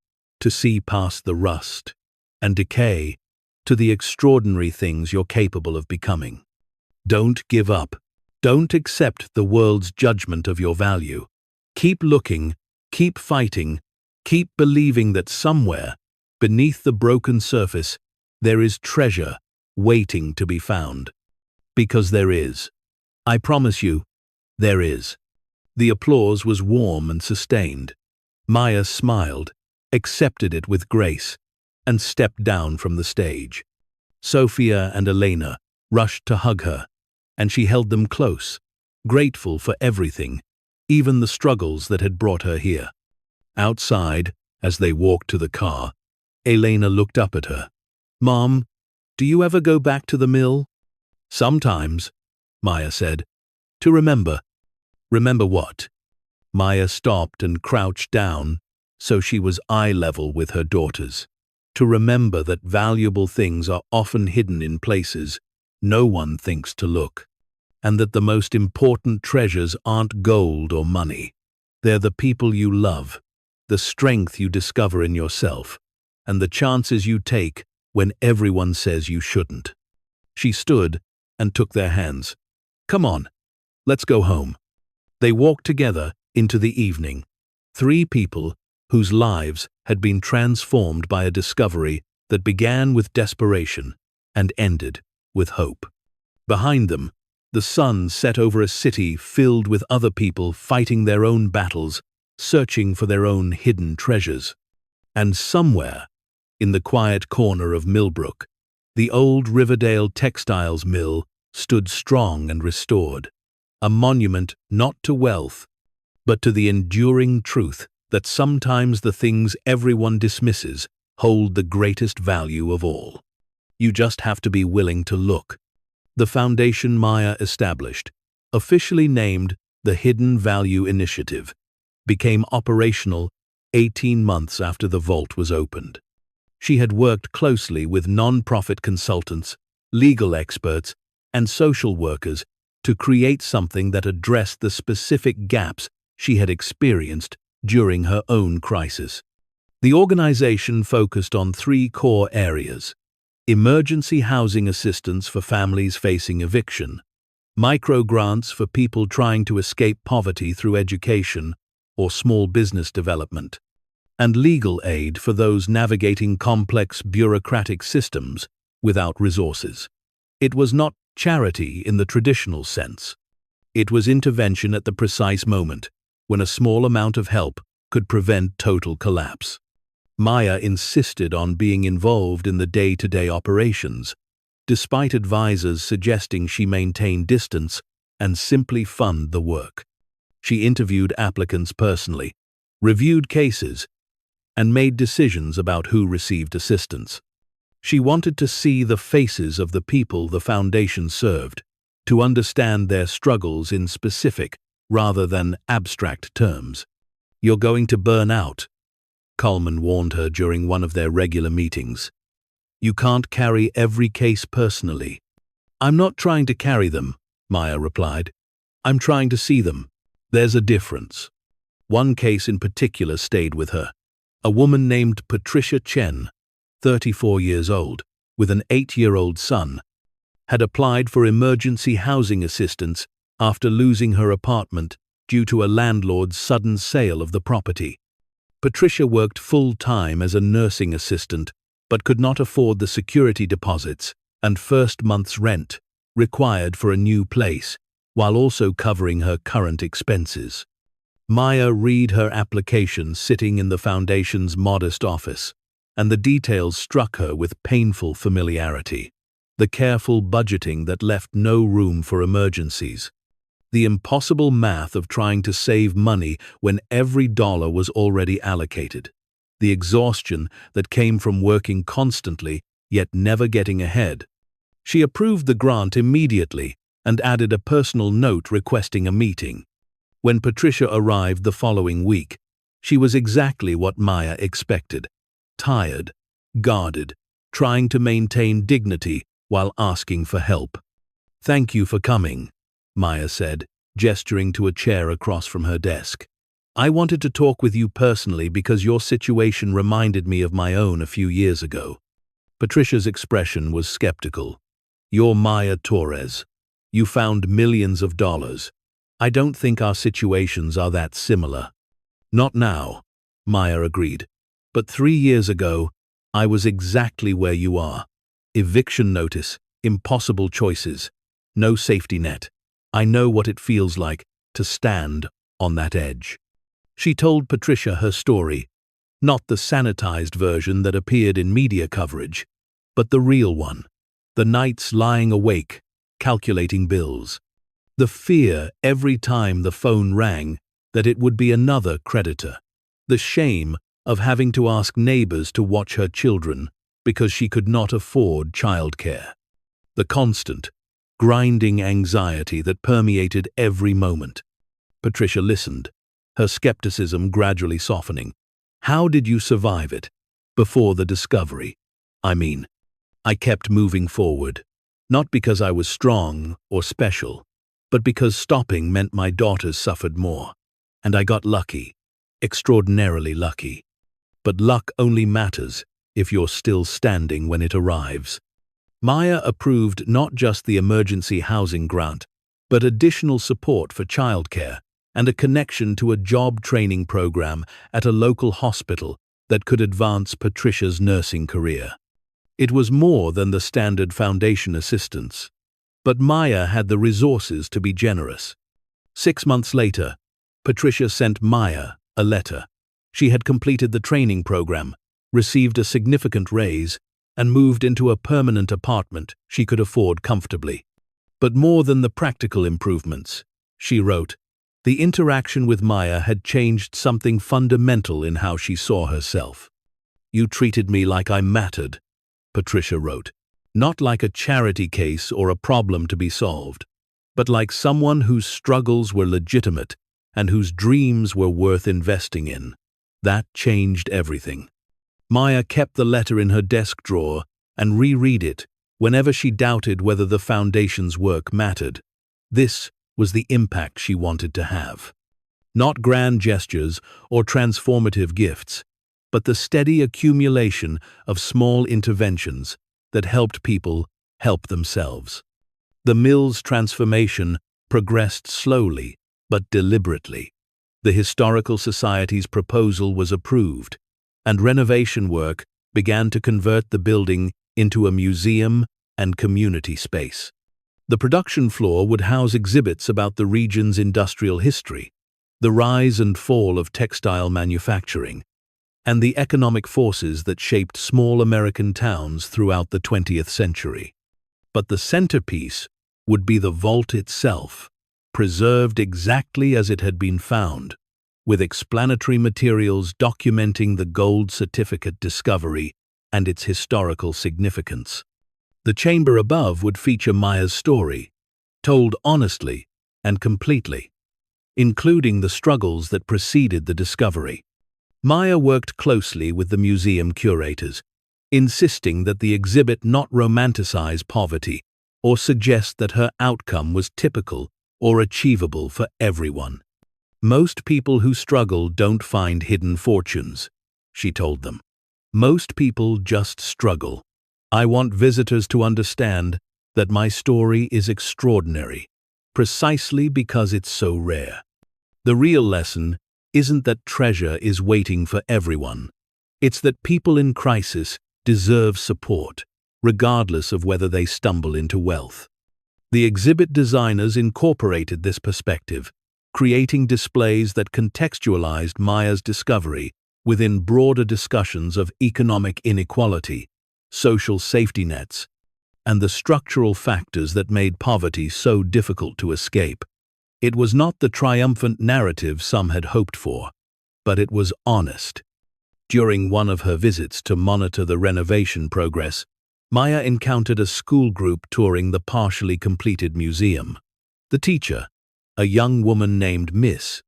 [SPEAKER 1] to see past the rust and decay to the extraordinary things you're capable of becoming. Don't give up. Don't accept the world's judgment of your value. Keep looking, keep fighting, keep believing that somewhere, beneath the broken surface, there is treasure waiting to be found. Because there is. I promise you, there is. The applause was warm and sustained. Maya smiled, accepted it with grace, and stepped down from the stage. Sofia and Elena rushed to hug her, and she held them close, grateful for everything, even the struggles that had brought her here. Outside, as they walked to the car, Elena looked up at her. "Mom, do you ever go back to the mill?" "Sometimes," Maya said. "To remember." "Remember what?" Maya stopped and crouched down, so she was eye level with her daughters. To remember that valuable things are often hidden in places no one thinks to look, and that the most important treasures aren't gold or money. They're the people you love, the strength you discover in yourself, and the chances you take when everyone says you shouldn't. She stood and took their hands. "Come on, let's go home." They walked together into the evening, three people whose lives had been transformed by a discovery that began with desperation and ended with hope. Behind them, the sun set over a city filled with other people fighting their own battles, searching for their own hidden treasures. And somewhere, in the quiet corner of Millbrook, the old Riverdale Textiles mill stood strong and restored, a monument not to wealth, but to the enduring truth that sometimes the things everyone dismisses hold the greatest value of all. You just have to be willing to look. The foundation Maya established, officially named the Hidden Value Initiative, became operational 18 months after the vault was opened. She had worked closely with non-profit consultants, legal experts, and social workers to create something that addressed the specific gaps she had experienced during her own crisis. The organization focused on three core areas: emergency housing assistance for families facing eviction, micro-grants for people trying to escape poverty through education or small business development, and legal aid for those navigating complex bureaucratic systems without resources. It was not charity in the traditional sense. It was intervention at the precise moment, when a small amount of help could prevent total collapse. Maya insisted on being involved in the day-to-day operations, despite advisors suggesting she maintain distance and simply fund the work. She interviewed applicants personally, reviewed cases, and made decisions about who received assistance. She wanted to see the faces of the people the foundation served, to understand their struggles in specific rather than abstract terms. "You're going to burn out," Coleman warned her during one of their regular meetings. "You can't carry every case personally." "I'm not trying to carry them," Maya replied. "I'm trying to see them. There's a difference." One case in particular stayed with her. A woman named Patricia Chen, 34 years old, with an 8-year-old son, had applied for emergency housing assistance after losing her apartment due to a landlord's sudden sale of the property. Patricia worked full-time as a nursing assistant, but could not afford the security deposits and first month's rent required for a new place, while also covering her current expenses. Maya read her application sitting in the foundation's modest office, and the details struck her with painful familiarity. The careful budgeting that left no room for emergencies. The impossible math of trying to save money when every dollar was already allocated. The exhaustion that came from working constantly, yet never getting ahead. She approved the grant immediately and added a personal note requesting a meeting. When Patricia arrived the following week, she was exactly what Maya expected. Tired, guarded, trying to maintain dignity while asking for help. "Thank you for coming," Maya said, gesturing to a chair across from her desk. "I wanted to talk with you personally because your situation reminded me of my own a few years ago." Patricia's expression was skeptical. "You're Maya Torres. You found millions of dollars. I don't think our situations are that similar." "Not now," Maya agreed. "But 3 years ago, I was exactly where you are. Eviction notice, impossible choices, no safety net. I know what it feels like to stand on that edge." She told Patricia her story, not the sanitized version that appeared in media coverage, but the real one. The nights lying awake, calculating bills. The fear every time the phone rang that it would be another creditor. The shame of having to ask neighbors to watch her children because she could not afford childcare. The constant, grinding anxiety that permeated every moment. Patricia listened, her skepticism gradually softening. "How did you survive it? Before the discovery? I kept moving forward, not because I was strong or special, but because stopping meant my daughters suffered more. And I got lucky, extraordinarily lucky. But luck only matters if you're still standing when it arrives." Maya approved not just the emergency housing grant, but additional support for childcare and a connection to a job training program at a local hospital that could advance Patricia's nursing career. It was more than the standard foundation assistance, but Maya had the resources to be generous. 6 months later, Patricia sent Maya a letter. She had completed the training program, received a significant raise, and moved into a permanent apartment she could afford comfortably. But more than the practical improvements, she wrote, the interaction with Maya had changed something fundamental in how she saw herself. "You treated me like I mattered," Patricia wrote, "not like a charity case or a problem to be solved, but like someone whose struggles were legitimate and whose dreams were worth investing in." That changed everything. Maya kept the letter in her desk drawer and reread it whenever she doubted whether the foundation's work mattered. This was the impact she wanted to have. Not grand gestures or transformative gifts, but the steady accumulation of small interventions that helped people help themselves. The mill's transformation progressed slowly but deliberately. The Historical Society's proposal was approved, and renovation work began to convert the building into a museum and community space. The production floor would house exhibits about the region's industrial history, the rise and fall of textile manufacturing, and the economic forces that shaped small American towns throughout the 20th century. But the centerpiece would be the vault itself, preserved exactly as it had been found, with explanatory materials documenting the gold certificate discovery and its historical significance. The chamber above would feature Maya's story, told honestly and completely, including the struggles that preceded the discovery. Maya worked closely with the museum curators, insisting that the exhibit not romanticize poverty or suggest that her outcome was typical or achievable for everyone. "Most people who struggle don't find hidden fortunes," she told them. "Most people just struggle. I want visitors to understand that my story is extraordinary, precisely because it's so rare. The real lesson isn't that treasure is waiting for everyone. It's that people in crisis deserve support, regardless of whether they stumble into wealth. The exhibit designers incorporated this perspective, creating displays that contextualized Maya's discovery within broader discussions of economic inequality, social safety nets, and the structural factors that made poverty so difficult to escape. It was not the triumphant narrative some had hoped for, but it was honest. During one of her visits to monitor the renovation progress, Maya encountered a school group touring the partially completed museum. The teacher, a young woman named Miss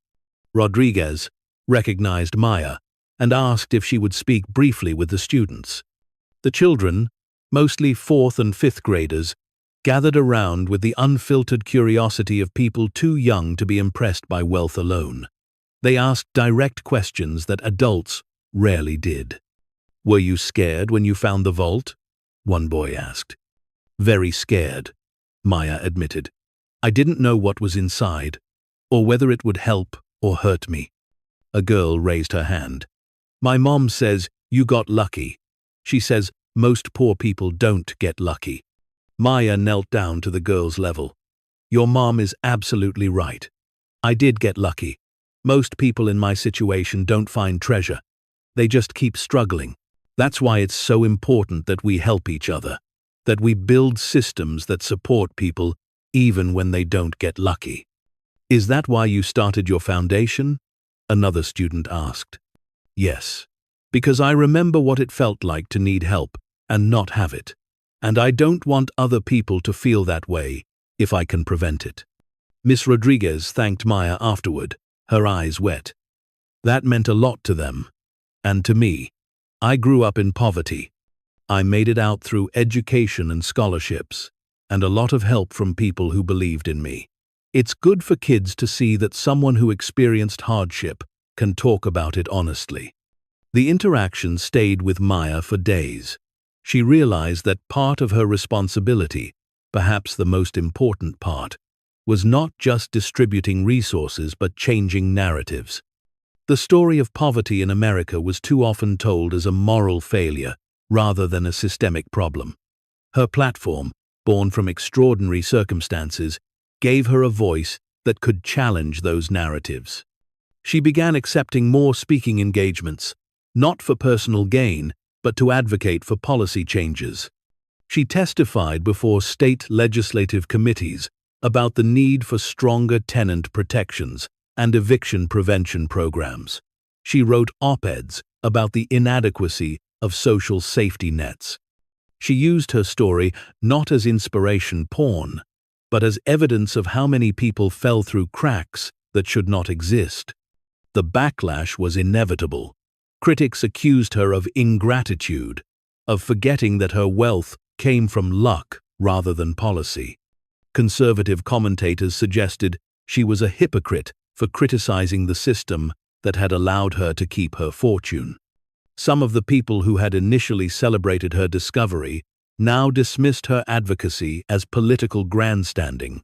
[SPEAKER 1] Rodriguez, recognized Maya and asked if she would speak briefly with the students. The children, mostly 4th and 5th graders, gathered around with the unfiltered curiosity of people too young to be impressed by wealth alone. They asked direct questions that adults rarely did. "Were you scared when you found the vault?" one boy asked. "Very scared," Maya admitted. "I didn't know what was inside, or whether it would help or hurt me." A girl raised her hand. "My mom says you got lucky. She says most poor people don't get lucky." Maya knelt down to the girl's level. "Your mom is absolutely right. I did get lucky. Most people in my situation don't find treasure. They just keep struggling. That's why it's so important that we help each other, that we build systems that support people even when they don't get lucky." "Is that why you started your foundation?" another student asked. "Yes, because I remember what it felt like to need help and not have it. And I don't want other people to feel that way if I can prevent it." Miss Rodriguez thanked Maya afterward, her eyes wet. "That meant a lot to them. And to me. I grew up in poverty. I made it out through education and scholarships, and a lot of help from people who believed in me. It's good for kids to see that someone who experienced hardship can talk about it honestly." The interaction stayed with Maya for days. She realized that part of her responsibility, perhaps the most important part, was not just distributing resources but changing narratives. The story of poverty in America was too often told as a moral failure rather than a systemic problem. Her platform, born from extraordinary circumstances, gave her a voice that could challenge those narratives. She began accepting more speaking engagements, not for personal gain, but to advocate for policy changes. She testified before state legislative committees about the need for stronger tenant protections and eviction prevention programs. She wrote op-eds about the inadequacy of social safety nets. She used her story not as inspiration porn, but as evidence of how many people fell through cracks that should not exist. The backlash was inevitable. Critics accused her of ingratitude, of forgetting that her wealth came from luck rather than policy. Conservative commentators suggested she was a hypocrite for criticizing the system that had allowed her to keep her fortune. Some of the people who had initially celebrated her discovery now dismissed her advocacy as political grandstanding.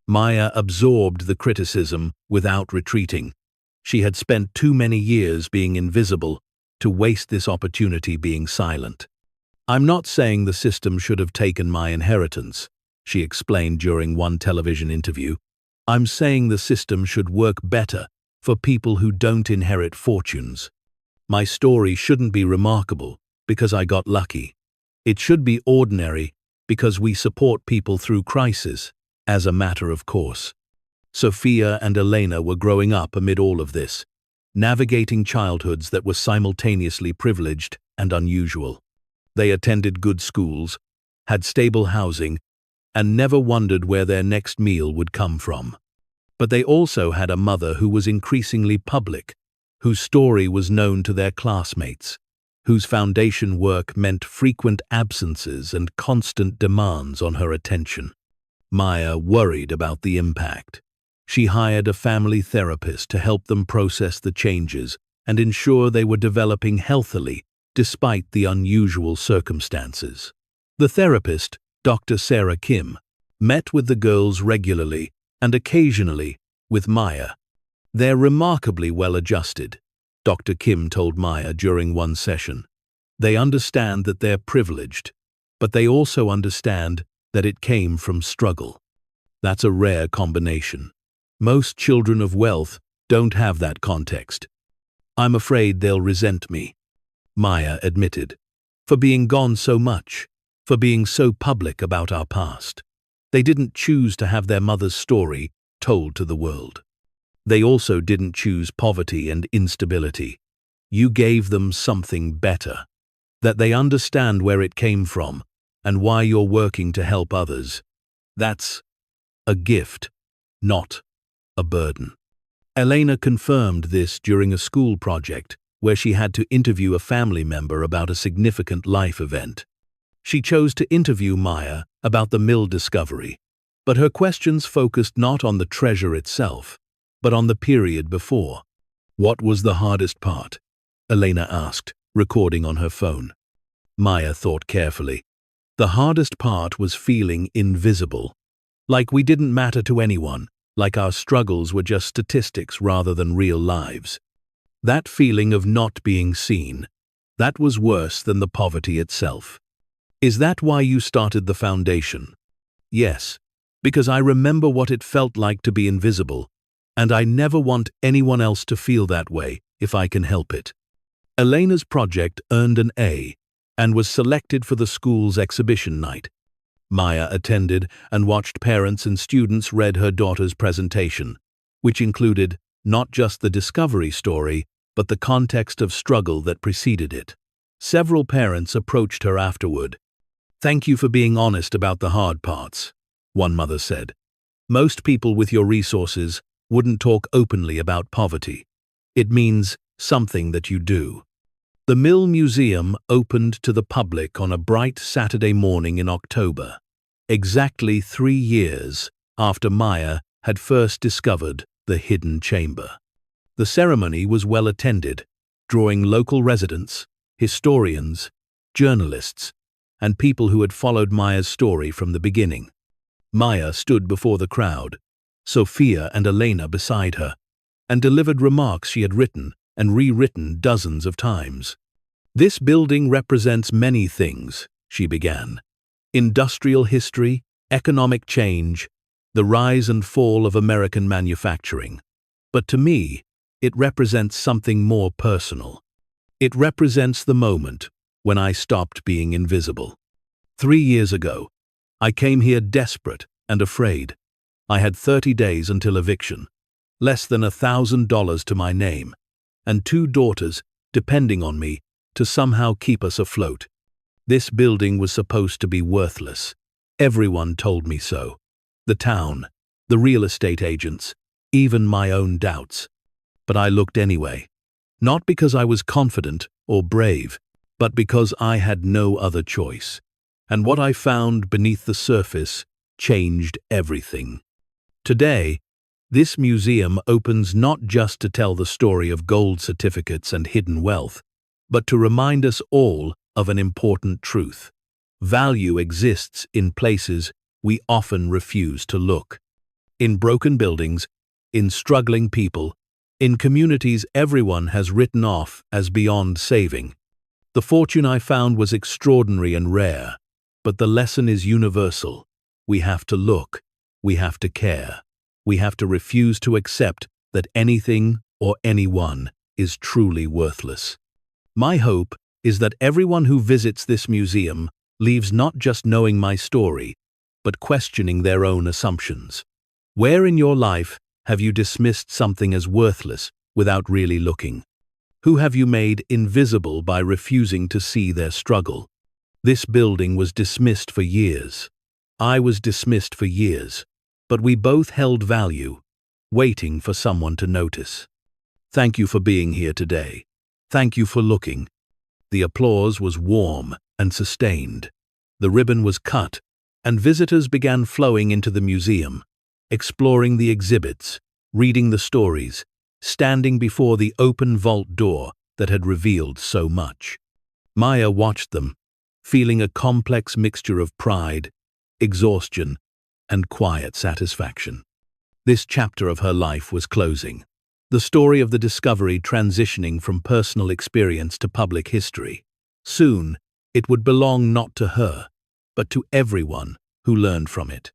[SPEAKER 1] Maya absorbed the criticism without retreating. She had spent too many years being invisible to waste this opportunity being silent. "I'm not saying the system should have taken my inheritance," she explained during one television interview. "I'm saying the system should work better for people who don't inherit fortunes. My story shouldn't be remarkable because I got lucky. It should be ordinary because we support people through crisis, as a matter of course." Sofia and Elena were growing up amid all of this, navigating childhoods that were simultaneously privileged and unusual. They attended good schools, had stable housing, and never wondered where their next meal would come from. But they also had a mother who was increasingly public, whose story was known to their classmates, whose foundation work meant frequent absences and constant demands on her attention. Maya worried about the impact. She hired a family therapist to help them process the changes and ensure they were developing healthily despite the unusual circumstances. The therapist, Dr. Sarah Kim, met with the girls regularly and occasionally with Maya. They're remarkably well-adjusted, Dr. Kim told Maya during one session. They understand that they're privileged, but they also understand that it came from struggle. That's a rare combination. Most children of wealth don't have that context. I'm afraid they'll resent me, Maya admitted, for being gone so much, for being so public about our past. They didn't choose to have their mother's story told to the world. They also didn't choose poverty and instability. You gave them something better, that they understand where it came from and why you're working to help others. That's a gift, not a burden. Elena confirmed this during a school project where she had to interview a family member about a significant life event. She chose to interview Maya about the mill discovery, but her questions focused not on the treasure itself, but on the period before. What was the hardest part? Elena asked, recording on her phone. Maya thought carefully. The hardest part was feeling invisible. Like we didn't matter to anyone, like our struggles were just statistics rather than real lives. That feeling of not being seen, that was worse than the poverty itself. Is that why you started the foundation? Yes, because I remember what it felt like to be invisible, and I never want anyone else to feel that way if I can help it. Elena's project earned an A and was selected for the school's exhibition night. Maya attended and watched parents and students read her daughter's presentation, which included not just the discovery story, but the context of struggle that preceded it. Several parents approached her afterward. "Thank you for being honest about the hard parts," one mother said. "Most people with your resources wouldn't talk openly about poverty. It means something that you do." The Mill Museum opened to the public on a bright Saturday morning in October, exactly 3 years after Maya had first discovered the hidden chamber. The ceremony was well attended, drawing local residents, historians, journalists, and people who had followed Maya's story from the beginning. Maya stood before the crowd, Sofia and Elena beside her, and delivered remarks she had written and rewritten dozens of times. "This building represents many things," she began. "Industrial history, economic change, the rise and fall of American manufacturing. But to me, it represents something more personal. It represents the moment when I stopped being invisible. 3 years ago, I came here desperate and afraid. I had 30 days until eviction, less than $1,000 to my name, and 2 daughters depending on me to somehow keep us afloat. This building was supposed to be worthless. Everyone told me so. The town, the real estate agents, even my own doubts. But I looked anyway. Not because I was confident or brave, but because I had no other choice. And what I found beneath the surface changed everything. Today, this museum opens not just to tell the story of gold certificates and hidden wealth, but to remind us all of an important truth. Value exists in places we often refuse to look. In broken buildings, in struggling people, in communities everyone has written off as beyond saving. The fortune I found was extraordinary and rare, but the lesson is universal. We have to look. We have to care. We have to refuse to accept that anything or anyone is truly worthless. My hope is that everyone who visits this museum leaves not just knowing my story, but questioning their own assumptions. Where in your life have you dismissed something as worthless without really looking? Who have you made invisible by refusing to see their struggle? This building was dismissed for years. I was dismissed for years, but we both held value, waiting for someone to notice. Thank you for being here today. Thank you for looking. The applause was warm and sustained. The ribbon was cut, and visitors began flowing into the museum, exploring the exhibits, reading the stories, standing before the open vault door that had revealed so much. Maya watched them, feeling a complex mixture of pride, exhaustion, and quiet satisfaction. This chapter of her life was closing. The story of the discovery transitioning from personal experience to public history. Soon, it would belong not to her, but to everyone who learned from it.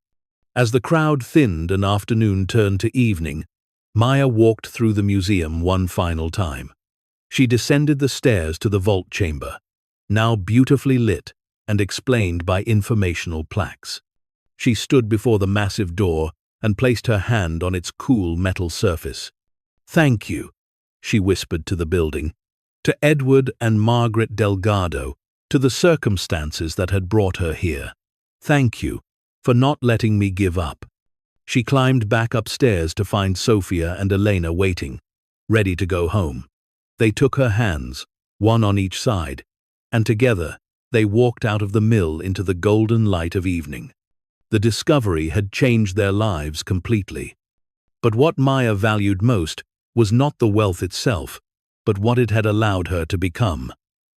[SPEAKER 1] As the crowd thinned and afternoon turned to evening, Maya walked through the museum one final time. She descended the stairs to the vault chamber, now beautifully lit and explained by informational plaques. She stood before the massive door and placed her hand on its cool metal surface. "Thank you," she whispered to the building, to Edward and Margaret Delgado, to the circumstances that had brought her here. "Thank you for not letting me give up." She climbed back upstairs to find Sofia and Elena waiting, ready to go home. They took her hands, one on each side, and together they walked out of the mill into the golden light of evening. The discovery had changed their lives completely. But what Maya valued most was not the wealth itself, but what it had allowed her to become: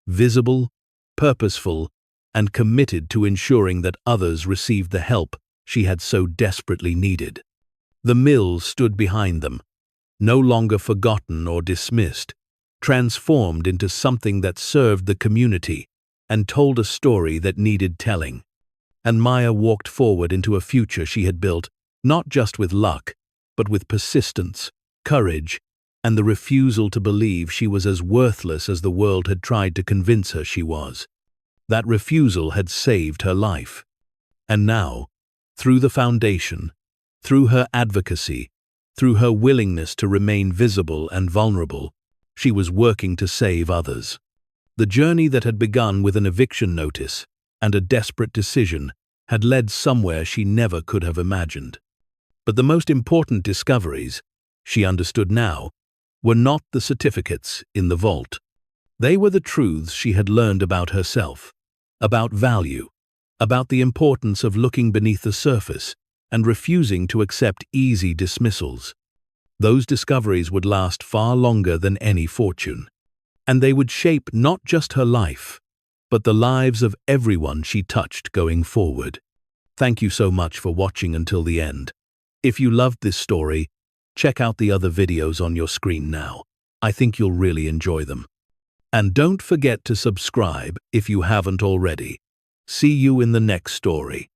[SPEAKER 1] visible, purposeful, and committed to ensuring that others received the help she had so desperately needed. The mill stood behind them, no longer forgotten or dismissed, transformed into something that served the community and told a story that needed telling. And Maya walked forward into a future she had built, not just with luck, but with persistence, courage, and the refusal to believe she was as worthless as the world had tried to convince her she was. That refusal had saved her life. And now, through the foundation, through her advocacy, through her willingness to remain visible and vulnerable, she was working to save others. The journey that had begun with an eviction notice and a desperate decision had led somewhere she never could have imagined. But the most important discoveries, she understood now, were not the certificates in the vault. They were the truths she had learned about herself, about value, about the importance of looking beneath the surface and refusing to accept easy dismissals. Those discoveries would last far longer than any fortune, and they would shape not just her life, but the lives of everyone she touched going forward. Thank you so much for watching until the end. If you loved this story, check out the other videos on your screen now. I think you'll really enjoy them. And don't forget to subscribe if you haven't already. See you in the next story.